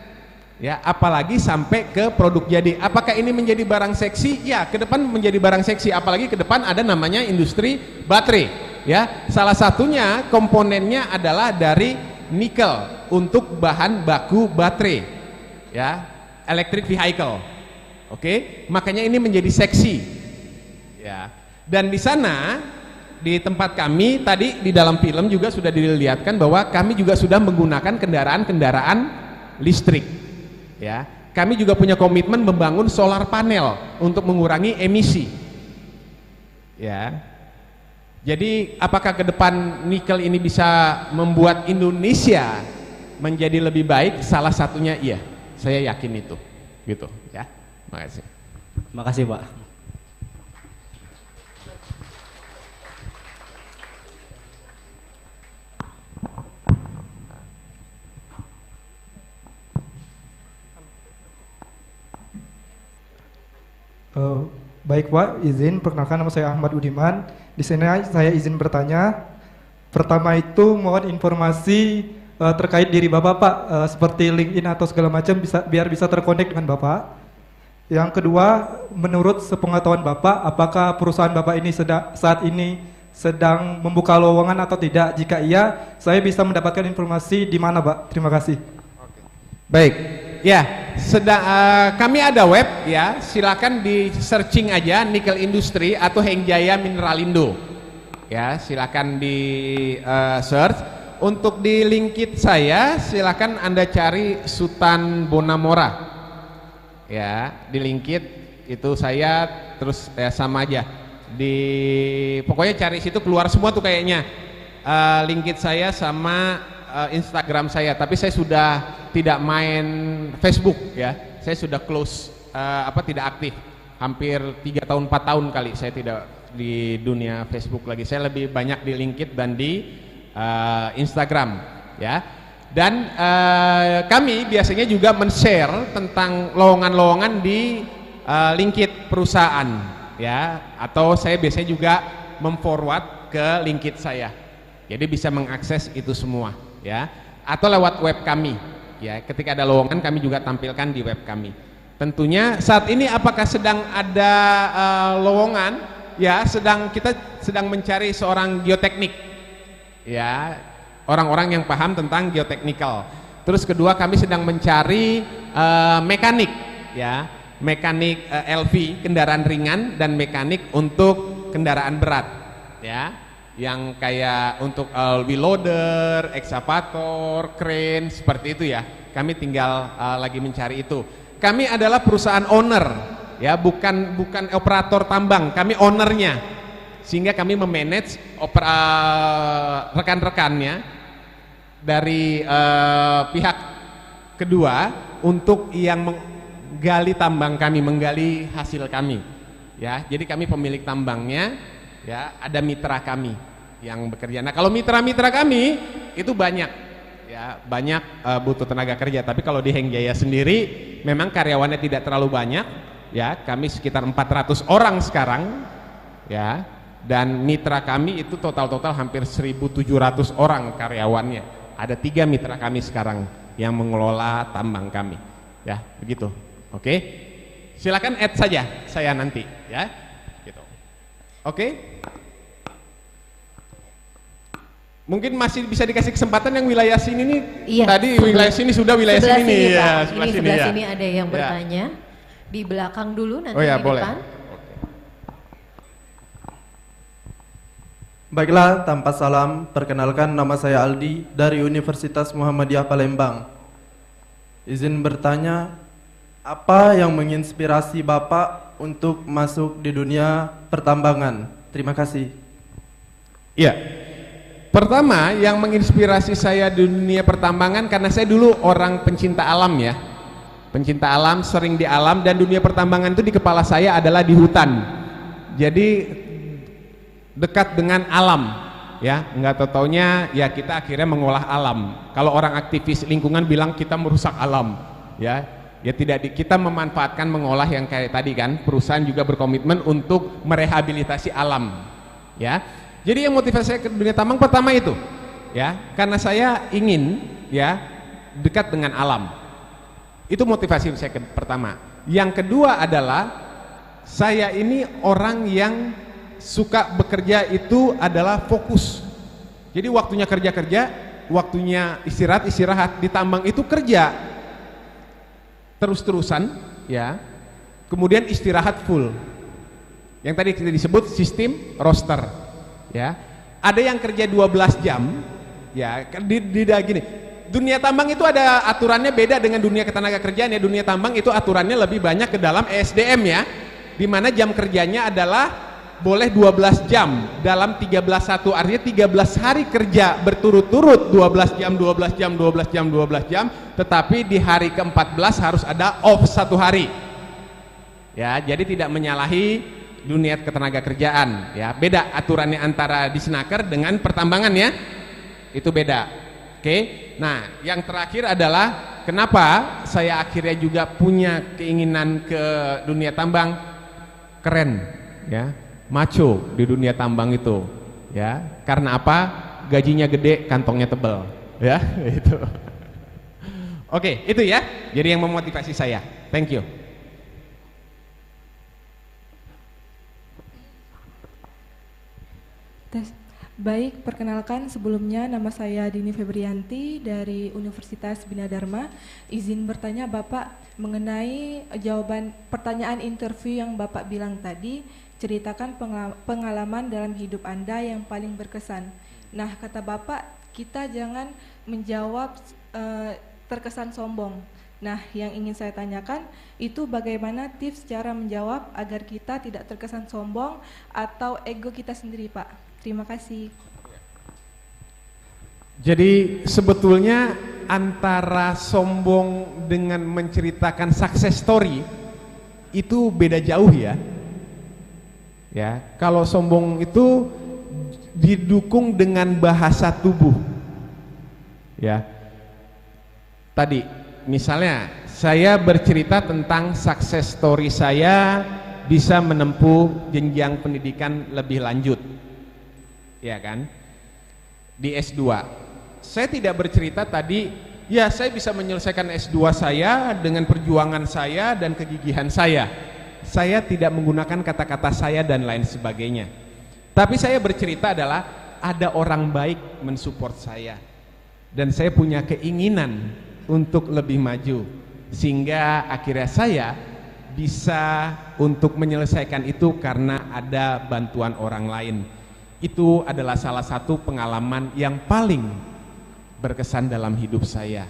S3: Ya, apalagi sampai ke produk jadi. Apakah ini menjadi barang seksi? Ya, ke depan menjadi barang seksi. Apalagi ke depan ada namanya industri baterai. Ya, salah satunya komponennya adalah dari nikel untuk bahan baku baterai. Ya, electric vehicle. Oke, makanya ini menjadi seksi. Ya, dan di sana di tempat kami tadi di dalam film juga sudah dilihatkan bahwa kami juga sudah menggunakan kendaraan-kendaraan listrik. Ya, kami juga punya komitmen membangun solar panel untuk mengurangi emisi. Ya, jadi apakah ke depan nikel ini bisa membuat Indonesia menjadi lebih baik? Salah satunya iya, saya yakin itu. Gitu, ya. Makasih.
S10: Makasih, Pak.
S8: Baik Pak, izin perkenalkan nama saya Ahmad Udiman. Di sini saya izin bertanya. Pertama itu mohon informasi terkait diri Bapak Pak, seperti LinkedIn atau segala macam biar bisa terkonek dengan Bapak. Yang kedua, menurut sepengetahuan Bapak, apakah perusahaan Bapak ini saat ini sedang membuka lowongan atau tidak? Jika iya, saya bisa mendapatkan informasi di mana Pak? Terima kasih.
S3: Baik. Ya, kami ada web ya, silakan di searching aja Nikel Industri atau Hengjaya Mineralindo. Ya, silakan di search. Untuk di LinkedIn saya silakan Anda cari Sutan Bonamora. Ya, di LinkedIn itu saya terus ya sama aja. Pokoknya cari situ keluar semua tuh kayaknya. LinkedIn saya sama Instagram saya, tapi saya sudah tidak main Facebook ya, saya sudah close, tidak aktif, hampir 3 tahun 4 tahun kali saya tidak di dunia Facebook lagi, saya lebih banyak di LinkedIn dan di Instagram ya. Dan kami biasanya juga men-share tentang lowongan-lowongan di LinkedIn perusahaan ya, atau saya biasanya juga mem-forward ke LinkedIn saya, jadi bisa mengakses itu semua ya, atau lewat web kami ya, ketika ada lowongan kami juga tampilkan di web kami. Tentunya saat ini apakah sedang ada lowongan ya, kita sedang mencari seorang geoteknik ya, orang-orang yang paham tentang geoteknikal. Terus kedua, kami sedang mencari mekanik ya, mekanik LV kendaraan ringan dan mekanik untuk kendaraan berat ya, yang kayak untuk wheel loader, excavator, crane, seperti itu ya. Kami tinggal lagi mencari itu. Kami adalah perusahaan owner ya, bukan operator tambang, kami ownernya, sehingga kami memanage rekan-rekannya dari pihak kedua untuk yang menggali tambang kami, menggali hasil kami ya. Jadi kami pemilik tambangnya ya, ada mitra kami yang bekerja. Nah, kalau mitra-mitra kami itu banyak ya, banyak butuh tenaga kerja. Tapi kalau di Hengjaya sendiri memang karyawannya tidak terlalu banyak ya, kami sekitar 400 orang sekarang ya, Dan mitra kami itu total hampir 1.700 orang karyawannya. Ada 3 mitra kami sekarang yang mengelola tambang kami. Ya, begitu. Oke. Silakan add saja saya nanti, ya. Gitu. Oke. Mungkin masih bisa dikasih kesempatan yang wilayah sini nih.
S1: Iya,
S3: tadi wilayah sini sudah, wilayah sini nih. Ya,
S1: sebelah sini ada yang bertanya. Di belakang dulu, nanti di
S3: boleh.
S1: depan.
S11: Baiklah, tanpa salam, perkenalkan nama saya Aldi dari Universitas Muhammadiyah Palembang. Izin bertanya, apa yang menginspirasi Bapak untuk masuk di dunia pertambangan? Terima kasih.
S3: Iya. Pertama, yang menginspirasi saya di dunia pertambangan karena saya dulu orang pencinta alam ya. Pencinta alam, sering di alam, dan dunia pertambangan itu di kepala saya adalah di hutan. Jadi dekat dengan alam, ya. Nggak tahu-taunya ya kita akhirnya mengolah alam. Kalau orang aktivis lingkungan bilang kita merusak alam, ya. Ya tidak, kita memanfaatkan, mengolah yang kayak tadi kan. Perusahaan juga berkomitmen untuk merehabilitasi alam, ya. Jadi yang motivasi saya ke dunia tambang pertama itu, ya, karena saya ingin ya dekat dengan alam. Itu motivasi saya pertama. Yang kedua adalah saya ini orang yang suka bekerja itu adalah fokus. Jadi waktunya kerja-kerja, waktunya istirahat di tambang itu kerja terus-terusan, ya. Kemudian istirahat full. Yang tadi kita disebut sistem roster, ya. Ada yang kerja 12 jam, ya. Gini, dunia tambang itu ada aturannya beda dengan dunia ketenaga kerjaan ya. Dunia tambang itu aturannya lebih banyak ke dalam ESDM ya, di mana jam kerjanya adalah boleh 12 jam dalam 13/1, artinya 13 hari kerja berturut-turut 12 jam, tetapi di hari ke-14 harus ada off 1 hari. Ya, jadi tidak menyalahi dunia ketenaga kerjaan ya. Beda aturannya antara di Snaker dengan pertambangan ya. Itu beda. Oke. Nah, yang terakhir adalah kenapa saya akhirnya juga punya keinginan ke dunia tambang. Keren ya. Macho di dunia tambang itu ya. Karena apa? Gajinya gede, kantongnya tebal ya. Itu. Oke, itu ya. Jadi yang memotivasi saya. Thank you.
S6: Baik, perkenalkan sebelumnya nama saya Dini Febrianti dari Universitas Bina Dharma. Izin bertanya Bapak mengenai jawaban pertanyaan interview yang Bapak bilang tadi, ceritakan pengalaman dalam hidup Anda yang paling berkesan. Nah, kata Bapak, kita jangan menjawab terkesan sombong. Nah, yang ingin saya tanyakan itu bagaimana tips cara menjawab agar kita tidak terkesan sombong atau ego kita sendiri, Pak. Terima kasih.
S3: Jadi sebetulnya antara sombong dengan menceritakan success story itu beda jauh ya. Ya, kalau sombong itu didukung dengan bahasa tubuh. Ya. Tadi misalnya saya bercerita tentang success story saya bisa menempuh jenjang pendidikan lebih lanjut. Ya kan, di S2 saya tidak bercerita tadi ya saya bisa menyelesaikan S2 saya dengan perjuangan saya dan kegigihan saya tidak menggunakan kata-kata saya dan lain sebagainya, tapi saya bercerita adalah ada orang baik mensupport saya dan saya punya keinginan untuk lebih maju sehingga akhirnya saya bisa untuk menyelesaikan itu karena ada bantuan orang lain. Itu adalah salah satu pengalaman yang paling berkesan dalam hidup saya.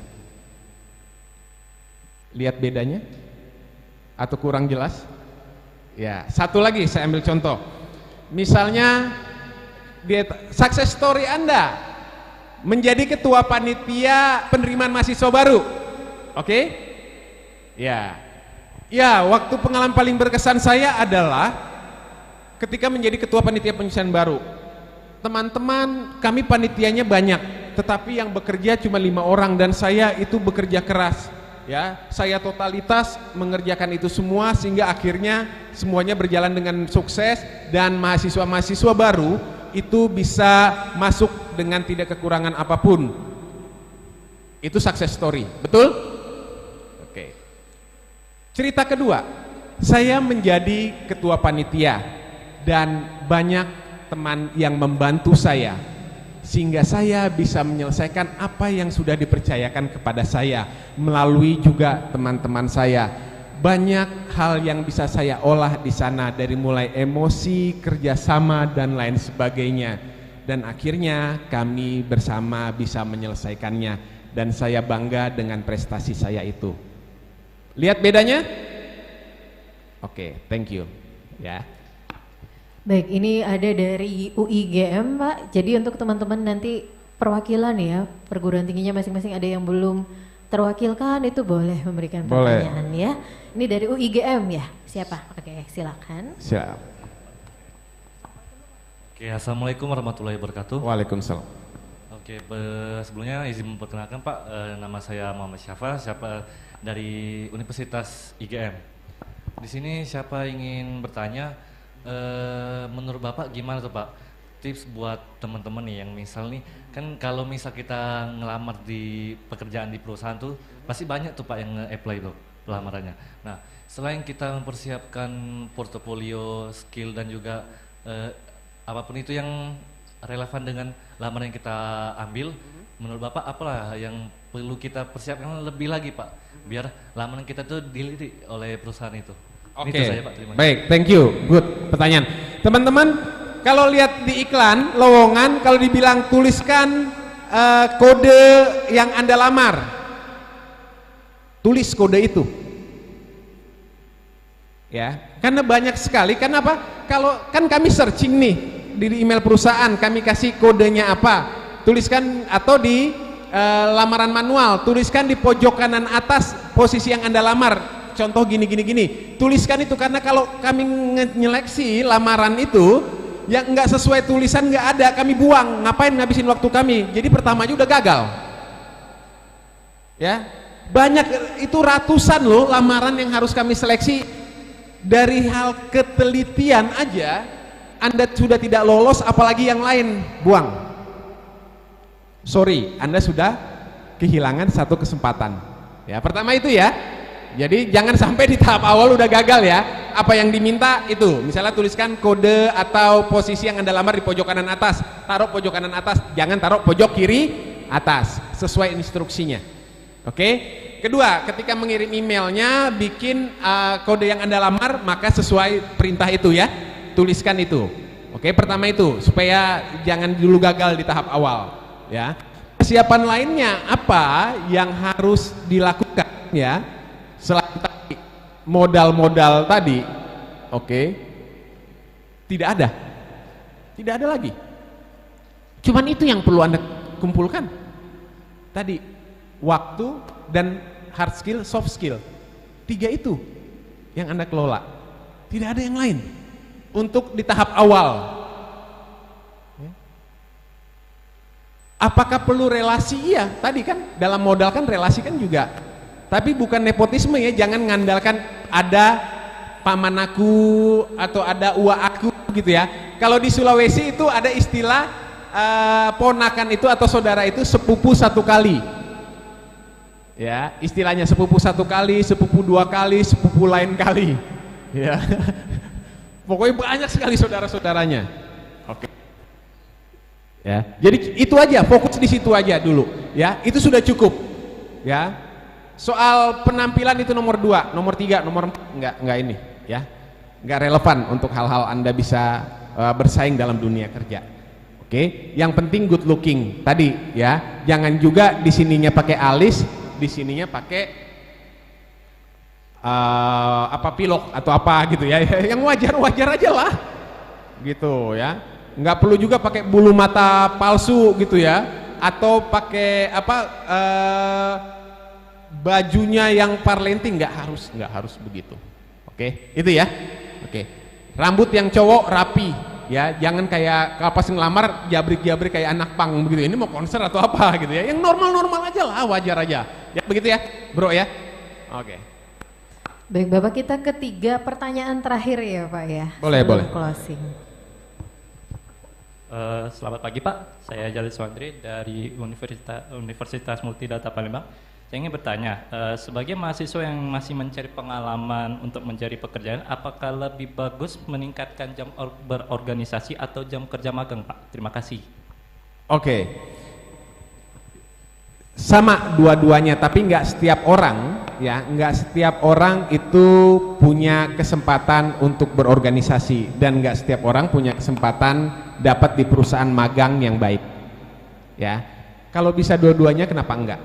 S3: Lihat bedanya? Atau kurang jelas? Ya, satu lagi saya ambil contoh. Misalnya success story Anda menjadi ketua panitia penerimaan mahasiswa baru. Oke? Ya. Ya, waktu pengalaman paling berkesan saya adalah ketika menjadi ketua panitia penyusunan baru. Teman-teman kami panitianya banyak, tetapi yang bekerja cuma 5 orang dan saya itu bekerja keras ya, saya totalitas mengerjakan itu semua sehingga akhirnya semuanya berjalan dengan sukses dan mahasiswa-mahasiswa baru itu bisa masuk dengan tidak kekurangan apapun. Itu success story, betul? Oke. Cerita kedua, saya menjadi ketua panitia dan banyak teman yang membantu saya sehingga saya bisa menyelesaikan apa yang sudah dipercayakan kepada saya melalui juga teman-teman saya. Banyak hal yang bisa saya olah di sana, dari mulai emosi, kerjasama dan lain sebagainya, dan akhirnya kami bersama bisa menyelesaikannya dan saya bangga dengan prestasi saya itu. Lihat bedanya? Oke, thank you ya.
S1: Baik, ini ada dari UIGM, Pak. Jadi untuk teman-teman nanti perwakilan ya, perguruan tingginya masing-masing ada yang belum terwakilkan, itu boleh memberikan pertanyaan ya. Ini dari UIGM ya, siapa? Oke, silakan.
S3: Siap.
S12: Oke, assalamualaikum warahmatullahi wabarakatuh.
S3: Waalaikumsalam.
S12: Oke, sebelumnya izin memperkenalkan Pak, nama saya Muhammad Syafa, dari Universitas IGM. Di sini siapa ingin bertanya? Menurut Bapak gimana tuh Pak tips buat teman-teman nih yang misal nih kan kalau misal kita ngelamar di pekerjaan di perusahaan tuh pasti banyak tuh Pak yang nge-apply tuh pelamarannya. Nah selain kita mempersiapkan portofolio, skill dan juga apapun itu yang relevan dengan lamaran yang kita ambil, menurut Bapak apalah yang perlu kita persiapkan lebih lagi Pak biar lamaran kita tuh dilirik oleh perusahaan itu?
S3: Oke,
S12: Pak,
S3: baik, thank you, good pertanyaan. Teman-teman, kalau lihat di iklan lowongan, kalau dibilang tuliskan kode yang Anda lamar, tulis kode itu, ya, karena banyak sekali. Kenapa? Kalau kan kami searching nih di email perusahaan, kami kasih kodenya apa, tuliskan atau di lamaran manual, tuliskan di pojok kanan atas posisi yang Anda lamar. Contoh gini, tuliskan itu, karena kalau kami nyeleksi lamaran itu yang nggak sesuai tulisan nggak ada, kami buang. Ngapain ngabisin waktu kami? Jadi pertama aja udah gagal. Ya, banyak itu ratusan loh lamaran yang harus kami seleksi. Dari hal ketelitian aja, Anda sudah tidak lolos, apalagi yang lain, buang. Sorry, Anda sudah kehilangan satu kesempatan. Ya, pertama itu ya. Jadi jangan sampai di tahap awal udah gagal ya. Apa yang diminta itu, misalnya tuliskan kode atau posisi yang Anda lamar di pojok kanan atas, taruh pojok kanan atas, jangan taruh pojok kiri atas, sesuai instruksinya. Oke. Kedua, ketika mengirim emailnya, bikin kode yang Anda lamar, maka sesuai perintah itu ya, tuliskan itu. Oke, pertama itu, supaya jangan dulu gagal di tahap awal ya. Persiapan lainnya apa yang harus dilakukan ya? Selain tadi modal-modal tadi, oke, tidak ada lagi. Cuman itu yang perlu Anda kumpulkan tadi, waktu dan hard skill, soft skill, 3 itu yang Anda kelola, tidak ada yang lain untuk di tahap awal. Apakah perlu relasi? Iya, tadi kan dalam modal kan relasi kan juga. Tapi bukan nepotisme ya, jangan ngandalkan ada paman aku atau ada uak aku gitu ya. Kalau di Sulawesi itu ada istilah ponakan itu atau saudara itu sepupu 1 kali. Ya, istilahnya sepupu 1 kali, sepupu 2 kali, sepupu lain kali. Ya. Pokoknya banyak sekali saudara-saudaranya. Oke. Ya, jadi itu aja, fokus di situ aja dulu. Ya, itu sudah cukup. Ya. Soal penampilan itu nomor 2, nomor 3, nomor 4 enggak ini ya. Enggak relevan untuk hal-hal Anda bisa bersaing dalam dunia kerja. Oke, yang penting good looking tadi ya. Jangan juga di sininya pakai alis, di sininya pakai pilok atau apa gitu ya. Yang wajar-wajar aja lah. Gitu ya. Enggak perlu juga pakai bulu mata palsu gitu ya, atau pakai bajunya yang parlenting, nggak harus begitu. Oke, itu ya. Oke, rambut yang cowok rapi ya, jangan kayak pas ngelamar jabrik-jabrik kayak anak pang begitu. Ini mau konser atau apa gitu ya, yang normal-normal aja lah, wajar aja ya, begitu ya bro ya. Oke.
S1: Baik Bapak, kita ketiga pertanyaan terakhir ya Pak ya.
S3: Boleh,
S1: sebelum
S3: boleh.
S1: Closing.
S13: Selamat pagi Pak, saya Jalil Swandri dari Universitas Multidata Palembang. Saya ingin bertanya, sebagai mahasiswa yang masih mencari pengalaman untuk mencari pekerjaan, apakah lebih bagus meningkatkan jam berorganisasi atau jam kerja magang Pak? Terima kasih.
S3: Oke. Sama dua-duanya, tapi nggak setiap orang ya, nggak setiap orang itu punya kesempatan untuk berorganisasi dan nggak setiap orang punya kesempatan dapat di perusahaan magang yang baik. Ya, kalau bisa dua-duanya kenapa enggak?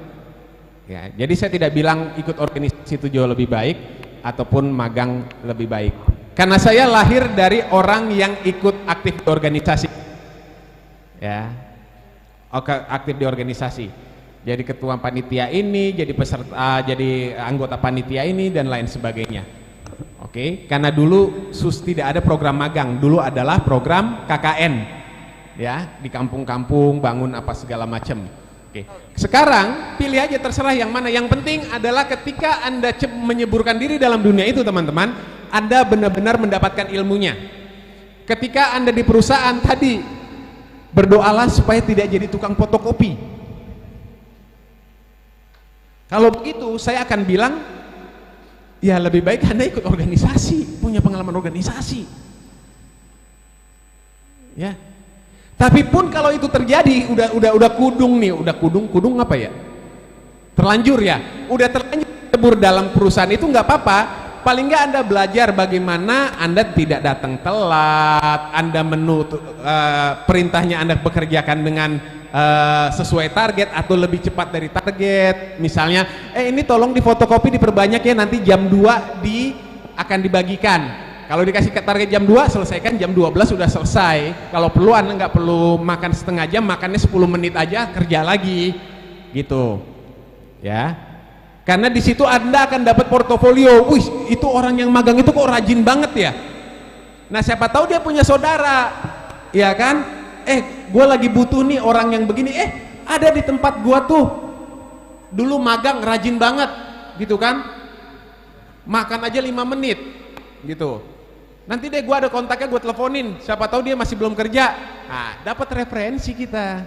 S3: Ya, jadi saya tidak bilang ikut organisasi itu jauh lebih baik ataupun magang lebih baik. Karena saya lahir dari orang yang ikut aktif di organisasi. Ya, aktif di organisasi. Jadi ketua panitia ini, jadi peserta, jadi anggota panitia ini dan lain sebagainya. Oke, karena dulu tidak ada program magang, dulu adalah program KKN, ya di kampung-kampung bangun apa segala macam. Oke, sekarang pilih aja terserah yang mana. Yang penting adalah ketika Anda menyeburkan diri dalam dunia itu teman-teman, Anda benar-benar mendapatkan ilmunya. Ketika Anda di perusahaan tadi, berdoalah supaya tidak jadi tukang fotokopi. Kalau begitu saya akan bilang, ya lebih baik Anda ikut organisasi, punya pengalaman organisasi. Ya. Tapi pun kalau itu terjadi, udah kudung nih, udah kudung apa ya? Terlanjur ya, udah terlanjur dalam perusahaan itu nggak apa-apa. Paling nggak Anda belajar bagaimana Anda tidak datang telat, Anda perintahnya Anda bekerjakan dengan sesuai target atau lebih cepat dari target. Misalnya, ini tolong difotokopi diperbanyak ya, nanti jam 2 akan dibagikan. Kalau dikasih target jam 2, selesaikan jam 12 sudah selesai. Kalau perlu Anda nggak perlu makan setengah jam, makannya 10 menit aja, kerja lagi gitu ya. Karena di situ Anda akan dapat portofolio. Wih, itu orang yang magang itu kok rajin banget ya. Nah, siapa tahu dia punya saudara, ya kan? Gue lagi butuh nih orang yang begini. Ada di tempat gua tuh dulu magang rajin banget, gitu kan? Makan aja 5 menit, gitu. Nanti deh gua ada kontaknya, gua teleponin. Siapa tahu dia masih belum kerja. Nah, dapat referensi kita.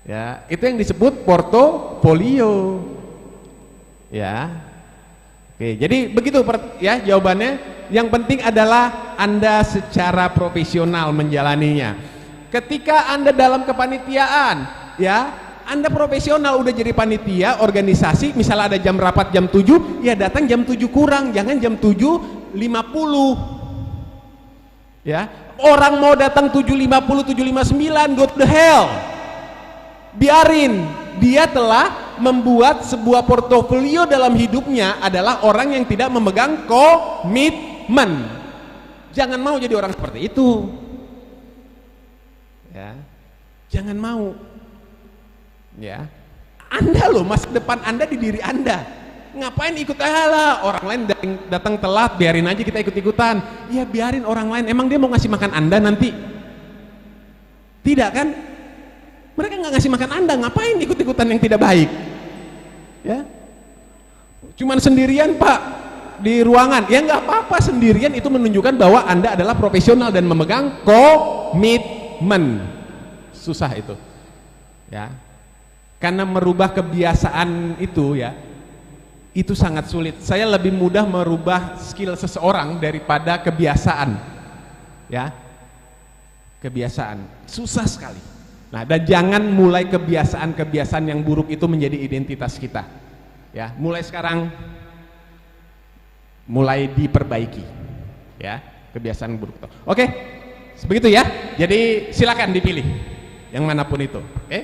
S3: Ya, itu yang disebut portofolio. Ya, oke. Jadi begitu ya jawabannya. Yang penting adalah Anda secara profesional menjalaninya. Ketika Anda dalam kepanitiaan, ya, Anda profesional udah jadi panitia organisasi, misalnya ada jam rapat jam 7, ya datang jam 7 kurang, jangan jam 7.50. Ya, orang mau datang 7.50, 7.59, go to the hell. Biarin, dia telah membuat sebuah portofolio dalam hidupnya adalah orang yang tidak memegang komitmen. Jangan mau jadi orang seperti itu. Ya, jangan mau. Ya, Anda loh, masa depan Anda di diri Anda. Ngapain ikut orang lain datang telat, biarin aja kita ikut-ikutan. Ya biarin orang lain, emang dia mau ngasih makan Anda nanti? Tidak kan? Mereka nggak ngasih makan Anda, ngapain ikut-ikutan yang tidak baik? Ya, cuman sendirian Pak di ruangan, ya nggak apa-apa, sendirian itu menunjukkan bahwa Anda adalah profesional dan memegang komitmen. Susah itu, ya, karena merubah kebiasaan itu ya, itu sangat sulit. Saya lebih mudah merubah skill seseorang daripada kebiasaan, ya, kebiasaan susah sekali. Nah, dan jangan mulai kebiasaan-kebiasaan yang buruk itu menjadi identitas kita, ya. Mulai sekarang, mulai diperbaiki, ya, kebiasaan buruk itu. Oke, begitu ya. Jadi silakan dipilih yang manapun itu. Oke.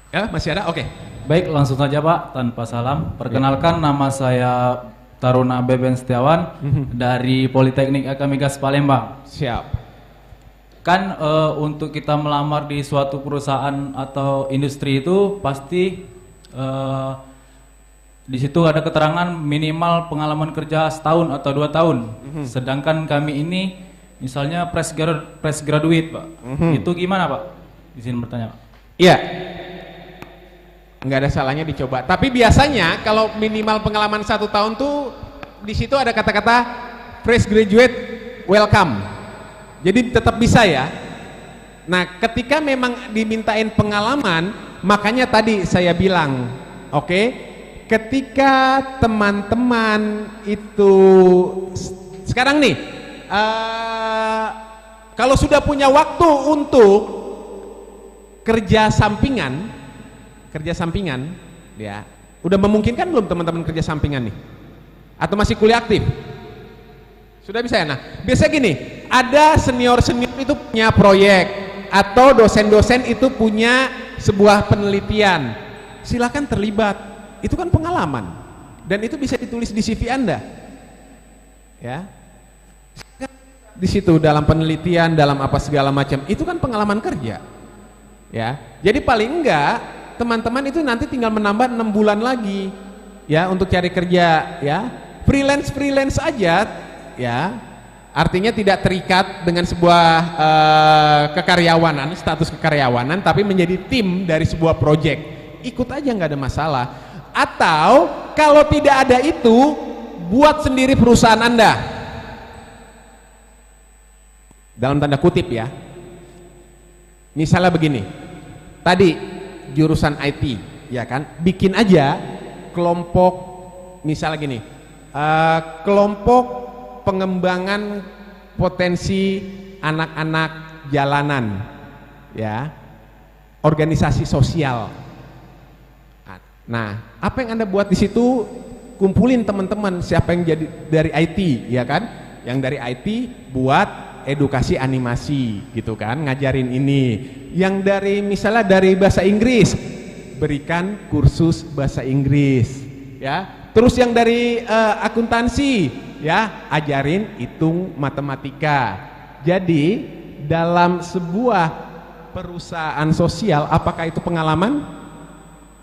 S3: Ya, masih ada? Oke.
S14: Baik, langsung saja Pak, tanpa salam. Perkenalkan, nama saya Taruna Beben Setiawan dari Politeknik Akamigas Palembang.
S3: Siap.
S14: Kan untuk kita melamar di suatu perusahaan atau industri itu pasti di situ ada keterangan minimal pengalaman kerja setahun atau 2 tahun. Sedangkan kami ini Misalnya fresh graduate, Pak. Itu gimana, Pak? Izin bertanya, Pak.
S3: Iya. Nggak ada salahnya dicoba. Tapi biasanya kalau minimal pengalaman 1 tahun tuh di situ ada kata-kata fresh graduate welcome. Jadi tetap bisa ya. Nah, ketika memang dimintain pengalaman, makanya tadi saya bilang, oke, ketika teman-teman itu sekarang nih, kalau sudah punya waktu untuk kerja sampingan, ya, udah memungkinkan belum teman-teman kerja sampingan nih? Atau masih kuliah aktif? Sudah bisa ya? Nah, biasanya gini, ada senior-senior itu punya proyek, atau dosen-dosen itu punya sebuah penelitian. Silakan terlibat, itu kan pengalaman, dan itu bisa ditulis di CV Anda, ya. Di situ dalam penelitian, dalam apa segala macam, itu kan pengalaman kerja, ya. Jadi paling enggak teman-teman itu nanti tinggal menambah 6 bulan lagi, ya, untuk cari kerja, ya. Freelance aja, ya. Artinya tidak terikat dengan sebuah kekaryawanan, status kekaryawanan, tapi menjadi tim dari sebuah proyek. Ikut aja, nggak ada masalah. Atau kalau tidak ada itu, buat sendiri perusahaan Anda. Dalam tanda kutip ya. Misalnya begini, tadi jurusan IT, ya kan? Bikin aja kelompok, misalnya gini, kelompok pengembangan potensi anak-anak jalanan, ya, organisasi sosial. Nah, apa yang Anda buat di situ? Kumpulin teman-teman siapa yang jadi dari IT, ya kan? Yang dari IT buat edukasi animasi, gitu kan? Ngajarin ini. Yang dari misalnya dari bahasa Inggris, berikan kursus bahasa Inggris, ya. Terus yang dari akuntansi, ya, ajarin hitung matematika. Jadi dalam sebuah perusahaan sosial, apakah itu pengalaman?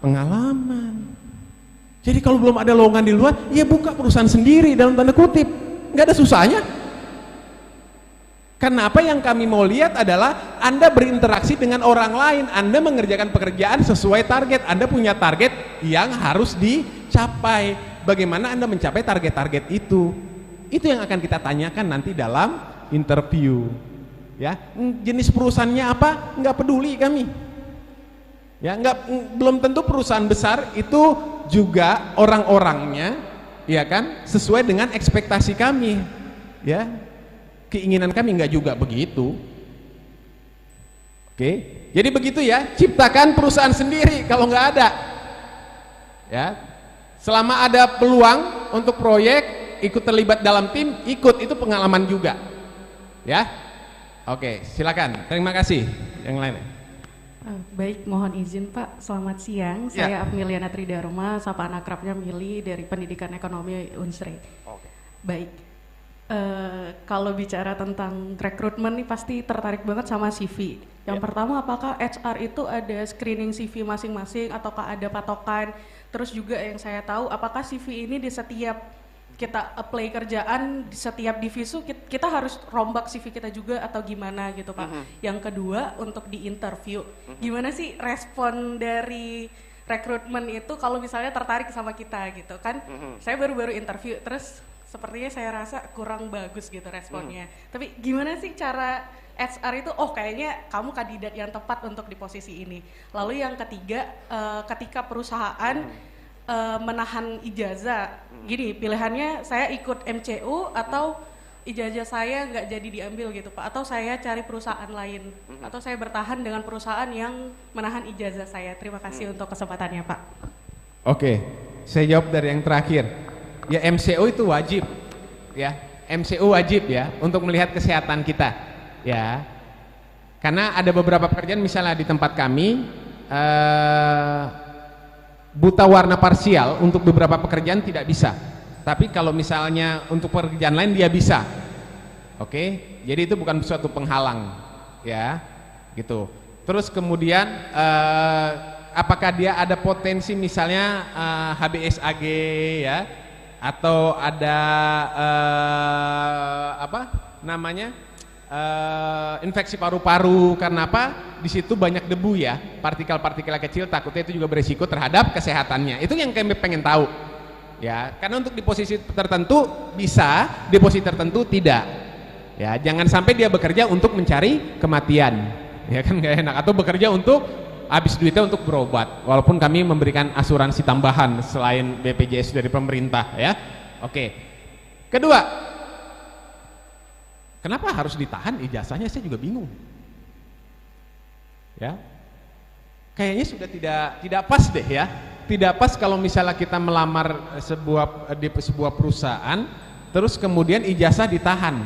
S3: Pengalaman. Jadi kalau belum ada lowongan di luar, ya buka perusahaan sendiri dalam tanda kutip, nggak ada susahnya. Karena apa yang kami mau lihat adalah Anda berinteraksi dengan orang lain, Anda mengerjakan pekerjaan sesuai target, Anda punya target yang harus dicapai. Bagaimana Anda mencapai target-target itu? Itu yang akan kita tanyakan nanti dalam interview. Ya, jenis perusahaannya apa? Nggak peduli kami. Ya, belum tentu perusahaan besar itu juga orang-orangnya, ya kan, sesuai dengan ekspektasi kami. Ya, keinginan kami nggak juga begitu. Oke, jadi begitu ya. Ciptakan perusahaan sendiri kalau nggak ada. Ya. Selama ada peluang untuk proyek, ikut terlibat dalam tim, ikut, itu pengalaman juga. Ya. Oke, silakan. Terima kasih. Yang lain.
S15: Baik, mohon izin Pak. Selamat siang.
S3: Ya.
S15: Saya Apmiliana Tridharma, sapaan akrabnya Mili dari Pendidikan Ekonomi Unsri.
S3: Oke.
S15: Baik. Kalau bicara tentang rekrutmen nih pasti tertarik banget sama CV. Yang pertama, apakah HR itu ada screening CV masing-masing ataukah ada patokan? Terus juga yang saya tahu, apakah CV ini di setiap kita apply kerjaan, di setiap divisi kita harus rombak CV kita juga atau gimana gitu Pak? Yang kedua, untuk di interview, gimana sih respon dari rekrutmen itu kalau misalnya tertarik sama kita gitu kan? Saya baru-baru interview, terus sepertinya saya rasa kurang bagus gitu responnya. Tapi gimana sih cara HR itu, oh kayaknya kamu kandidat yang tepat untuk di posisi ini. Lalu yang ketiga, ketika perusahaan menahan ijazah, gini pilihannya saya ikut MCU atau ijazah saya nggak jadi diambil gitu Pak, atau saya cari perusahaan lain, atau saya bertahan dengan perusahaan yang menahan ijazah saya. Terima kasih untuk kesempatannya Pak.
S3: Oke, saya jawab dari yang terakhir. Ya, MCO itu wajib, ya, MCO wajib ya untuk melihat kesehatan kita, ya. Karena ada beberapa pekerjaan, misalnya di tempat kami buta warna parsial untuk beberapa pekerjaan tidak bisa, tapi kalau misalnya untuk pekerjaan lain dia bisa. Oke, jadi itu bukan suatu penghalang, ya, gitu. Terus kemudian apakah dia ada potensi misalnya HBSAG, ya, atau ada apa namanya infeksi paru-paru. Karena apa? Di situ banyak debu ya, partikel-partikel kecil, takutnya itu juga beresiko terhadap kesehatannya. Itu yang kami pengen tahu. Ya, karena untuk di posisi tertentu bisa, di posisi tertentu tidak. Ya, jangan sampai dia bekerja untuk mencari kematian. Ya kan nggak enak. Atau bekerja untuk habis duitnya untuk berobat. Walaupun kami memberikan asuransi tambahan selain BPJS dari pemerintah ya. Oke. Kedua, kenapa harus ditahan ijazahnya? Saya juga bingung. Ya, kayaknya sudah tidak pas deh ya. Tidak pas kalau misalnya kita melamar di sebuah perusahaan, terus kemudian ijazah ditahan.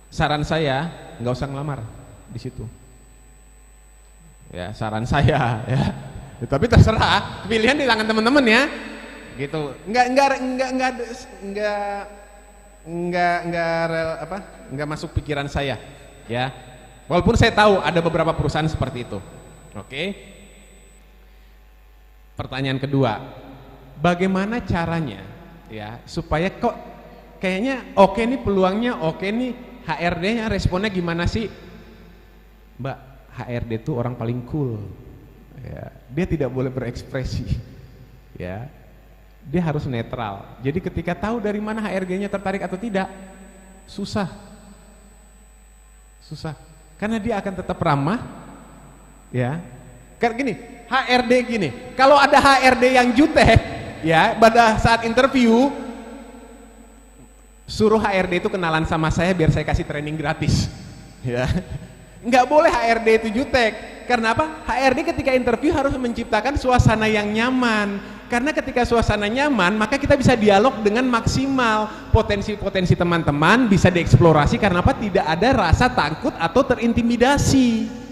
S3: Saran saya nggak usah ngelamar di situ. Ya, saran saya ya. Tapi terserah, pilihan di tangan teman-teman ya. Gitu. Nggak masuk pikiran saya ya. Walaupun saya tahu ada beberapa perusahaan seperti itu. Oke. Pertanyaan kedua, bagaimana caranya ya supaya kok kayaknya oke nih peluangnya, oke nih HRD-nya responnya gimana sih? Mbak, HRD itu orang paling cool. Ya, dia tidak boleh berekspresi. Ya. Dia harus netral. Jadi ketika tahu dari mana HRD-nya tertarik atau tidak, susah. Karena dia akan tetap ramah. Ya. Karena gini, HRD gini, kalau ada HRD yang jutek, ya pada saat interview, suruh HRD itu kenalan sama saya biar saya kasih training gratis, ya. Nggak boleh HRD itu jutek, karena apa? HRD ketika interview harus menciptakan suasana yang nyaman, karena ketika suasana nyaman, maka kita bisa dialog dengan maksimal, potensi-potensi teman-teman bisa dieksplorasi, karena apa? Tidak ada rasa takut atau terintimidasi.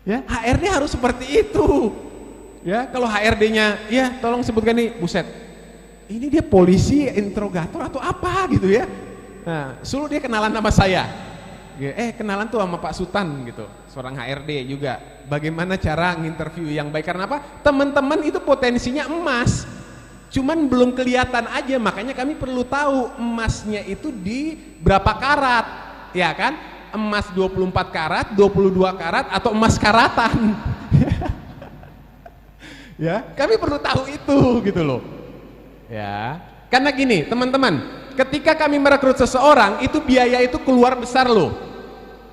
S3: Ya, HRD harus seperti itu. Ya, kalau HRD-nya, ya tolong sebutkan nih, buset, ini dia polisi, interrogator atau apa gitu ya. Nah, suruh dia kenalan sama saya. Kenalan tuh sama Pak Sutan gitu, seorang HRD juga. Bagaimana cara nginterview yang baik? Karena apa? Teman-teman itu potensinya emas, cuman belum kelihatan aja. Makanya kami perlu tahu emasnya itu di berapa karat, ya kan? Emas 24 karat, 22 karat, atau emas karatan. Ya, kami perlu tahu itu gitu loh. Ya, karena gini teman-teman, ketika kami merekrut seseorang, itu biaya itu keluar besar loh.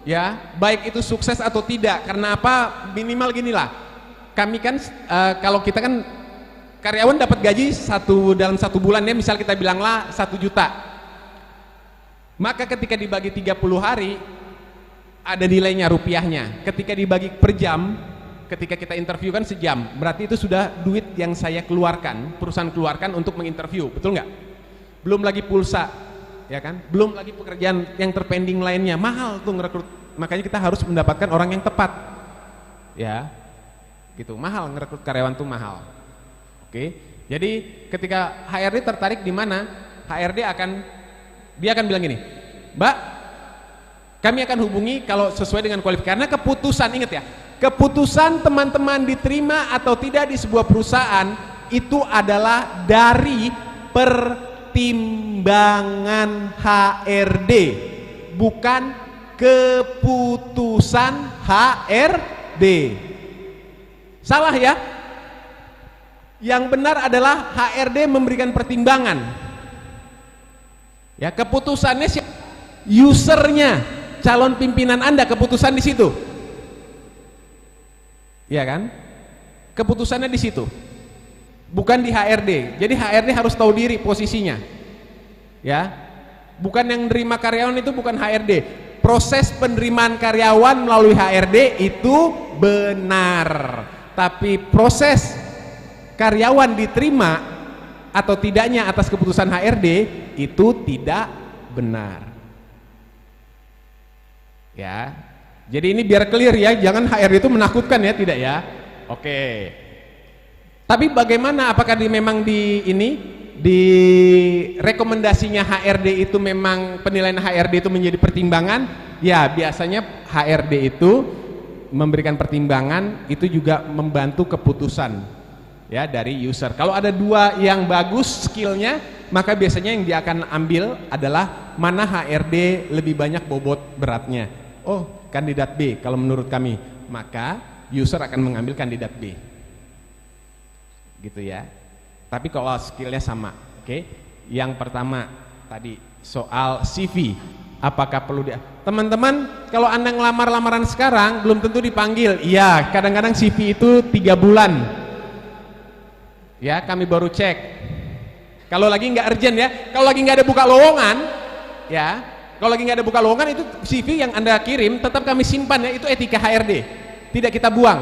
S3: Ya, baik itu sukses atau tidak. Karena apa? Minimal ginilah. Kami kan kalau kita kan karyawan dapat gaji dalam 1 bulan ya, misal kita bilanglah 1 juta. Maka ketika dibagi 30 hari ada nilainya rupiahnya. Ketika dibagi per jam, ketika kita interview kan sejam, berarti itu sudah duit yang saya keluarkan, perusahaan keluarkan untuk menginterview, betul nggak? Belum lagi pulsa, ya kan? Belum lagi pekerjaan yang terpending lainnya, mahal tuh ngerekrut. Makanya kita harus mendapatkan orang yang tepat, ya, gitu. Mahal ngerekrut karyawan tuh mahal. Oke, jadi ketika HRD tertarik di mana, HRD dia akan bilang gini, Mbak, kami akan hubungi kalau sesuai dengan kualifikasi. Karena keputusan, ingat ya, keputusan teman-teman diterima atau tidak di sebuah perusahaan itu adalah dari pertimbangan HRD, bukan keputusan HRD. Salah ya? Yang benar adalah HRD memberikan pertimbangan. Ya, keputusannya usernya, calon pimpinan Anda, keputusan di situ. Ya kan? Keputusannya di situ. Bukan di HRD. Jadi HRD harus tahu diri posisinya. Ya. Bukan yang nerima karyawan itu bukan HRD. Proses penerimaan karyawan melalui HRD itu benar. Tapi proses karyawan diterima atau tidaknya atas keputusan HRD itu tidak benar. Ya, jadi ini biar clear ya, jangan HRD itu menakutkan ya, tidak ya. Oke. Tapi bagaimana? Apakah memang di rekomendasinya HRD itu memang penilaian HRD itu menjadi pertimbangan? Ya, biasanya HRD itu memberikan pertimbangan itu juga membantu keputusan ya dari user. Kalau ada 2 yang bagus skillnya, maka biasanya yang dia akan ambil adalah mana HRD lebih banyak bobot beratnya. Oh, kandidat B kalau menurut kami, maka user akan mengambil kandidat B. Gitu ya. Tapi kalau skillnya sama, oke? Yang pertama tadi soal CV, apakah perlu dia? Teman-teman, kalau Anda ngelamar lamaran sekarang belum tentu dipanggil. Iya, kadang-kadang CV itu 3 bulan. Ya, kami baru cek. Kalau lagi nggak urgent ya, kalau lagi nggak ada buka lowongan, ya, kalau lagi nggak ada buka lowongan itu CV yang Anda kirim tetap kami simpan ya, itu etika HRD, tidak kita buang.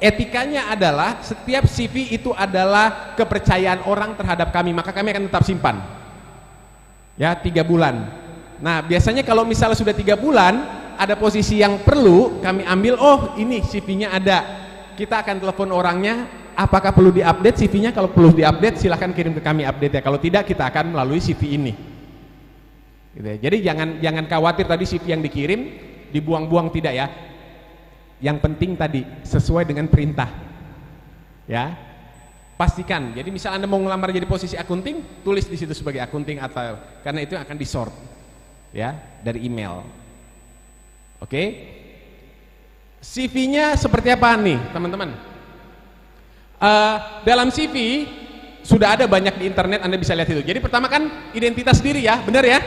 S3: Etikanya adalah setiap CV itu adalah kepercayaan orang terhadap kami, maka kami akan tetap simpan. Ya, 3 bulan. Nah, biasanya kalau misalnya sudah 3 bulan, ada posisi yang perlu kami ambil, oh ini CV-nya ada. Kita akan telepon orangnya, apakah perlu diupdate CV-nya? Kalau perlu diupdate, silahkan kirim ke kami update ya. Kalau tidak, kita akan melalui CV ini. Gitu ya. Jadi jangan khawatir tadi CV yang dikirim dibuang-buang, tidak ya. Yang penting tadi sesuai dengan perintah. Ya. Pastikan. Jadi misal Anda mau ngelamar jadi posisi akunting, tulis di situ sebagai akunting atau karena itu akan disort ya dari email. Oke? CV-nya seperti apa nih, teman-teman? Dalam CV sudah ada banyak di internet, Anda bisa lihat itu. Jadi pertama kan identitas diri ya, benar ya?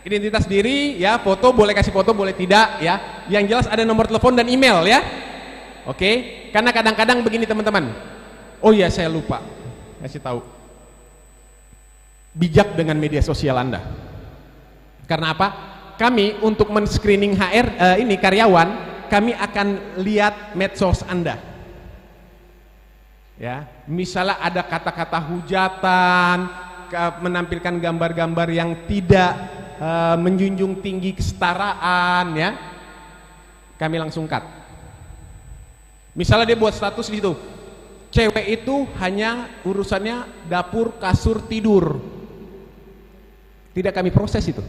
S3: Identitas diri ya, foto boleh kasih foto, boleh tidak ya. Yang jelas ada nomor telepon dan email ya. Oke? Karena kadang-kadang begini teman-teman. Oh iya, saya lupa kasih tahu. Bijak dengan media sosial Anda. Karena apa? Kami untuk men-screening HR ini karyawan, kami akan lihat medsos Anda. Ya, misalnya ada kata-kata hujatan, menampilkan gambar-gambar yang tidak menjunjung tinggi kesetaraan ya. Kami langsung cut. Misalnya dia buat status di situ. Cewek itu hanya urusannya dapur, kasur, tidur. Tidak kami proses itu.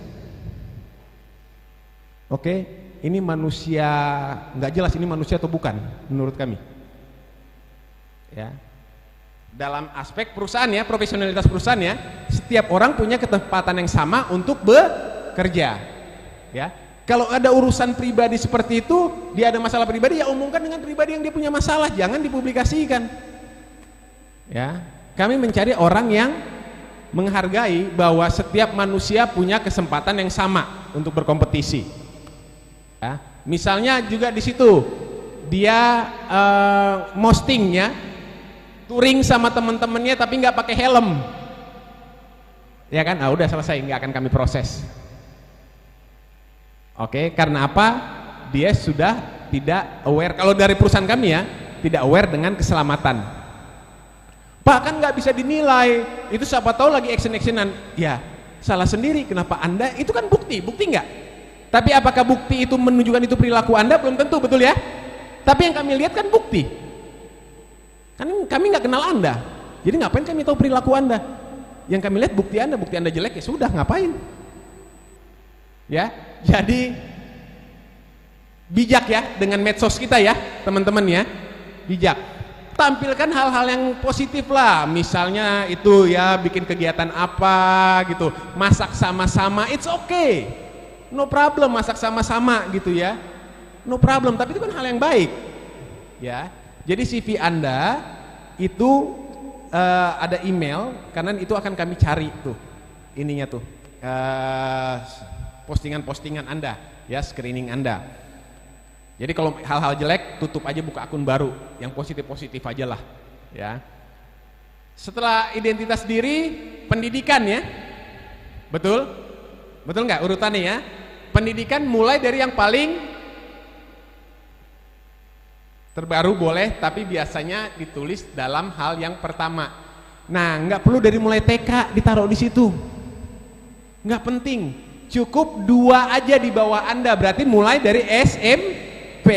S3: Oke, ini manusia nggak jelas ini manusia atau bukan menurut kami. Ya. Dalam aspek perusahaan ya, profesionalitas perusahaan ya, setiap orang punya ketepatan yang sama untuk bekerja. Ya. Kalau ada urusan pribadi seperti itu, dia ada masalah pribadi ya omongkan dengan pribadi yang dia punya masalah, jangan dipublikasikan. Ya, kami mencari orang yang menghargai bahwa setiap manusia punya kesempatan yang sama untuk berkompetisi. Ya, misalnya juga di situ dia postingnya touring sama teman-temannya tapi nggak pakai helm, ya kan? Ah udah selesai, nggak akan kami proses. Oke, karena apa? Dia sudah tidak aware. Kalau dari perusahaan kami ya, tidak aware dengan keselamatan. Pak kan nggak bisa dinilai, itu siapa tahu lagi action-actionan. Ya salah sendiri, kenapa Anda, itu kan bukti nggak? Tapi apakah bukti itu menunjukkan itu perilaku Anda? Belum tentu, betul ya? Tapi yang kami lihat kan bukti. Kan kami nggak kenal Anda, jadi ngapain kami tahu perilaku Anda? Yang kami lihat bukti Anda jelek ya sudah, ngapain? Ya, jadi bijak ya dengan medsos kita ya teman-teman ya, bijak. Tampilkan hal-hal yang positif lah, misalnya itu ya bikin kegiatan apa gitu, masak sama-sama, it's okay, no problem, masak sama-sama gitu ya, no problem, tapi itu kan hal yang baik ya. Jadi CV Anda itu ada email, karena itu akan kami cari tuh ininya tuh postingan-postingan Anda ya, screening Anda. Jadi kalau hal-hal jelek tutup aja, buka akun baru, yang positif-positif aja lah ya. Setelah identitas diri, pendidikan ya, betul nggak urutannya ya? Pendidikan mulai dari yang paling terbaru boleh, tapi biasanya ditulis dalam hal yang pertama. Nah, nggak perlu dari mulai TK ditaruh di situ, nggak penting, cukup 2 aja di bawah Anda, berarti mulai dari SMP,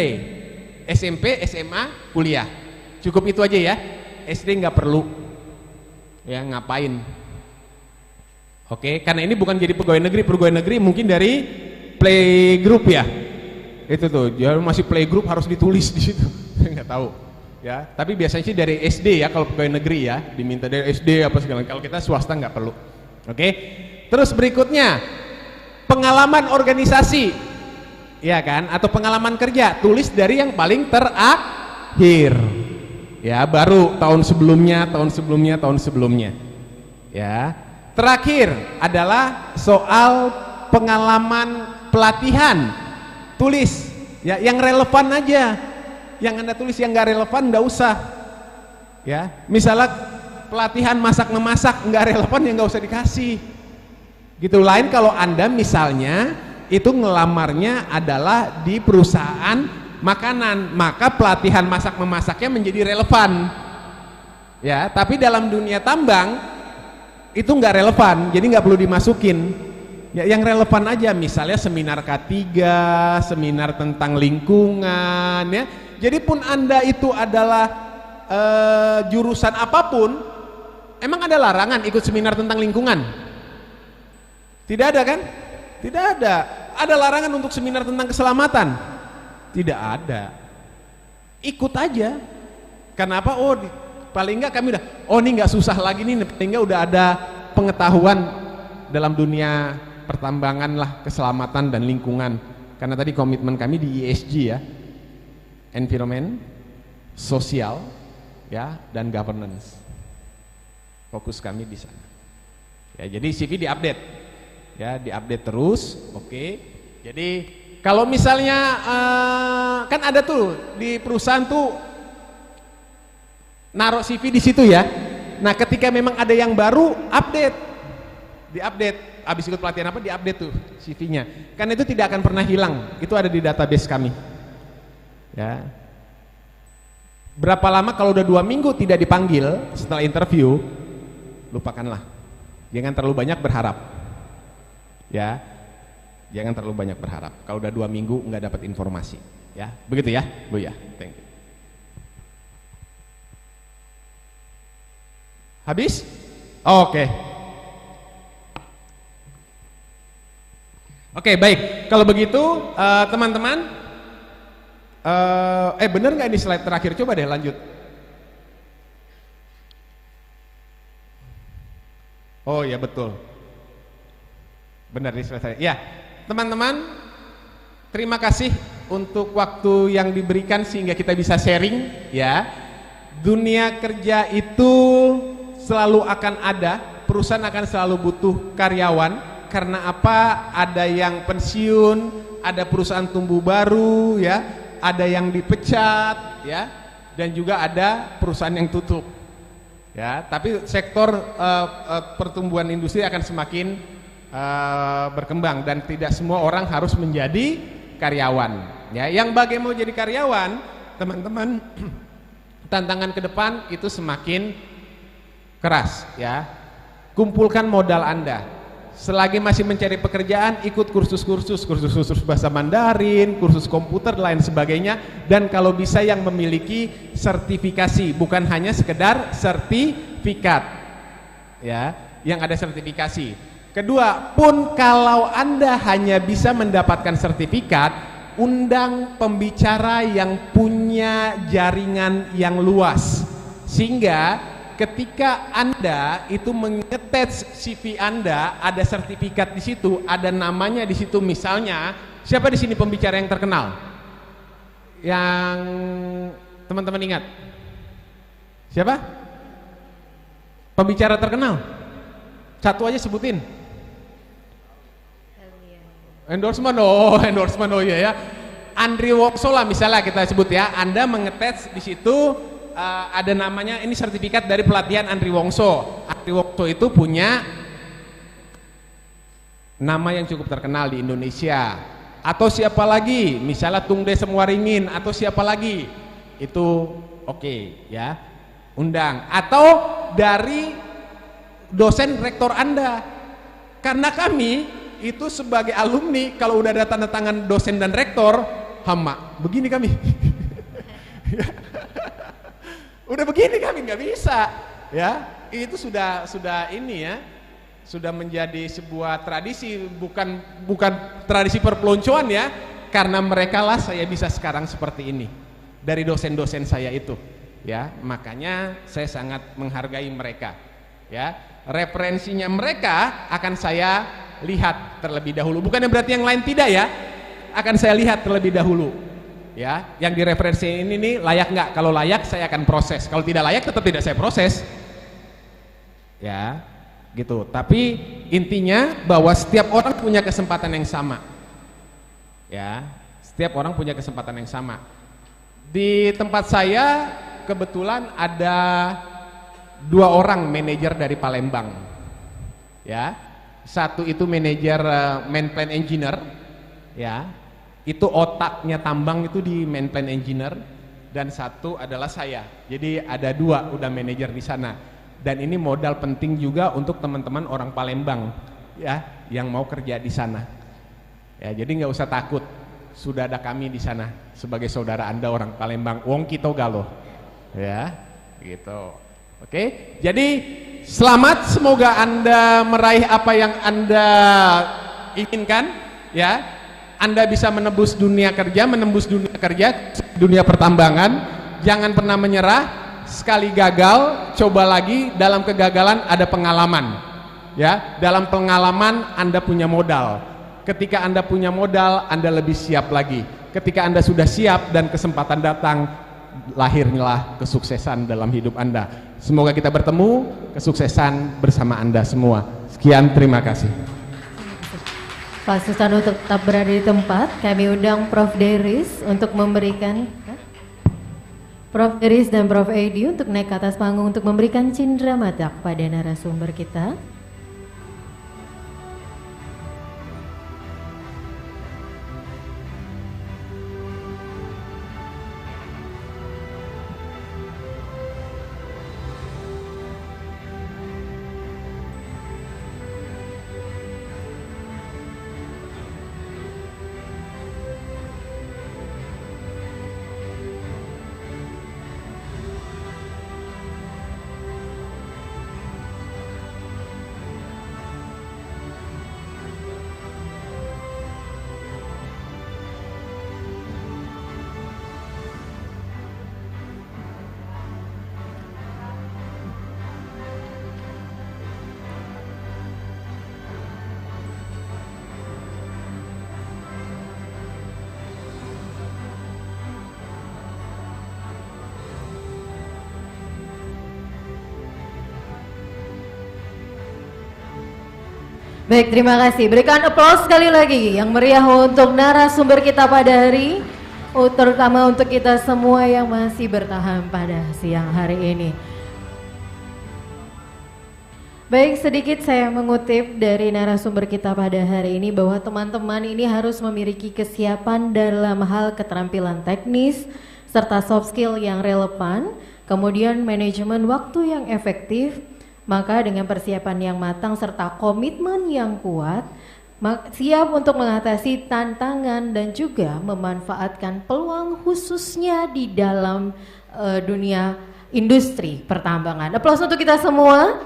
S3: SMA, kuliah, cukup itu aja ya. SD nggak perlu ya, ngapain? Oke, karena ini bukan jadi pegawai negeri mungkin dari playgroup ya, itu tuh, jadi masih playgroup harus ditulis di situ, nggak tahu. ya. Tapi biasanya sih dari SD ya, kalau pegawai negeri ya, diminta dari SD apa segala. Kalau kita swasta nggak perlu. Oke. Terus berikutnya, pengalaman organisasi, ya kan, atau pengalaman kerja, tulis dari yang paling terakhir. Ya, baru tahun sebelumnya, ya. Terakhir adalah soal pengalaman pelatihan, tulis ya yang relevan aja. Yang Anda tulis yang nggak relevan nggak usah. Ya, misalnya pelatihan masak memasak nggak relevan ya nggak usah dikasih. Gitu. Lain kalau Anda misalnya itu ngelamarnya adalah di perusahaan makanan, maka pelatihan masak memasaknya menjadi relevan. Ya, tapi dalam dunia tambang itu nggak relevan, jadi nggak perlu dimasukin. Ya, yang relevan aja, misalnya seminar K3, seminar tentang lingkungan, ya. Jadi pun Anda itu adalah jurusan apapun, emang ada larangan ikut seminar tentang lingkungan? Tidak ada kan? Tidak ada. Ada larangan untuk seminar tentang keselamatan? Tidak ada. Ikut aja. Kenapa? Oh, paling enggak kami udah, oh ini nggak susah lagi nih, paling enggak udah ada pengetahuan dalam dunia pertambangan lah, keselamatan dan lingkungan. Karena tadi komitmen kami di ESG ya, environment, sosial, ya, dan governance. Fokus kami di sana. Ya, jadi CV diupdate, ya, diupdate terus. Oke. Jadi kalau misalnya kan ada tuh di perusahaan tuh naruh CV di situ ya. Nah, ketika memang ada yang baru, update, diupdate. Habis ikut pelatihan apa, diupdate tuh CV-nya. Kan itu tidak akan pernah hilang. Itu ada di database kami. Ya. Berapa lama kalau udah 2 minggu tidak dipanggil setelah interview, lupakanlah. Jangan terlalu banyak berharap. Ya. Jangan terlalu banyak berharap. Kalau udah 2 minggu nggak dapat informasi. Ya, begitu ya, Bu ya. Thank you. Habis? Oke. Oke, baik. Kalau begitu, teman-teman, bener nggak ini slide terakhir? Coba deh lanjut. Oh ya betul. Benar di slide saya. Ya, teman-teman, terima kasih untuk waktu yang diberikan sehingga kita bisa sharing. Ya, dunia kerja itu selalu akan ada, perusahaan akan selalu butuh karyawan. Karena apa? Ada yang pensiun, ada perusahaan tumbuh baru, ya, ada yang dipecat, ya, dan juga ada perusahaan yang tutup, ya. Tapi sektor pertumbuhan industri akan semakin berkembang dan tidak semua orang harus menjadi karyawan. Ya, yang bagaimana mau jadi karyawan, teman-teman, tantangan ke depan itu semakin keras, ya. Kumpulkan modal Anda. Selagi masih mencari pekerjaan, ikut kursus-kursus bahasa Mandarin, kursus komputer, lain sebagainya. Dan kalau bisa yang memiliki sertifikasi, bukan hanya sekedar sertifikat, ya, yang ada sertifikasi. Kedua, pun kalau Anda hanya bisa mendapatkan sertifikat, undang pembicara yang punya jaringan yang luas, sehingga ketika Anda itu mengetes CV Anda, ada sertifikat di situ, ada namanya di situ. Misalnya, siapa di sini pembicara yang terkenal? Yang teman-teman ingat? Siapa? Pembicara terkenal? Satu aja sebutin. Endorsement, oh iya ya. Andri Wongso lah misalnya kita sebut ya. Anda mengetes di situ. Ada namanya, ini sertifikat dari pelatihan Andri Wongso. Andri Wongso itu punya nama yang cukup terkenal di Indonesia. Atau siapa lagi, misalnya Tung Desem Waringin, atau siapa lagi, itu oke, ya, undang. Atau dari dosen rektor Anda, karena kami itu sebagai alumni, kalau udah ada tanda tangan dosen dan rektor, hama, begini kami. Udah begini kami nggak bisa, ya. Itu sudah ini ya, sudah menjadi sebuah tradisi, bukan tradisi perpeloncoan ya. Karena mereka lah saya bisa sekarang seperti ini dari dosen-dosen saya itu, ya. Makanya saya sangat menghargai mereka, ya. Referensinya mereka akan saya lihat terlebih dahulu. Bukannya berarti yang lain tidak ya, akan saya lihat terlebih dahulu, ya. Yang direferensi ini nih layak nggak? Kalau layak saya akan proses, kalau tidak layak tetap tidak saya proses, ya, gitu. Tapi intinya bahwa setiap orang punya kesempatan yang sama, ya. Setiap orang punya kesempatan yang sama. Di tempat saya kebetulan ada 2 orang manajer dari Palembang, ya. Satu itu manajer main plant engineer, ya. Itu otaknya tambang itu di main plant engineer, dan satu adalah saya. Jadi ada 2 udah manajer di sana. Dan ini modal penting juga untuk teman-teman orang Palembang, ya, yang mau kerja di sana. Ya, jadi nggak usah takut. Sudah ada kami di sana sebagai saudara Anda orang Palembang, wong kita galo, ya, gitu. Oke, jadi selamat, semoga Anda meraih apa yang Anda inginkan, ya. Anda bisa menembus dunia kerja, dunia pertambangan. Jangan pernah menyerah. Sekali gagal, coba lagi. Dalam kegagalan ada pengalaman, ya. Dalam pengalaman Anda punya modal. Ketika Anda punya modal, Anda lebih siap lagi. Ketika Anda sudah siap dan kesempatan datang, lahirlah kesuksesan dalam hidup Anda. Semoga kita bertemu kesuksesan bersama Anda semua. Sekian, terima kasih.
S1: Pak Susano tetap berada di tempat. Kami undang Prof. Deris untuk memberikan, Prof. Deris dan Prof. Edi untuk naik ke atas panggung untuk memberikan cindera mata kepada narasumber kita. Baik, terima kasih. Berikan aplaus sekali lagi yang meriah untuk narasumber kita pada hari, terutama untuk kita semua yang masih bertahan pada siang hari ini. Baik, sedikit saya mengutip dari narasumber kita pada hari ini bahwa teman-teman ini harus memiliki kesiapan dalam hal keterampilan teknis serta soft skill yang relevan, kemudian manajemen waktu yang efektif. Maka dengan persiapan yang matang serta komitmen yang kuat, siap untuk mengatasi tantangan dan juga memanfaatkan peluang khususnya di dalam dunia industri pertambangan. Aplaus untuk kita semua.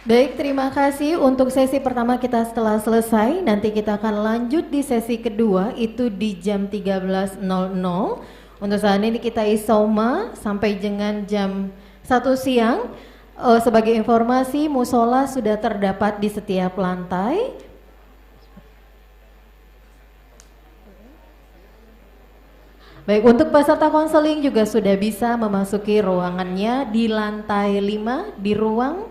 S1: Baik, terima kasih untuk sesi pertama kita setelah selesai. Nanti kita akan lanjut di sesi kedua itu di jam 13.00. Untuk saat ini kita isoma sampai dengan jam 1 siang. Sebagai informasi, musola sudah terdapat di setiap lantai. Baik, untuk peserta konseling juga sudah bisa memasuki ruangannya di lantai 5 di ruang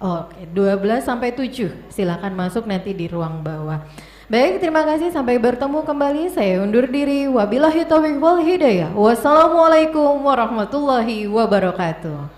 S1: 12 sampai 7. Silakan masuk nanti di ruang bawah. Baik, terima kasih, sampai bertemu kembali. Saya undur diri. Wabillahi taufiq wal hidayah. Wassalamualaikum warahmatullahi wabarakatuh.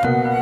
S16: Thank you.